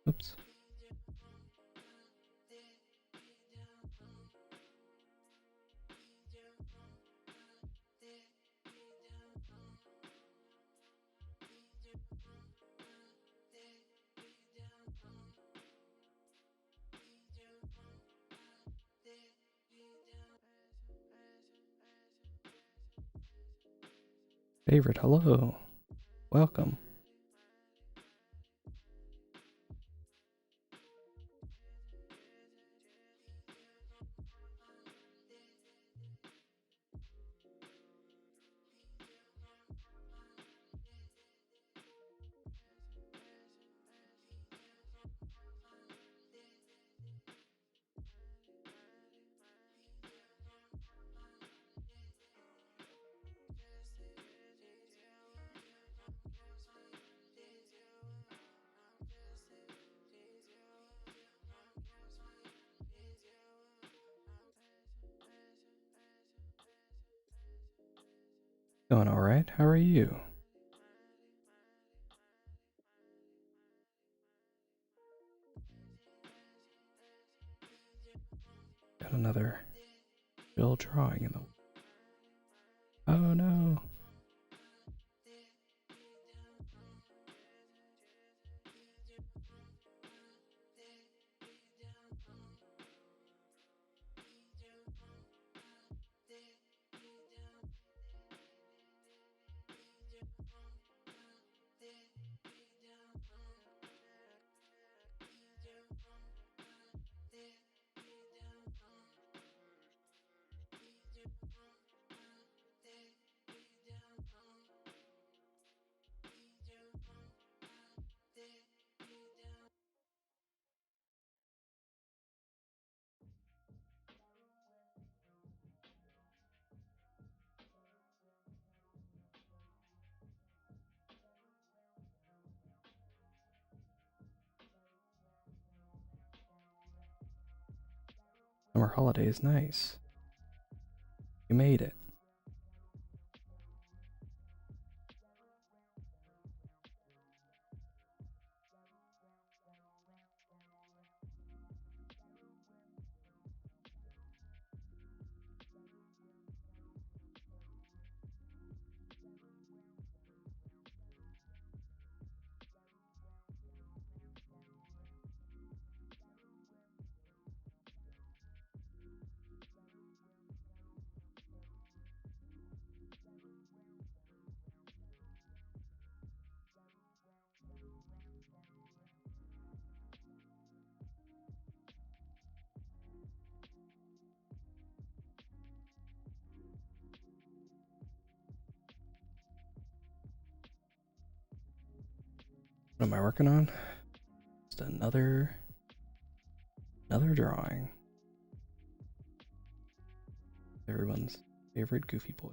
Oops. Favorite, hello. Welcome. Going alright, how are you? Got another Bill drawing in the... Oh no! Summer holidays, nice. You made it. What am I working on? Just another drawing. Everyone's favorite goofy boy.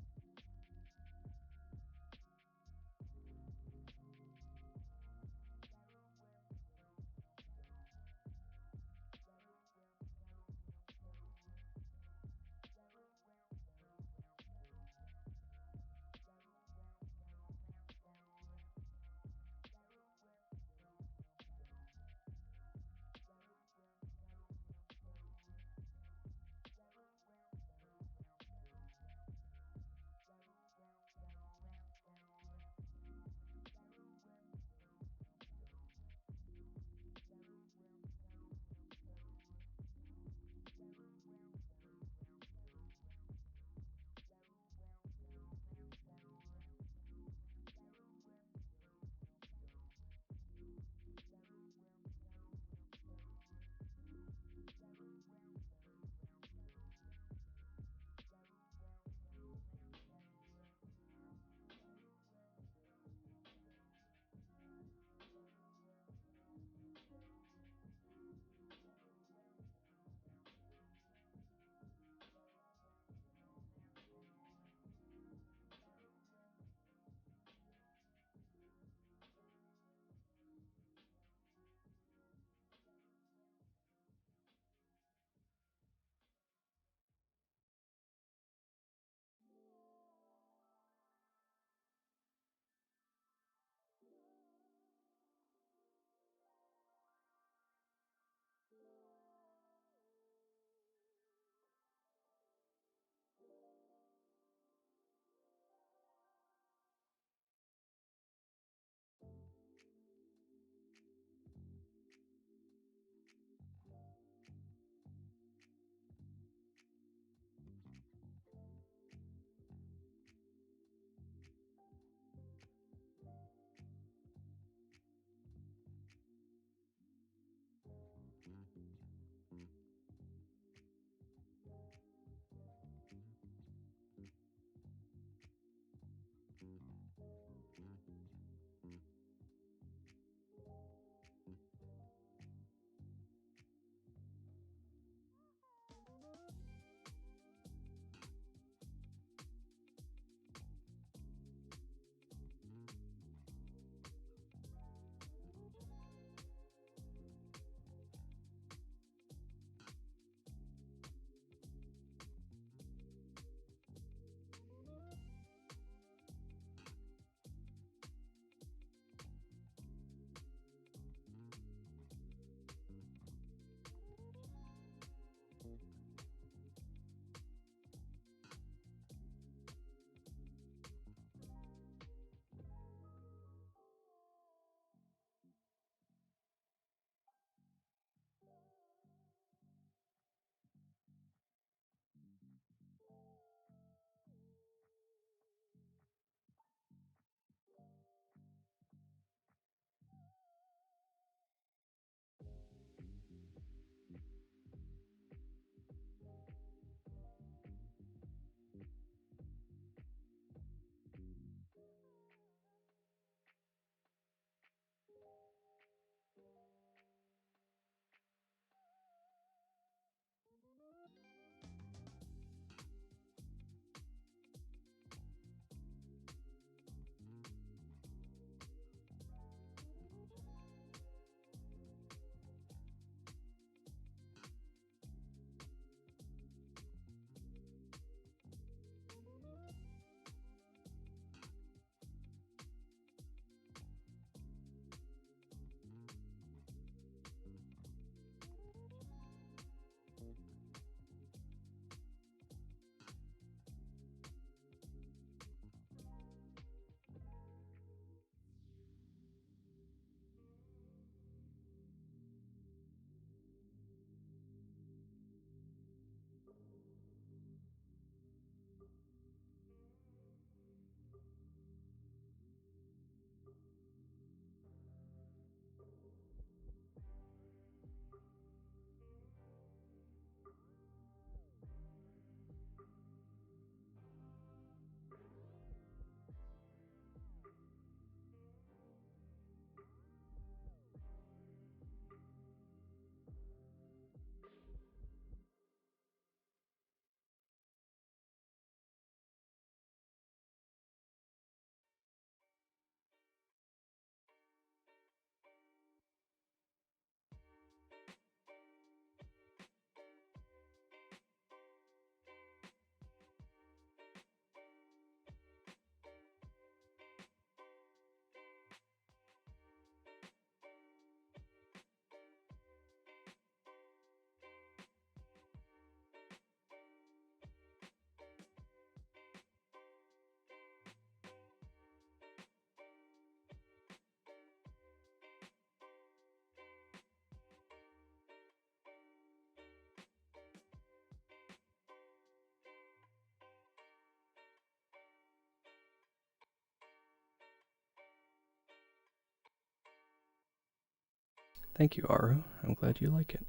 Thank you, Aru. I'm glad you like it.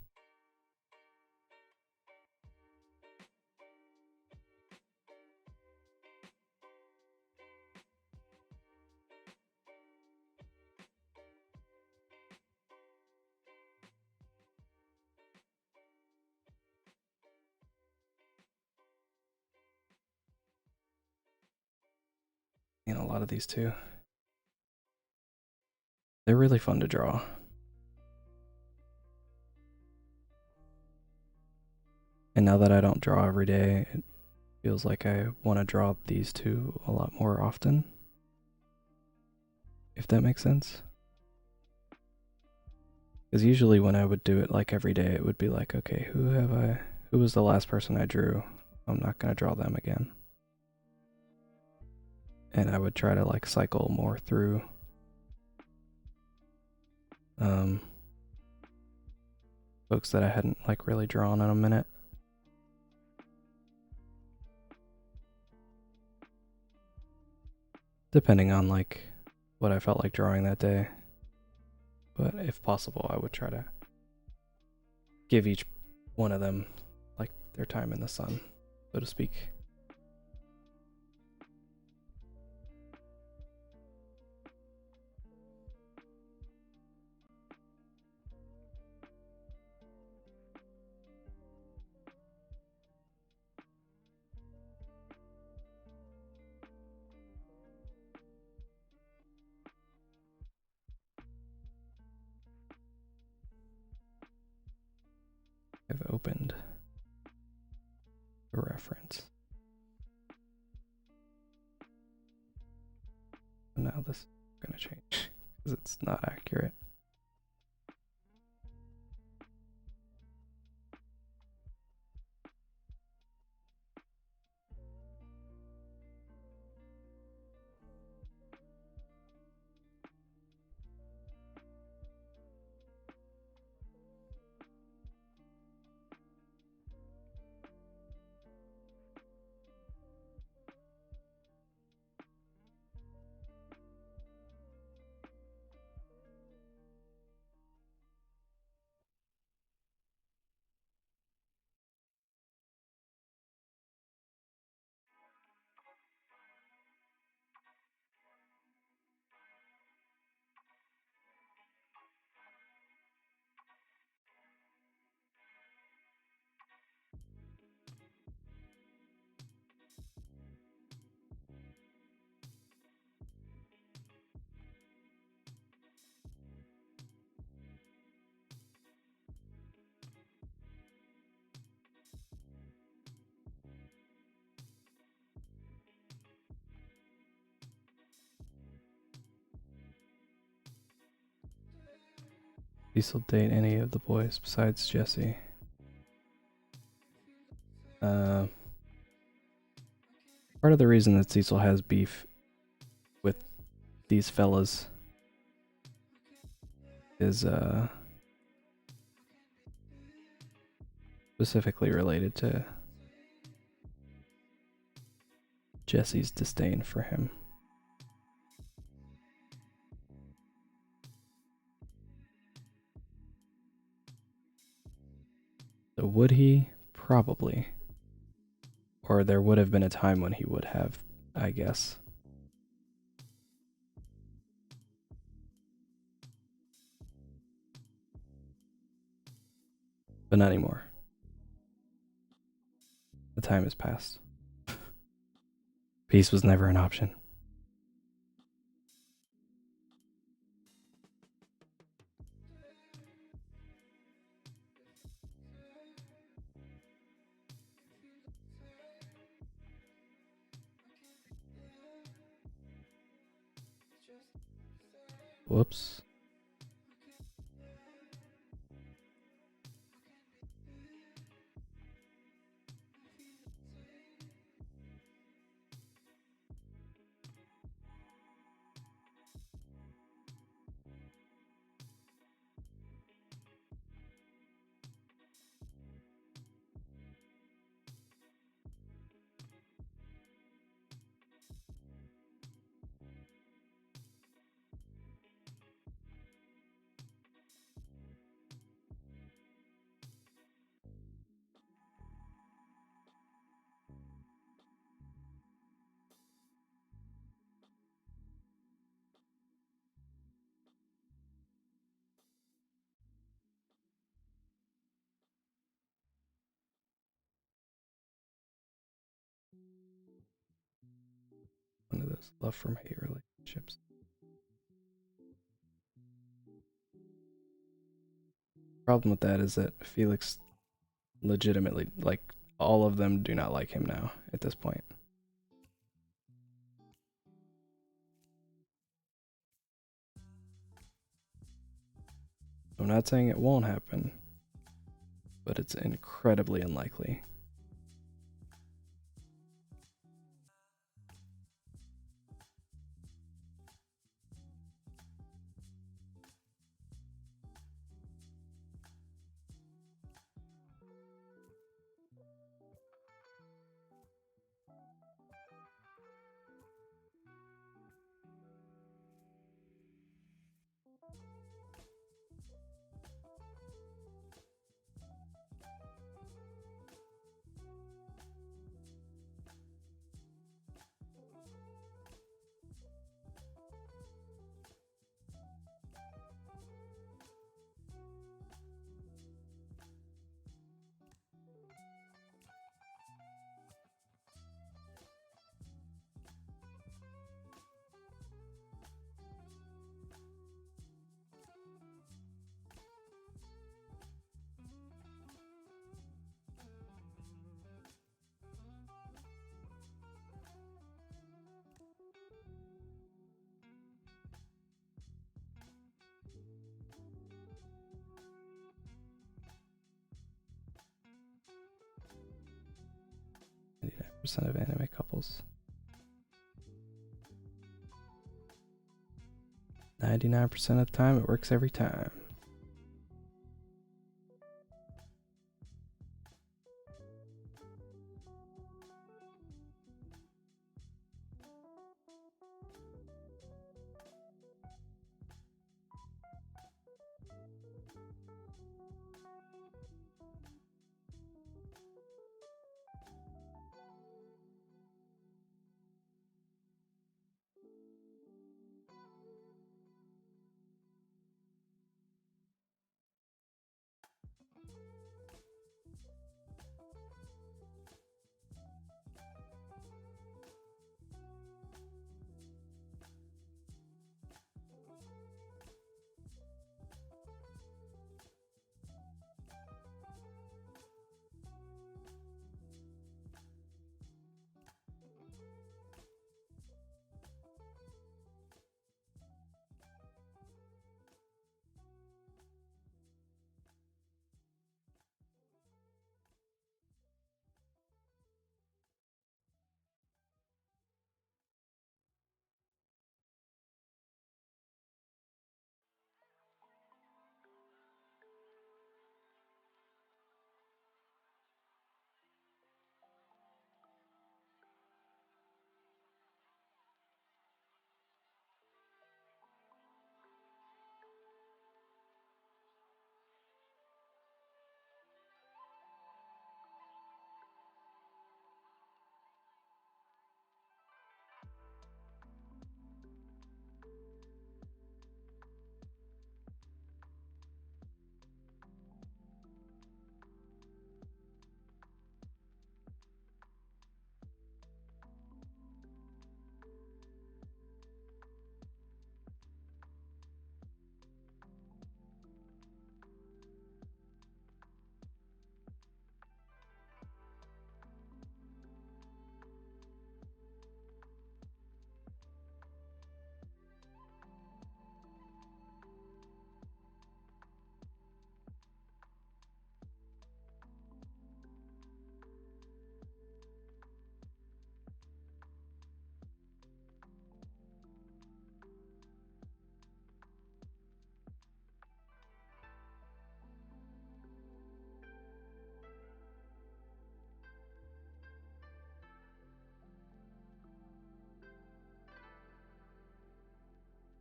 And a lot of these too. They're really fun to draw. And now that I don't draw every day, it feels like I want to draw these two a lot more often. If that makes sense. Because usually when I would do it like every day, it would be like, okay, who was the last person I drew? I'm not going to draw them again. And I would try to like cycle more through folks that I hadn't like really drawn in a minute. Depending on like what I felt like drawing that day. But if possible, I would try to give each one of them like their time in the sun, so to speak. I've opened the reference. And now this is going to change because it's not accurate. Cecil date any of the boys besides Jesse? Part of the reason that Cecil has beef with these fellas is specifically related to Jesse's disdain for him. So would he? Probably. Or there would have been a time when he would have, I guess. But not anymore. The time has passed. Peace was never an option. Whoops. One of those love from hate relationships. Problem with that is that Felix legitimately, like, all of them do not like him now at this point. I'm not saying it won't happen, but it's incredibly unlikely. Percent of anime couples. 99% of the time, it works every time.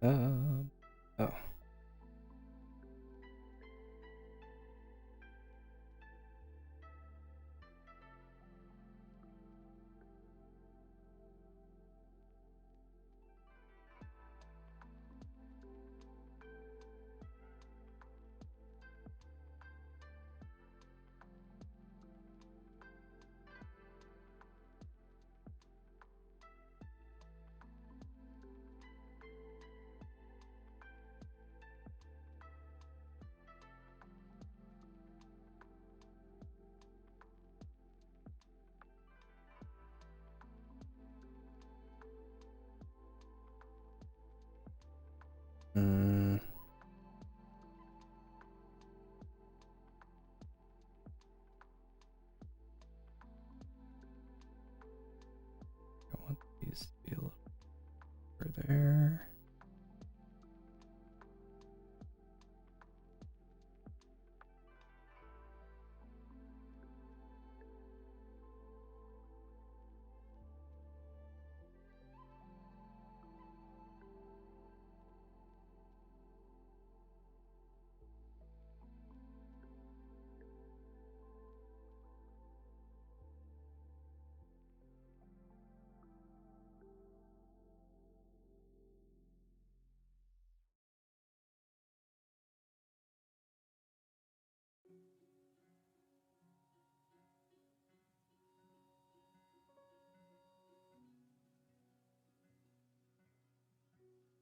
Oh. Mm. I want these to be a little over there.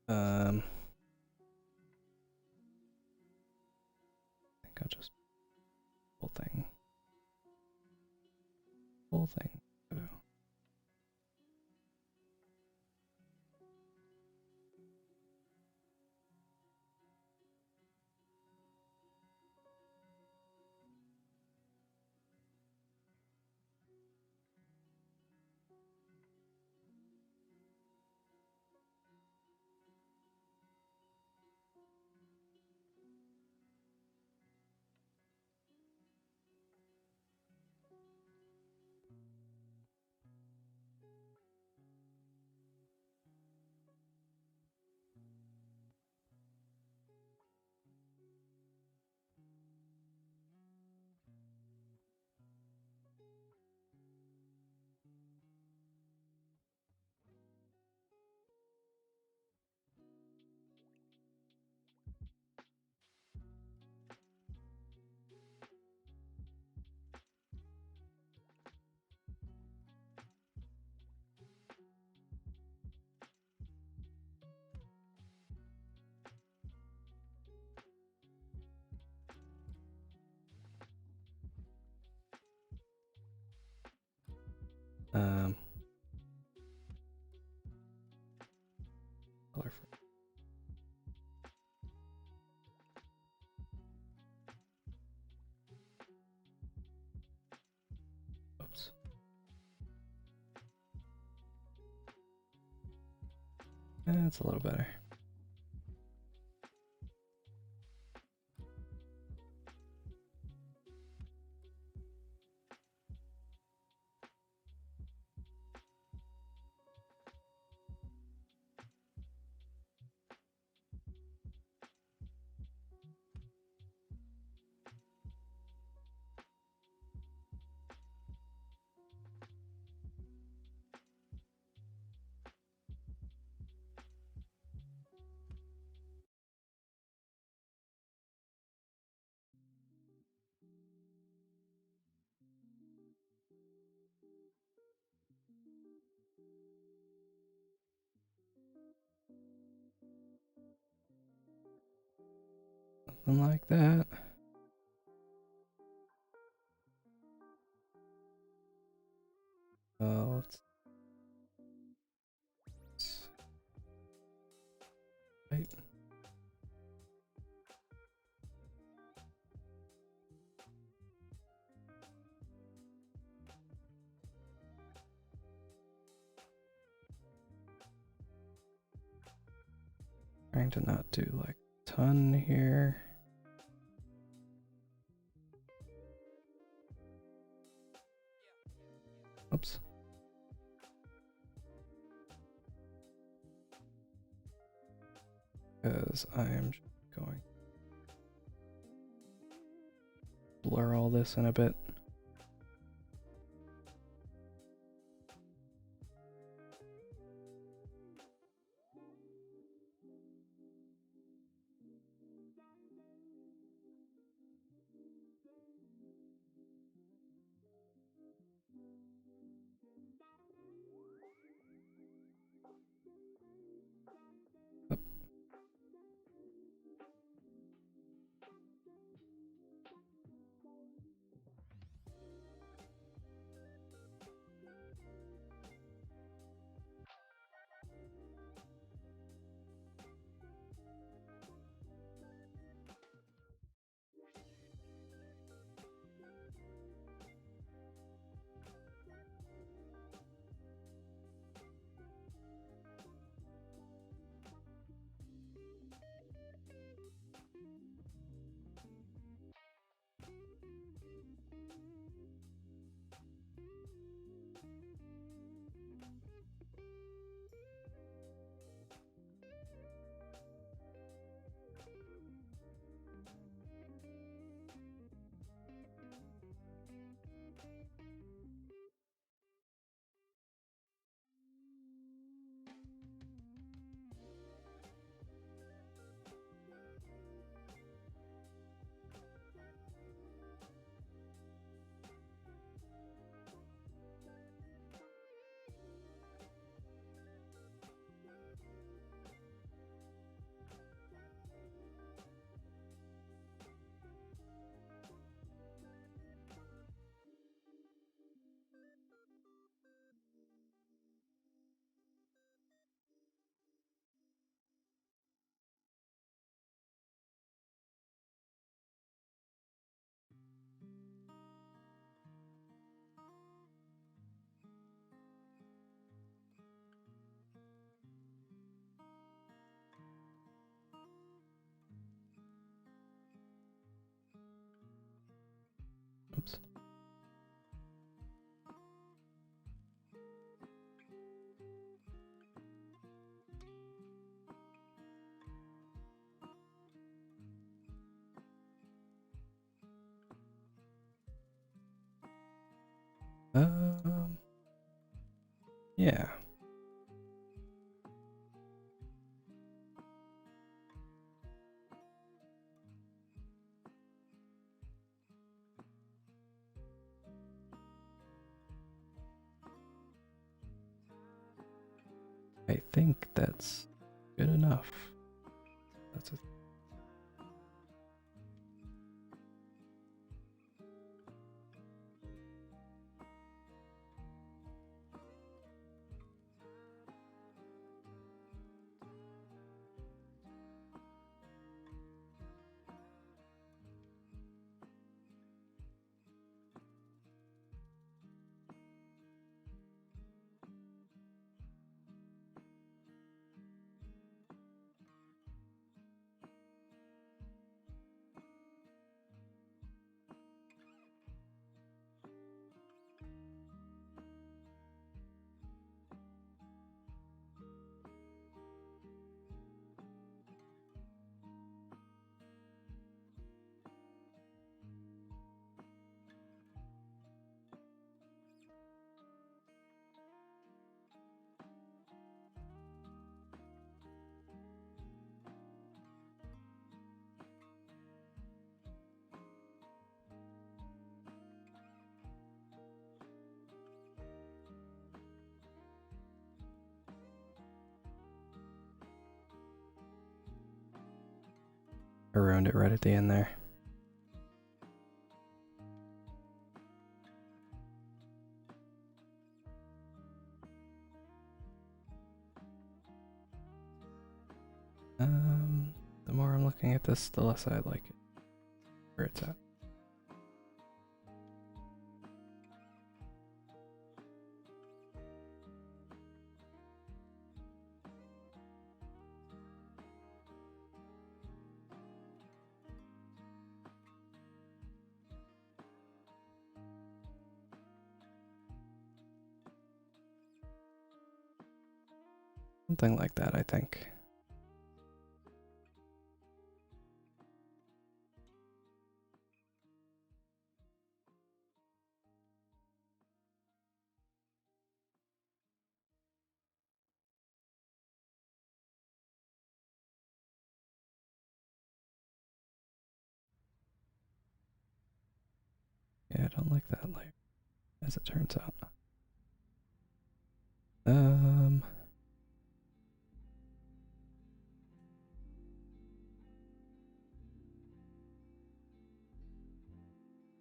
I think I'll just whole thing. Whole thing. Color for oops. That's a little better. Something like that. Let's wait. Trying to not do like a ton here. Oops. Because I am going to blur all this in a bit. Yeah. I think that's good enough. That's a I ruined it right at the end there. The more I'm looking at this, the less I like it. Where it's at. Something like that, I think. Yeah, I don't like that layer, as it turns out.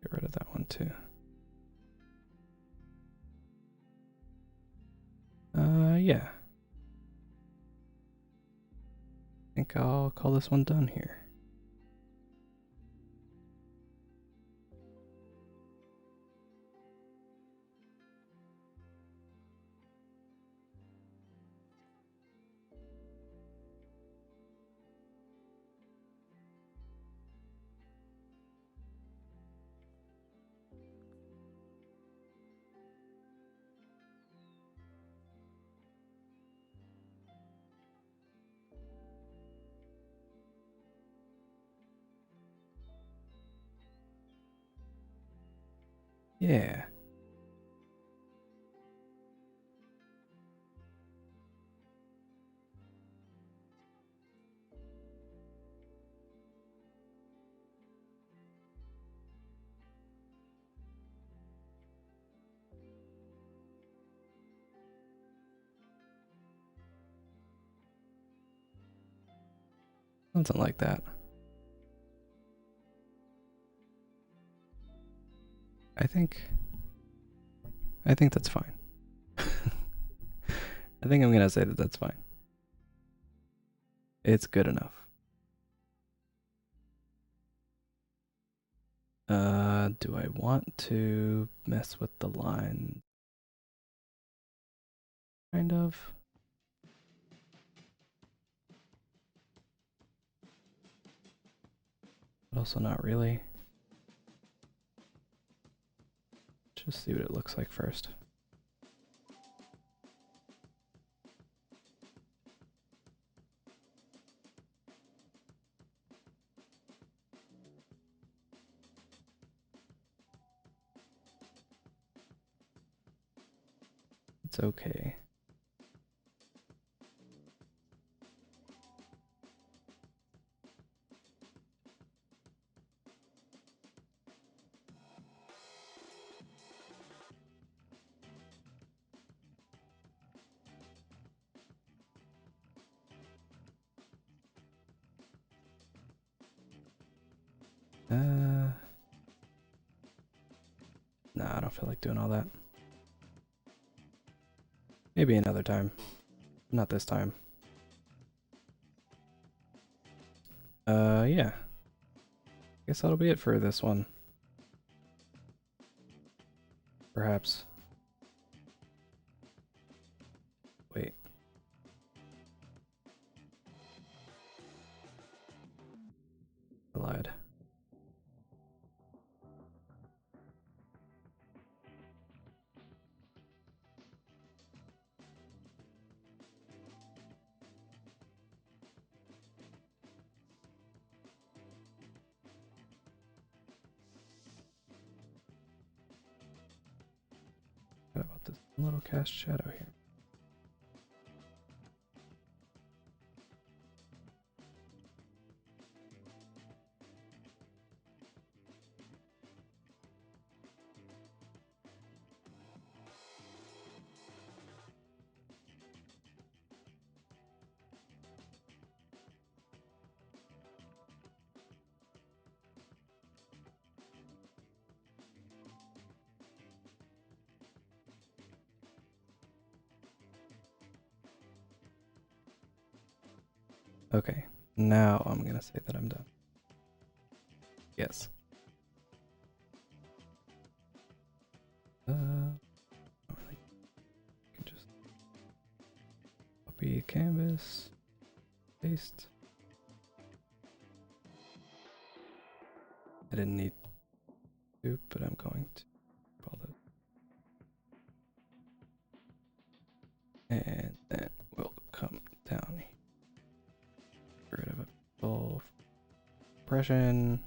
Get rid of that one too. Yeah. I think I'll call this one done here. Yeah. Something like that. I think that's fine. I think I'm gonna say that that's fine. It's good enough. Do I want to mess with the line? Kind of. But also not really. Just see what it looks like first. It's okay. don't feel like doing all that. Maybe another time. Not this time. Yeah. Guess that'll be it for this one. Perhaps. Wait. I lied. What about this little cast shadow here? Okay, now I'm gonna say that I'm done. Yes. Really, you can just copy canvas, paste. I didn't need to, but I'm going to call this. And then we'll come down here. Get rid of a full impression.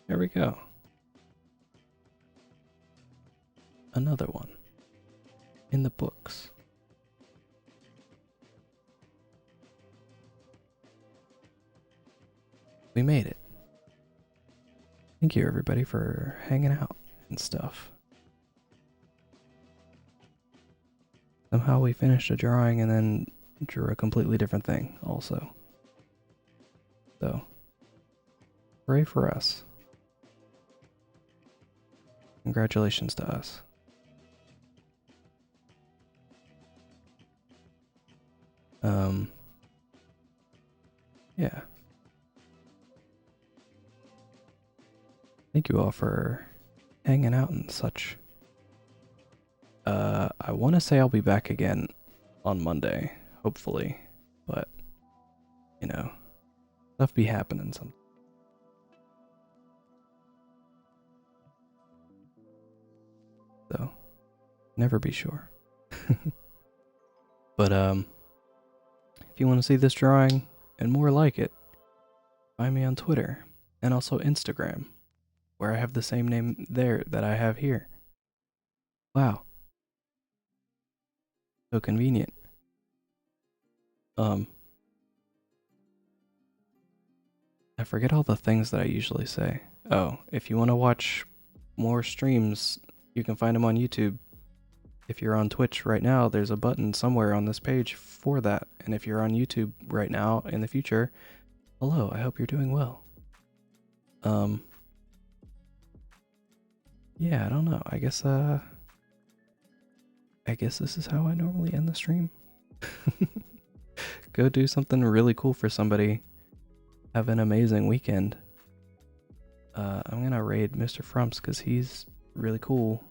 There we go. Another one in the books. We made it. Thank you everybody for hanging out and stuff. Somehow we finished a drawing and then drew a completely different thing also. So, hooray for us. Congratulations to us. Yeah. Thank you all for hanging out and such. I want to say I'll be back again on Monday, hopefully, but, you know, stuff be happening sometimes. So, never be sure. But, if you want to see this drawing and more like it, find me on Twitter and also Instagram, where I have the same name there that I have here. Wow. So convenient. I forget all the things that I usually say. Oh, if you want to watch more streams, you can find them on YouTube. If you're on Twitch right now, there's a button somewhere on this page for that. And if you're on YouTube right now in the future, hello, I hope you're doing well. Yeah, I don't know. I guess this is how I normally end the stream. Go do something really cool for somebody. Have an amazing weekend. I'm gonna raid Mr. Frumps because he's really cool.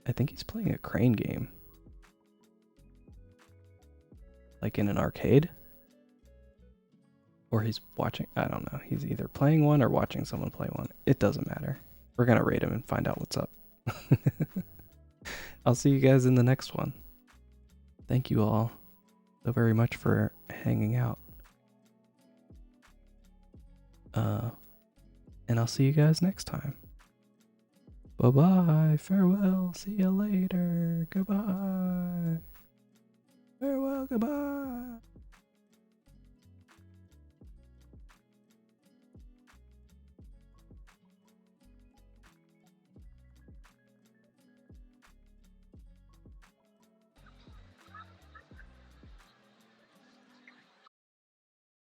I think he's playing a crane game. Like in an arcade? Or he's watching, I don't know. He's either playing one or watching someone play one. It doesn't matter. We're gonna raid him and find out what's up. I'll see you guys in the next one. Thank you all so very much for hanging out. And I'll see you guys next time. Bye-bye. Farewell. See you later. Goodbye. Farewell. Goodbye.